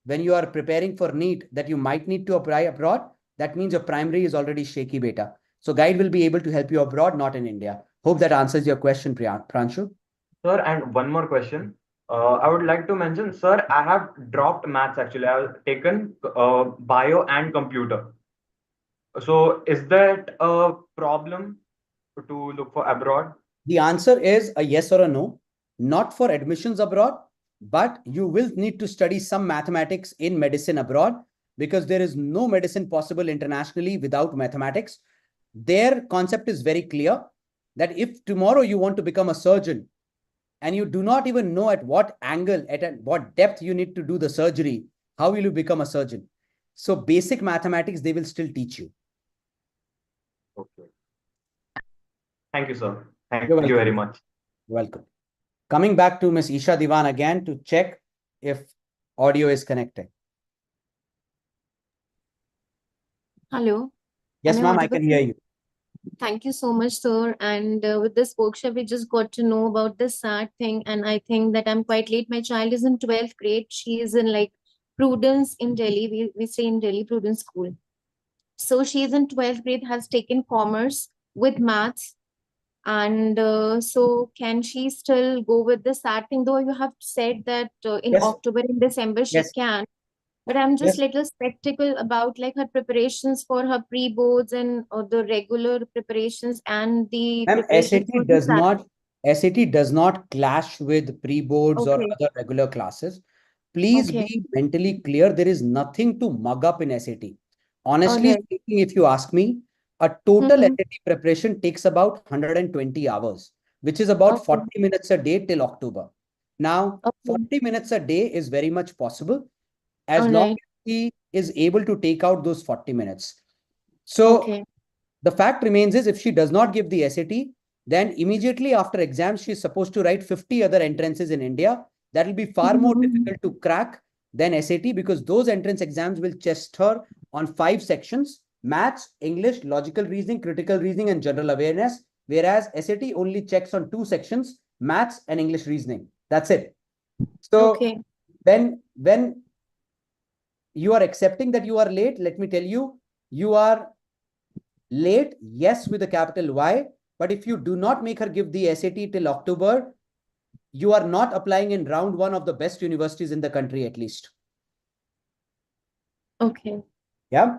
when you are preparing for NEET that you might need to apply abroad, that means your primary is already shaky, beta. So guide will be able to help you abroad, not in India. Hope that answers your question, Pranshu. Sir, and one more question. I would like to mention, sir, I have dropped maths actually. I have taken bio and computer. So is that a problem to look for abroad? The answer is a yes or a no. Not for admissions abroad, but you will need to study some mathematics in medicine abroad because there is no medicine possible internationally without mathematics. Their concept is very clear that if tomorrow you want to become a surgeon and you do not even know at what angle, at what depth you need to do the surgery, how will you become a surgeon? So basic mathematics, they will still teach you. Okay. Thank you, sir. Thank you very much. Welcome. Coming back to Ms. Isha Diwan again to check if audio is connecting. Hello. Yes, ma'am, I can hear you. Thank you so much, sir. And with this workshop, we just got to know about this SAT thing. And I think that I'm quite late. My child is in 12th grade. She is in like Prudence in Delhi. We stay in Delhi, Prudence School. So she is in 12th grade, has taken commerce with maths. And so can she still go with the SAT thing? Though you have said that in October and December she can. But I'm just little skeptical about like her preparations for her pre-boards and the regular preparations and the SAT does not clash with pre-boards or other regular classes. Please be mentally clear. There is nothing to mug up in SAT. Honestly speaking, if you ask me, a total SAT preparation takes about 120 hours, which is about 40 minutes a day till October. Now, 40 minutes a day is very much possible as long as he is able to take out those 40 minutes. So the fact remains is if she does not give the SAT, then immediately after exams, she is supposed to write 50 other entrances in India. That will be far more difficult to crack than SAT because those entrance exams will test her on 5 sections maths, English, logical reasoning, critical reasoning, and general awareness. Whereas SAT only checks on 2 sections, maths and English reasoning. That's it. So Okay. when you are accepting that you are late, let me tell you, you are late, yes, with a capital Y. But if you do not make her give the SAT till October, you are not applying in round 1 of the best universities in the country, at least. Okay. Yeah.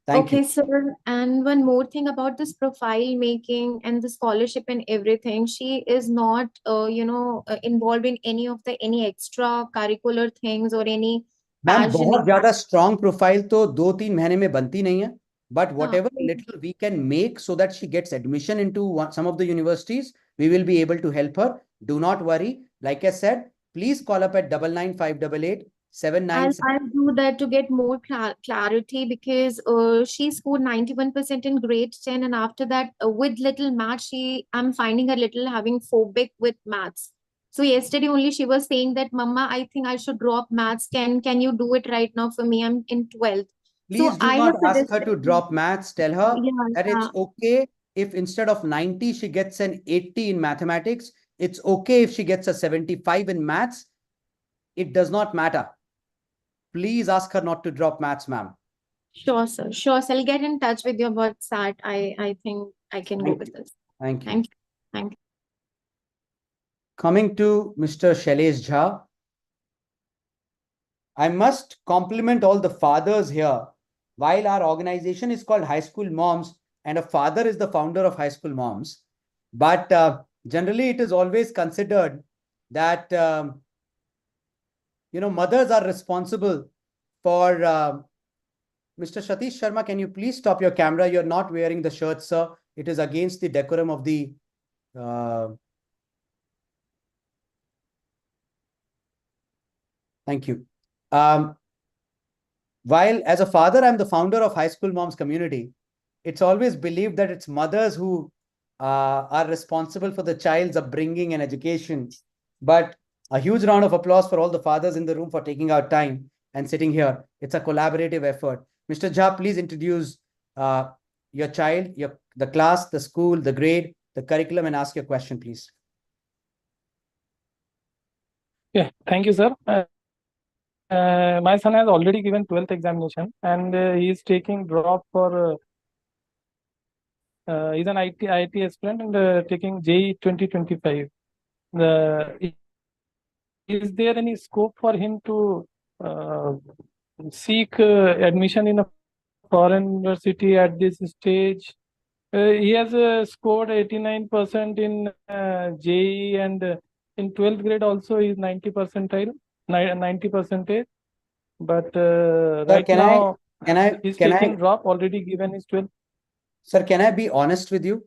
Thank you. Okay, sir. And one more thing about this profile making and the scholarship and everything. She is not, involved in any extra curricular things or any ma'am passion. बहुत ज्यादा strong profile तो 2-3 महीने में बनती नहीं है, but whatever okay. little we can make so that she gets admission into some of the universities, we will be able to help her. Do not worry. Like I said, please call up at 99588 797. I'll do that to get more clarity because she scored 91% in grade 10, and after that, with little math, I'm finding her little having phobic with maths. So yesterday only she was saying that, Mama, I think I should drop maths. Can you do it right now for me? I'm in 12th. Please So do I not have ask her to suggested, drop maths. Tell her that yeah, it's okay if instead of 90 she gets an 80 in mathematics. It's okay if she gets a 75 in maths. It does not matter. Please ask her not to drop maths, ma'am. sure, sir. Sure, sir. I'll get in touch with you about SAT. I think I can go with this. Thank you. Thank you. Thank you. Coming to Mr. Shailesh Jha, I must compliment all the fathers here. While our organization is called High School Moms, and a father is the founder of High School Moms, but generally it is always considered that mothers are responsible for. Mr. Satish Sharma, can you please stop your camera? You're not wearing the shirt, sir. It is against the decorum of the. Thank you. While as a father, I'm the founder of High School Moms community, it's always believed that it's mothers who are responsible for the child's upbringing and education. But a huge round of applause for all the fathers in the room for taking out time and sitting here. It's a collaborative effort. Mr. Jha, please introduce your child, the class, the school, the grade, the curriculum, and ask your question, please. Yeah, thank you, sir. My son has already given 12th examination, and he is taking drop for. He's an IT aspirant and taking JEE 2025. Is there any scope for him to seek admission in a foreign university at this stage? He has scored 89% in JEE, and in 12th grade also he is 90 percentile. But right now he's taking drop, already given his 12th. Sir, can I be honest with you?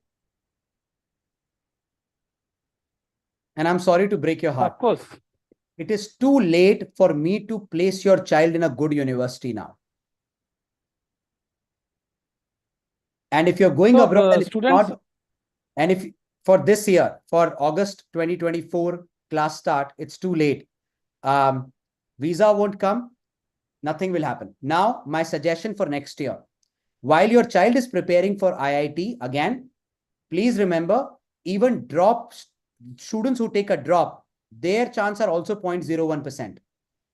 And I'm sorry to break your heart. Of course. It is too late for me to place your child in a good university now. And if you're going abroad, and if for this year, for August 2024 class start, it's too late. Visa won't come. Nothing will happen. Now, my suggestion for next year, while your child is preparing for IIT, again, please remember, even students who take a drop, their chance are also 0.01%,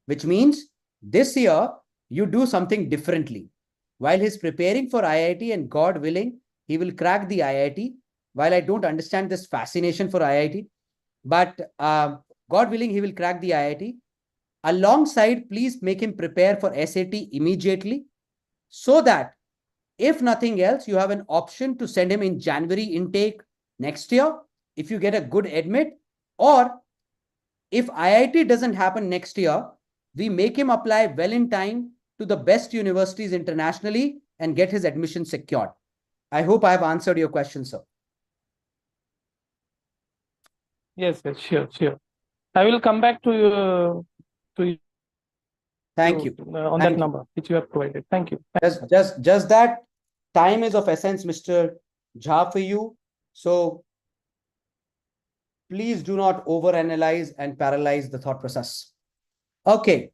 which means this year you do something differently. While he's preparing for IIT, and God willing, he will crack the IIT. While I don't understand this fascination for IIT, but God willing, he will crack the IIT. Alongside, please make him prepare for SAT immediately, so that if nothing else, you have an option to send him in January intake next year if you get a good admit, or if IIT doesn't happen next year, we make him apply well in time to the best universities internationally and get his admission secured. I hope I have answered your question, sir. Yes, sure. I will come back to you. Thank you. On that number which you have provided. Thank you. Just that time is of essence, Mr. Jha, for you. So please do not overanalyze and paralyze the thought process. Okay.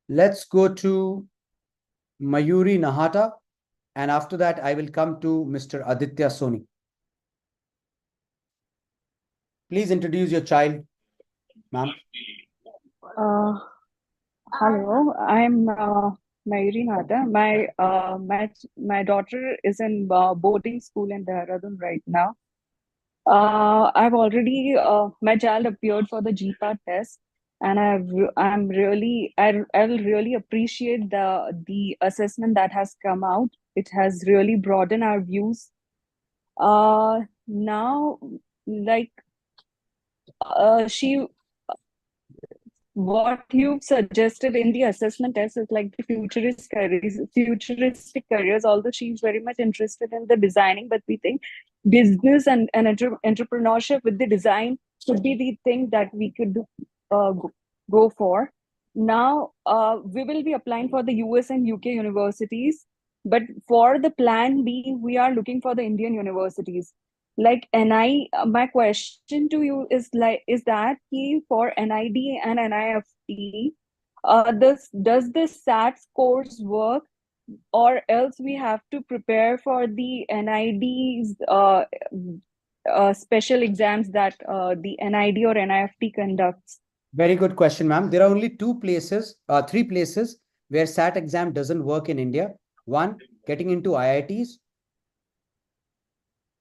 Let's go to Mayuri Nahata. And after that, I will come to Mr. Aditya Soni. Please introduce your child, ma'am. Hello, I'm Mayuri Nada. My daughter is in boarding school in Dehradun right now. I've already my child appeared for the GPAT test, and I will really appreciate the assessment that has come out. It has really broadened our views. Now, like what you've suggested in the assessment test is like the futuristic careers, although she's very much interested in the designing, but we think business and entrepreneurship with the design should be the thing that we could go for. Now, we will be applying for the US and UK universities, but for the plan B, we are looking for the Indian universities. Like my question to you is that for NID and NIFT, does the SAT scores work, or else we have to prepare for the NID's special exams that the NID or NIFT conducts? Very good question, ma'am. There are only three places where SAT exam doesn't work in India. One, getting into IITs.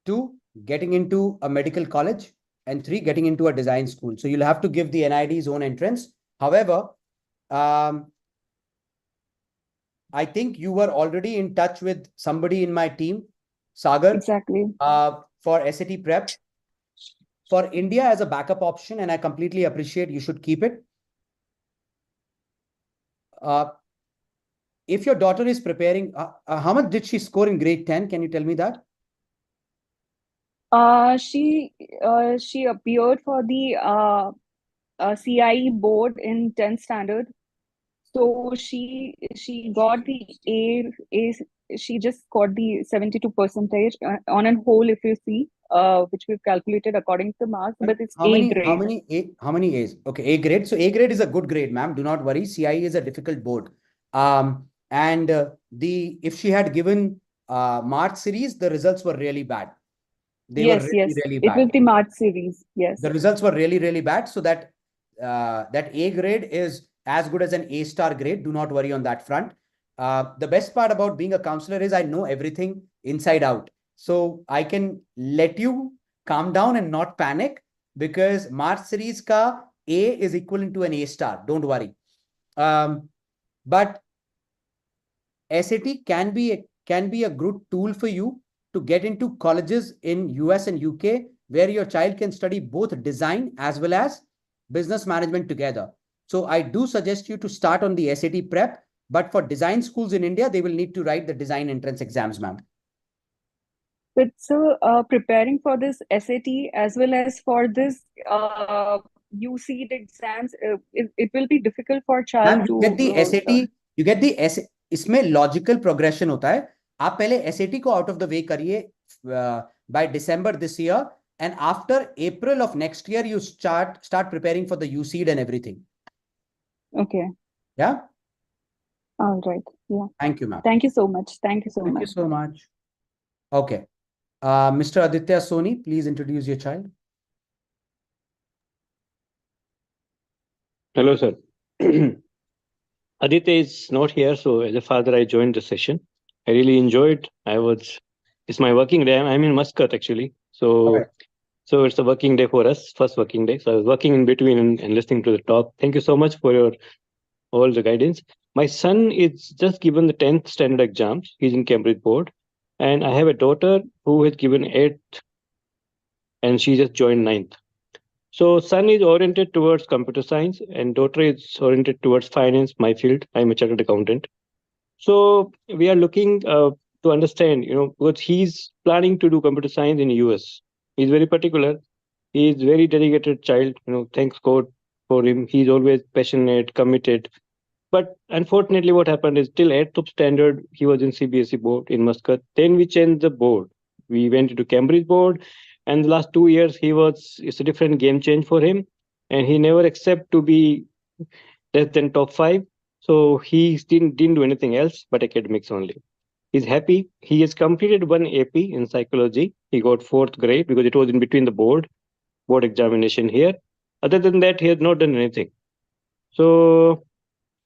Two, getting into a medical college. And three, getting into a design school. So you'll have to give the NID's own entrance. However, I think you were already in touch with somebody in my team, Sagar. Exactly. For SAT prep. For India as a backup option, and I completely appreciate, you should keep it. If your daughter is preparing, how much did she score in grade 10? Can you tell me that? She appeared for the CIE board in 10th standard. So she got the A. She just got the 72% on a whole, if you see, which we've calculated according to marks, but it's A grade. How many A's? Okay, A grade. So A grade is a good grade, ma'am. Do not worry. CIE is a difficult board. If she had given March series, the results were really bad. They were really bad. It was the March series. Yes. The results were really bad. So that A grade is as good as an A star grade. Do not worry on that front. The best part about being a counselor is I know everything inside out. So I can let you calm down and not panic, because March series ka A is equivalent to an A star. Don't worry. But SAT can be a good tool for you to get into colleges in US and UK, where your child can study both design as well as business management together. So I do suggest you to start on the SAT prep, but for design schools in India, they will need to write the design entrance exams, ma'am. But so preparing for this SAT as well as for this UC exams, it will be difficult for child to get the SAT. You get the SAT. इसमें logical progression होता है. आप पहले SAT को out of the way करिए bye December this year, and after April of next year you start preparing for the UCED and everything. Okay. Yeah. All right. Yeah. Thank you, ma'am. Thank you so much. Thank you so much. Thank you so much. Okay. Mr. Aditya Soni, please introduce your child. Hello, sir. Aditya is not here, so as a father, I joined the session. I really enjoyed. It's my working day. I'm in Muscat actually, so it's a working day for us, first working day. So I was working in between and listening to the talk. Thank you so much for all the guidance. My son is just given the 10th standard exams. He's in Cambridge board, and I have a daughter who has given 8th, and she just joined 9th. So son is oriented towards computer science and daughter is oriented towards finance, my field. I'm a chartered accountant. So we are looking to understand, because he's planning to do computer science in the US. He's very particular. He's very dedicated child. Thanks God for him. He's always passionate, committed. But unfortunately, what happened is till 8th standard, he was in CBSE board in Muscat. Then we changed the board. We went into Cambridge board. And the last 2 years, it's a different game change for him. And he never accept to be less than top 5. So he didn't do anything else but academics only. He's happy. He has completed one AP in psychology. He got 4th grade because it was in between the board examination here. Other than that, he has not done anything. So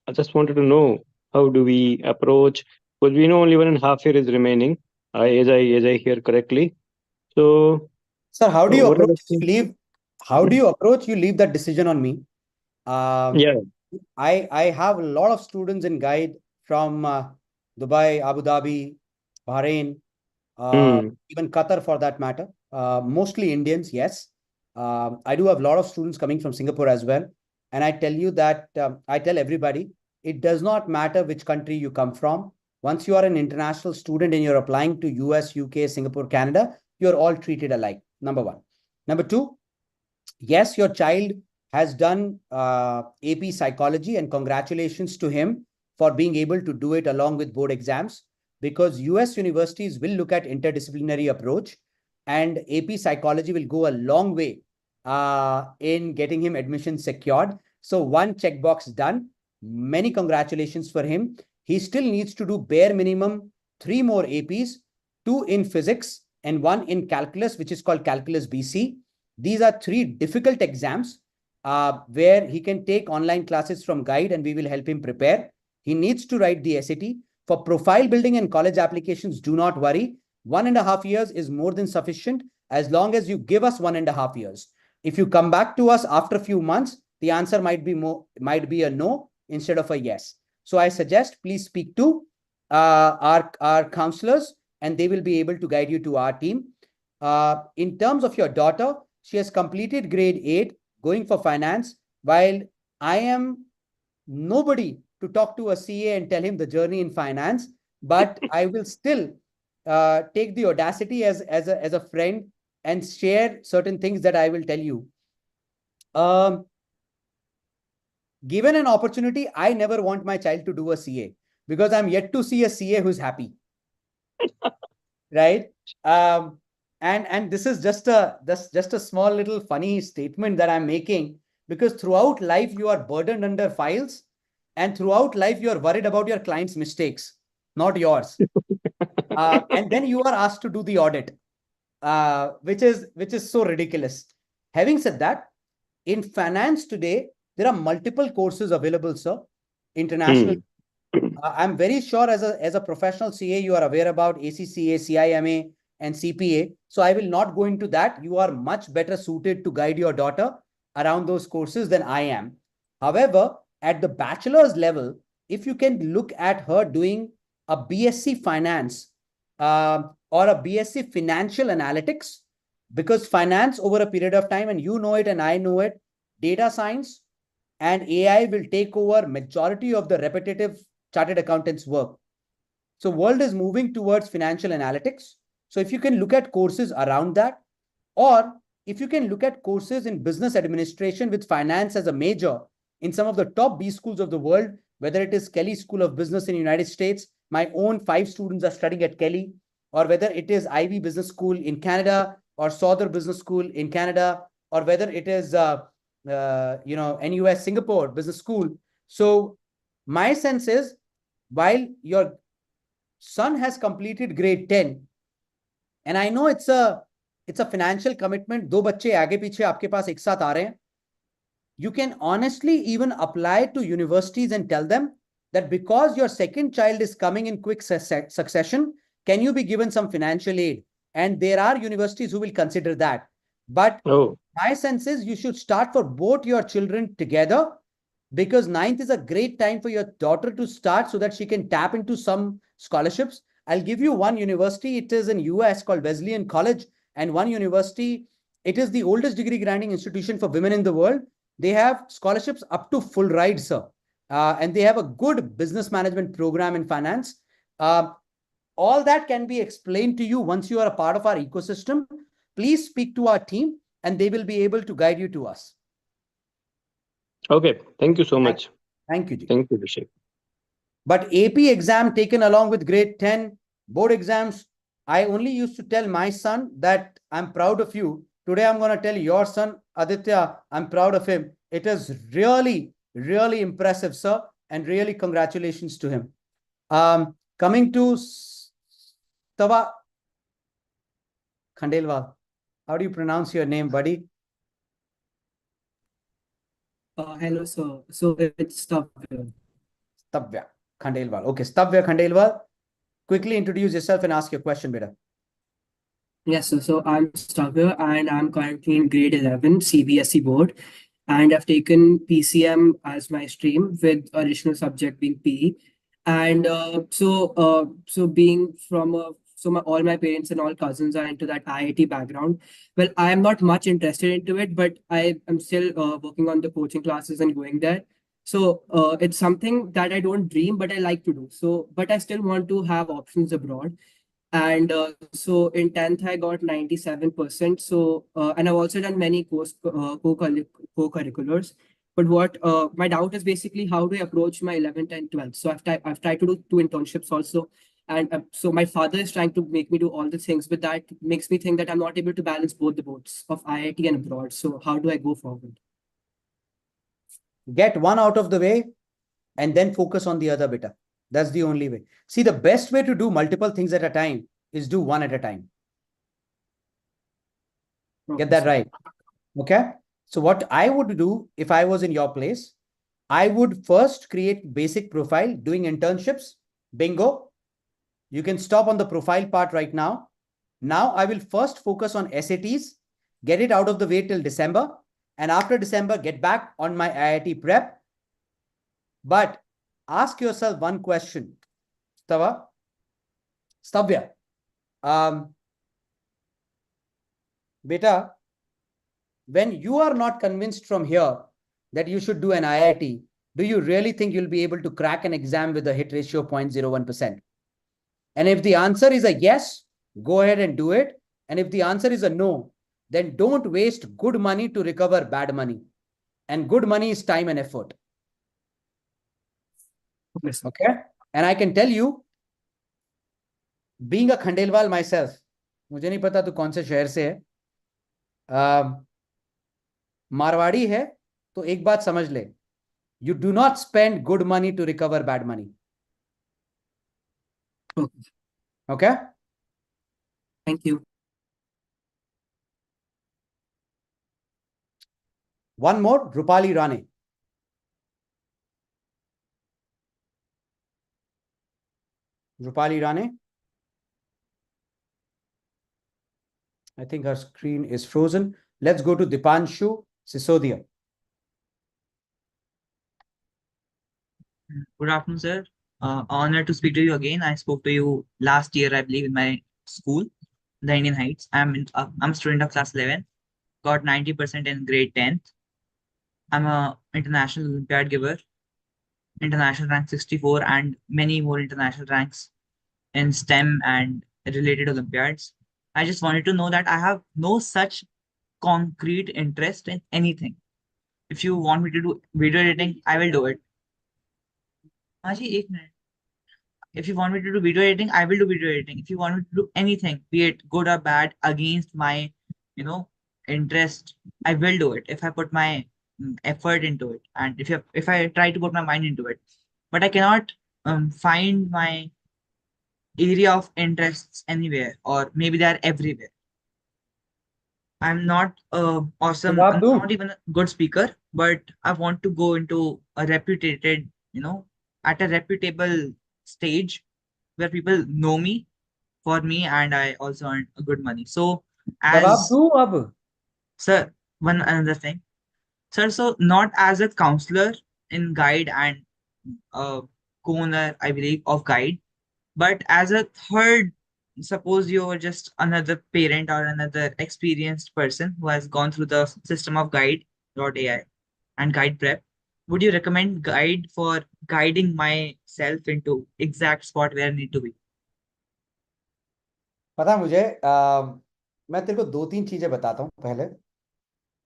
I just wanted to know, how do we approach? Because we know only 1.5 years is remaining, as I hear correctly. So, sir, how do you what are approach? the Leave. How do you approach? You leave that decision on me. Yeah. I have a lot of students in guide from Dubai, Abu Dhabi, Bahrain, even Qatar for that matter. Mostly Indians, yes. I do have a lot of students coming from Singapore as well. And I tell you that I tell everybody, it does not matter which country you come from. Once you are an international student and you're applying to US, UK, Singapore, Canada, you're all treated alike. Number one. Number two, yes, your child has done AP psychology, and congratulations to him for being able to do it along with board exams, because US universities will look at interdisciplinary approach, and AP psychology will go a long way in getting him admission secured. So one checkbox done. Many congratulations for him. He still needs to do bare minimum 3 more APs, 2 in physics and 1 in calculus, which is called Calculus BC. These are 3 difficult exams where he can take online classes from guide and we will help him prepare. He needs to write the SAT. For profile building and college applications, do not worry. 1.5 years is more than sufficient as long as you give us 1.5 years. If you come back to us after a few months, the answer might be a no instead of a yes. So I suggest please speak to our counselors and they will be able to guide you to our team. In terms of your daughter, she has completed grade 8, going for finance, while I am nobody to talk to a CA and tell him the journey in finance, but I will still take the audacity as a friend and share certain things that I will tell you. Given an opportunity, I never want my child to do a CA because I'm yet to see a CA who's happy. Right? And this is just a small little funny statement that I'm making, because throughout life you are burdened under files, and throughout life you are worried about your client's mistakes, not yours. And then you are asked to do the audit, which is so ridiculous. Having said that, in finance today, there are multiple courses available, sir. International. I'm very sure as a professional CA, you are aware about ACCA, CIMA, and CPA. So I will not go into that. You are much better suited to guide your daughter around those courses than I am. However, at the bachelor's level, if you can look at her doing a BSc Finance or a BSc Financial Analytics, because finance over a period of time, and you know it and I know it, data science and AI will take over majority of the repetitive chartered accountants work. So world is moving towards financial analytics. So if you can look at courses around that, or if you can look at courses in business administration with finance as a major in some of the top B schools of the world, whether it is Kelley School of Business in the United States, my own 5 students are studying at Kelley, or whether it is Ivy Business School in Canada or Souther Business School in Canada, or whether it is NUS Singapore Business School. So my sense is, while your son has completed grade 10, and I know it's a financial commitment, 2 बच्चे आगे पीछे आपके पास एक साथ आ रहे हैं, you can honestly even apply to universities and tell them that because your second child is coming in quick succession, can you be given some financial aid? And there are universities who will consider that. But my sense is you should start for both your children together, because 9th is a great time for your daughter to start so that she can tap into some scholarships. I'll give you one university. It is in US called Wesleyan College, and one university, it is the oldest degree granting institution for women in the world. They have scholarships up to full ride, sir. And they have a good business management program in finance. All that can be explained to you once you are a part of our ecosystem. Please speak to our team and they will be able to guide you to us. Okay. Thank you so much. Thank you. Thank you, Abhishek. But AP exam taken along with grade 10, board exams, I only used to tell my son that I'm proud of you. Today, I'm going to tell your son, Aditya, I'm proud of him. It is really, really impressive, sir. and really congratulations to him. Coming to Stava Khandelwal. How do you pronounce your name, buddy? Hello, sir. So it's Stavya. Stavya Khandelwal. Okay, Stavya Khandelwal. Quickly introduce yourself and ask your question, beta. Yes, sir. So I'm Stavya and I'm currently in grade 11 CBSE board. And I've taken PCM as my stream with additional subject being PE. And so being from all my parents and all cousins are into that IIT background. Well, I am not much interested into it, but I am still working on the coaching classes and going there. So it's something that I don't dream, but I like to do. So, but I still want to have options abroad. And so in 10th, I got 97%. So, and I've also done many co-curriculars. But what my doubt is basically how do I approach my 11th and 12th? So I've tried to do 2 internships also. And so my father is trying to make me do all the things, but that makes me think that I'm not able to balance both the boats of IIT and abroad. So how do I go forward? Get one out of the way and then focus on the other beta. That's the only way. See, the best way to do multiple things at a time is do one at a time. Get that right. Okay. So what I would do if I was in your place, I would first create basic profile, doing internships. Bingo. You can stop on the profile part right now. Now I will first focus on SATs, get it out of the way till December. And after December, get back on my IIT prep. But ask yourself one question, Stavya. Beta, when you are not convinced from here that you should do an IIT, do you really think you'll be able to crack an exam with a hit ratio of 0.01%? And if the answer is a yes, go ahead and do it. And if the answer is a no, then don't waste good money to recover bad money. And good money is time and effort. Okay. And I can tell you, being a Khandelwal myself, मुझे नहीं पता तू कौन से शहर से है, मारवाड़ी है, तो एक बात समझ ले, you do not spend good money to recover bad money. Okay? Thank you. One more, Rupali Rane. Rupali Rane. I think her screen is frozen. Let's go to Dipanshu Sisodia. Good afternoon, sir. Honored to speak to you again. I spoke to you last year, I believe, in my school, the Indian Heights. I'm a student of class 11. Got 90% in grade 10th. I'm a international Olympiad giver, international rank 64, and many more international ranks in STEM and related Olympiads. I just wanted to know that I have no such concrete interest in anything. If you want me to do video editing, I will do it. If you want me to do video editing, I will do video editing. If you want me to do anything, be it good or bad, against my, interest, I will do it if I put my effort into it, and if I try to put my mind into it. But I cannot find my area of interests anywhere, or maybe they are everywhere. I'm not awesome. I'm not even a good speaker, but I want to go into a reputed, at a reputable stage where people know me for me, and I also earn a good money. So sir, one another thing, sir. So not as a counselor in guide and co-owner, I believe, of guide, but as a third, suppose you are just another parent or another experienced person who has gone through the system of guide.ai and guide prep. Would you recommend guide for guiding myself into exact spot where I need to be? पता मुझे मैं तेरे को 2-3 चीजें बताता हूँ पहले.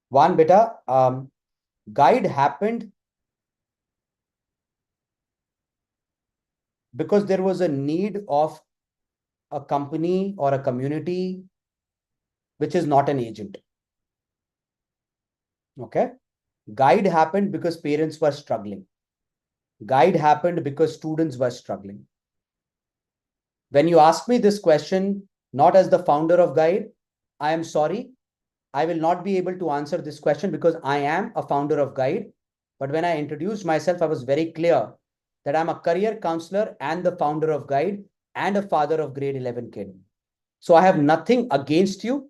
One, beta, guide happened because there was a need of a company or a community which is not an agent. Okay? Guide happened because parents were struggling. Guide happened because students were struggling. When you ask me this question, not as the founder of Guide, I am sorry. I will not be able to answer this question because I am a founder of Guide. But when I introduced myself, I was very clear that I'm a career counselor and the founder of Guide and a father of grade 11 kid. So I have nothing against you,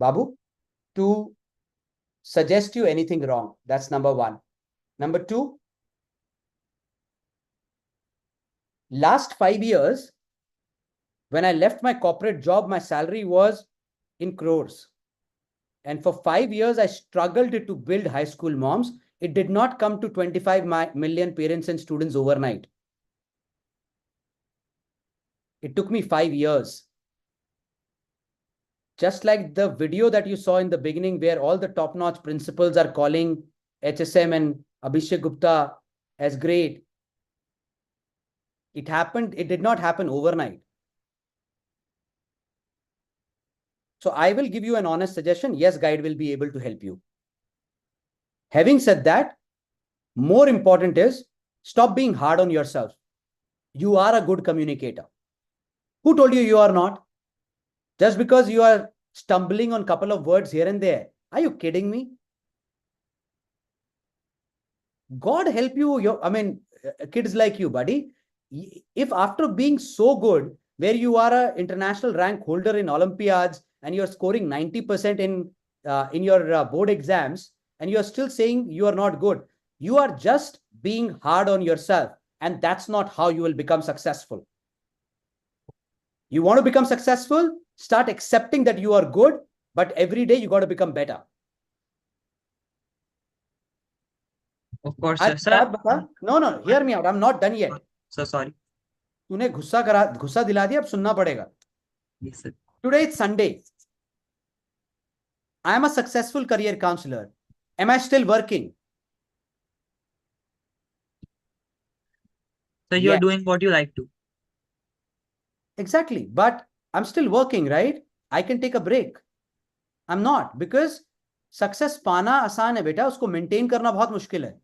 Babu, to suggest you anything wrong. That's number one. Number two, last 5 years, when I left my corporate job, my salary was in crores. And for 5 years, I struggled to build high school moms. It did not come to 25 million parents and students overnight. It took me 5 years. Just like the video that you saw in the beginning, where all the top-notch principals are calling HSM and Abhishek Gupta as great. It happened. It did not happen overnight. So I will give you an honest suggestion. Yes, Guide will be able to help you. Having said that, more important is stop being hard on yourself. You are a good communicator. Who told you you are not? Just because you are stumbling on a couple of words here and there. Are you kidding me? God help you. Kids like you, buddy. If after being so good, where you are an international rank holder in Olympiads and you're scoring 90% in your board exams, and you're still saying you are not good, you are just being hard on yourself. And that's not how you will become successful. You want to become successful? Start accepting that you are good, but every day you got to become better. Of course, sir. No, hear me out. I'm not done yet. So sorry. तूने गुस्सा दिला दिया, अब सुनना पड़ेगा. Yes, sir. Today it's Sunday. I am a successful career counselor. Am I still working? So you're doing what you like to. Exactly. But I'm still working, right? I can take a break. I'm not, because success पाना आसान है बेटा, उसको maintain करना बहुत मुश्किल है.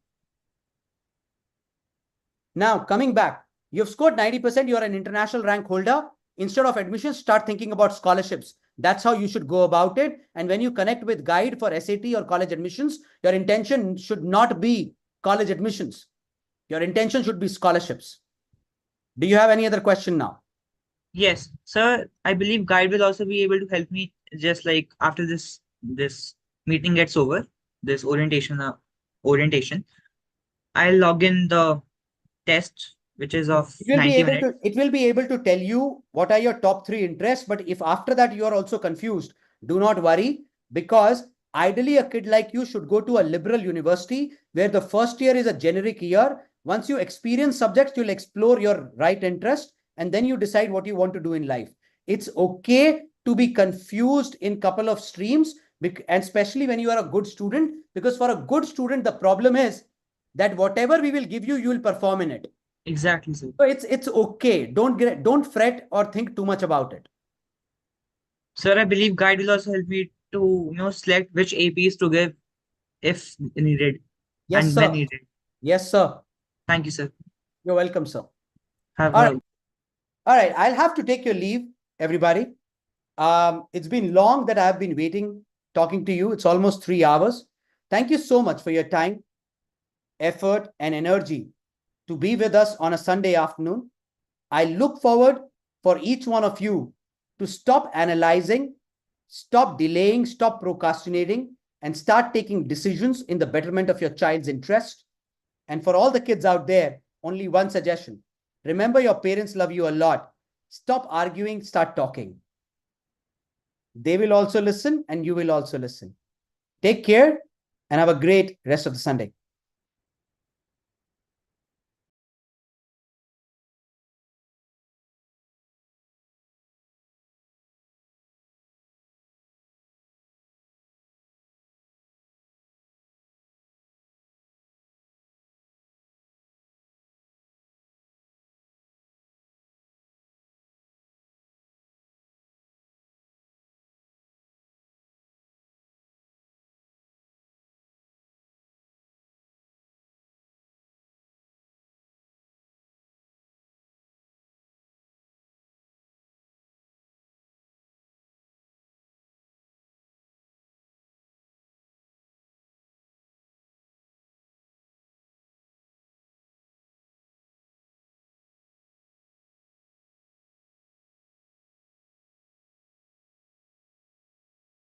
Now, coming back, you've scored 90%, you're an international rank holder. Instead of admissions, start thinking about scholarships. That's how you should go about it. And when you connect with Guide for SAT or college admissions, your intention should not be college admissions. Your intention should be scholarships. Do you have any other question now? Yes, sir. I believe Guide will also be able to help me, just like after this meeting gets over, this orientation, I'll log in the test, which is of 90 minutes. It will be able to tell you what are your top 3 interests. But if after that you are also confused, do not worry, because ideally a kid like you should go to a liberal university where the first year is a generic year. Once you experience subjects, you'll explore your right interest, and then you decide what you want to do in life. It's okay to be confused in a couple of streams, and especially when you are a good student, because for a good student, the problem is that whatever we will give you, you will perform in it. Exactly, sir. So it's okay. Don't fret or think too much about it. Sir, I believe Guide will also help me to select which APs to give if needed. Yes, and sir. when needed. Yes, sir. Thank you, sir. You're welcome, sir. All right. I'll have to take your leave, everybody. It's been long that I've been waiting, talking to you. It's almost 3 hours. Thank you so much for your time, effort, and energy to be with us on a Sunday afternoon. I look forward for each one of you to stop analyzing, stop delaying, stop procrastinating, and start taking decisions in the betterment of your child's interest. And for all the kids out there, only one suggestion. Remember, your parents love you a lot. Stop arguing, start talking. They will also listen, and you will also listen. Take care and have a great rest of the Sunday.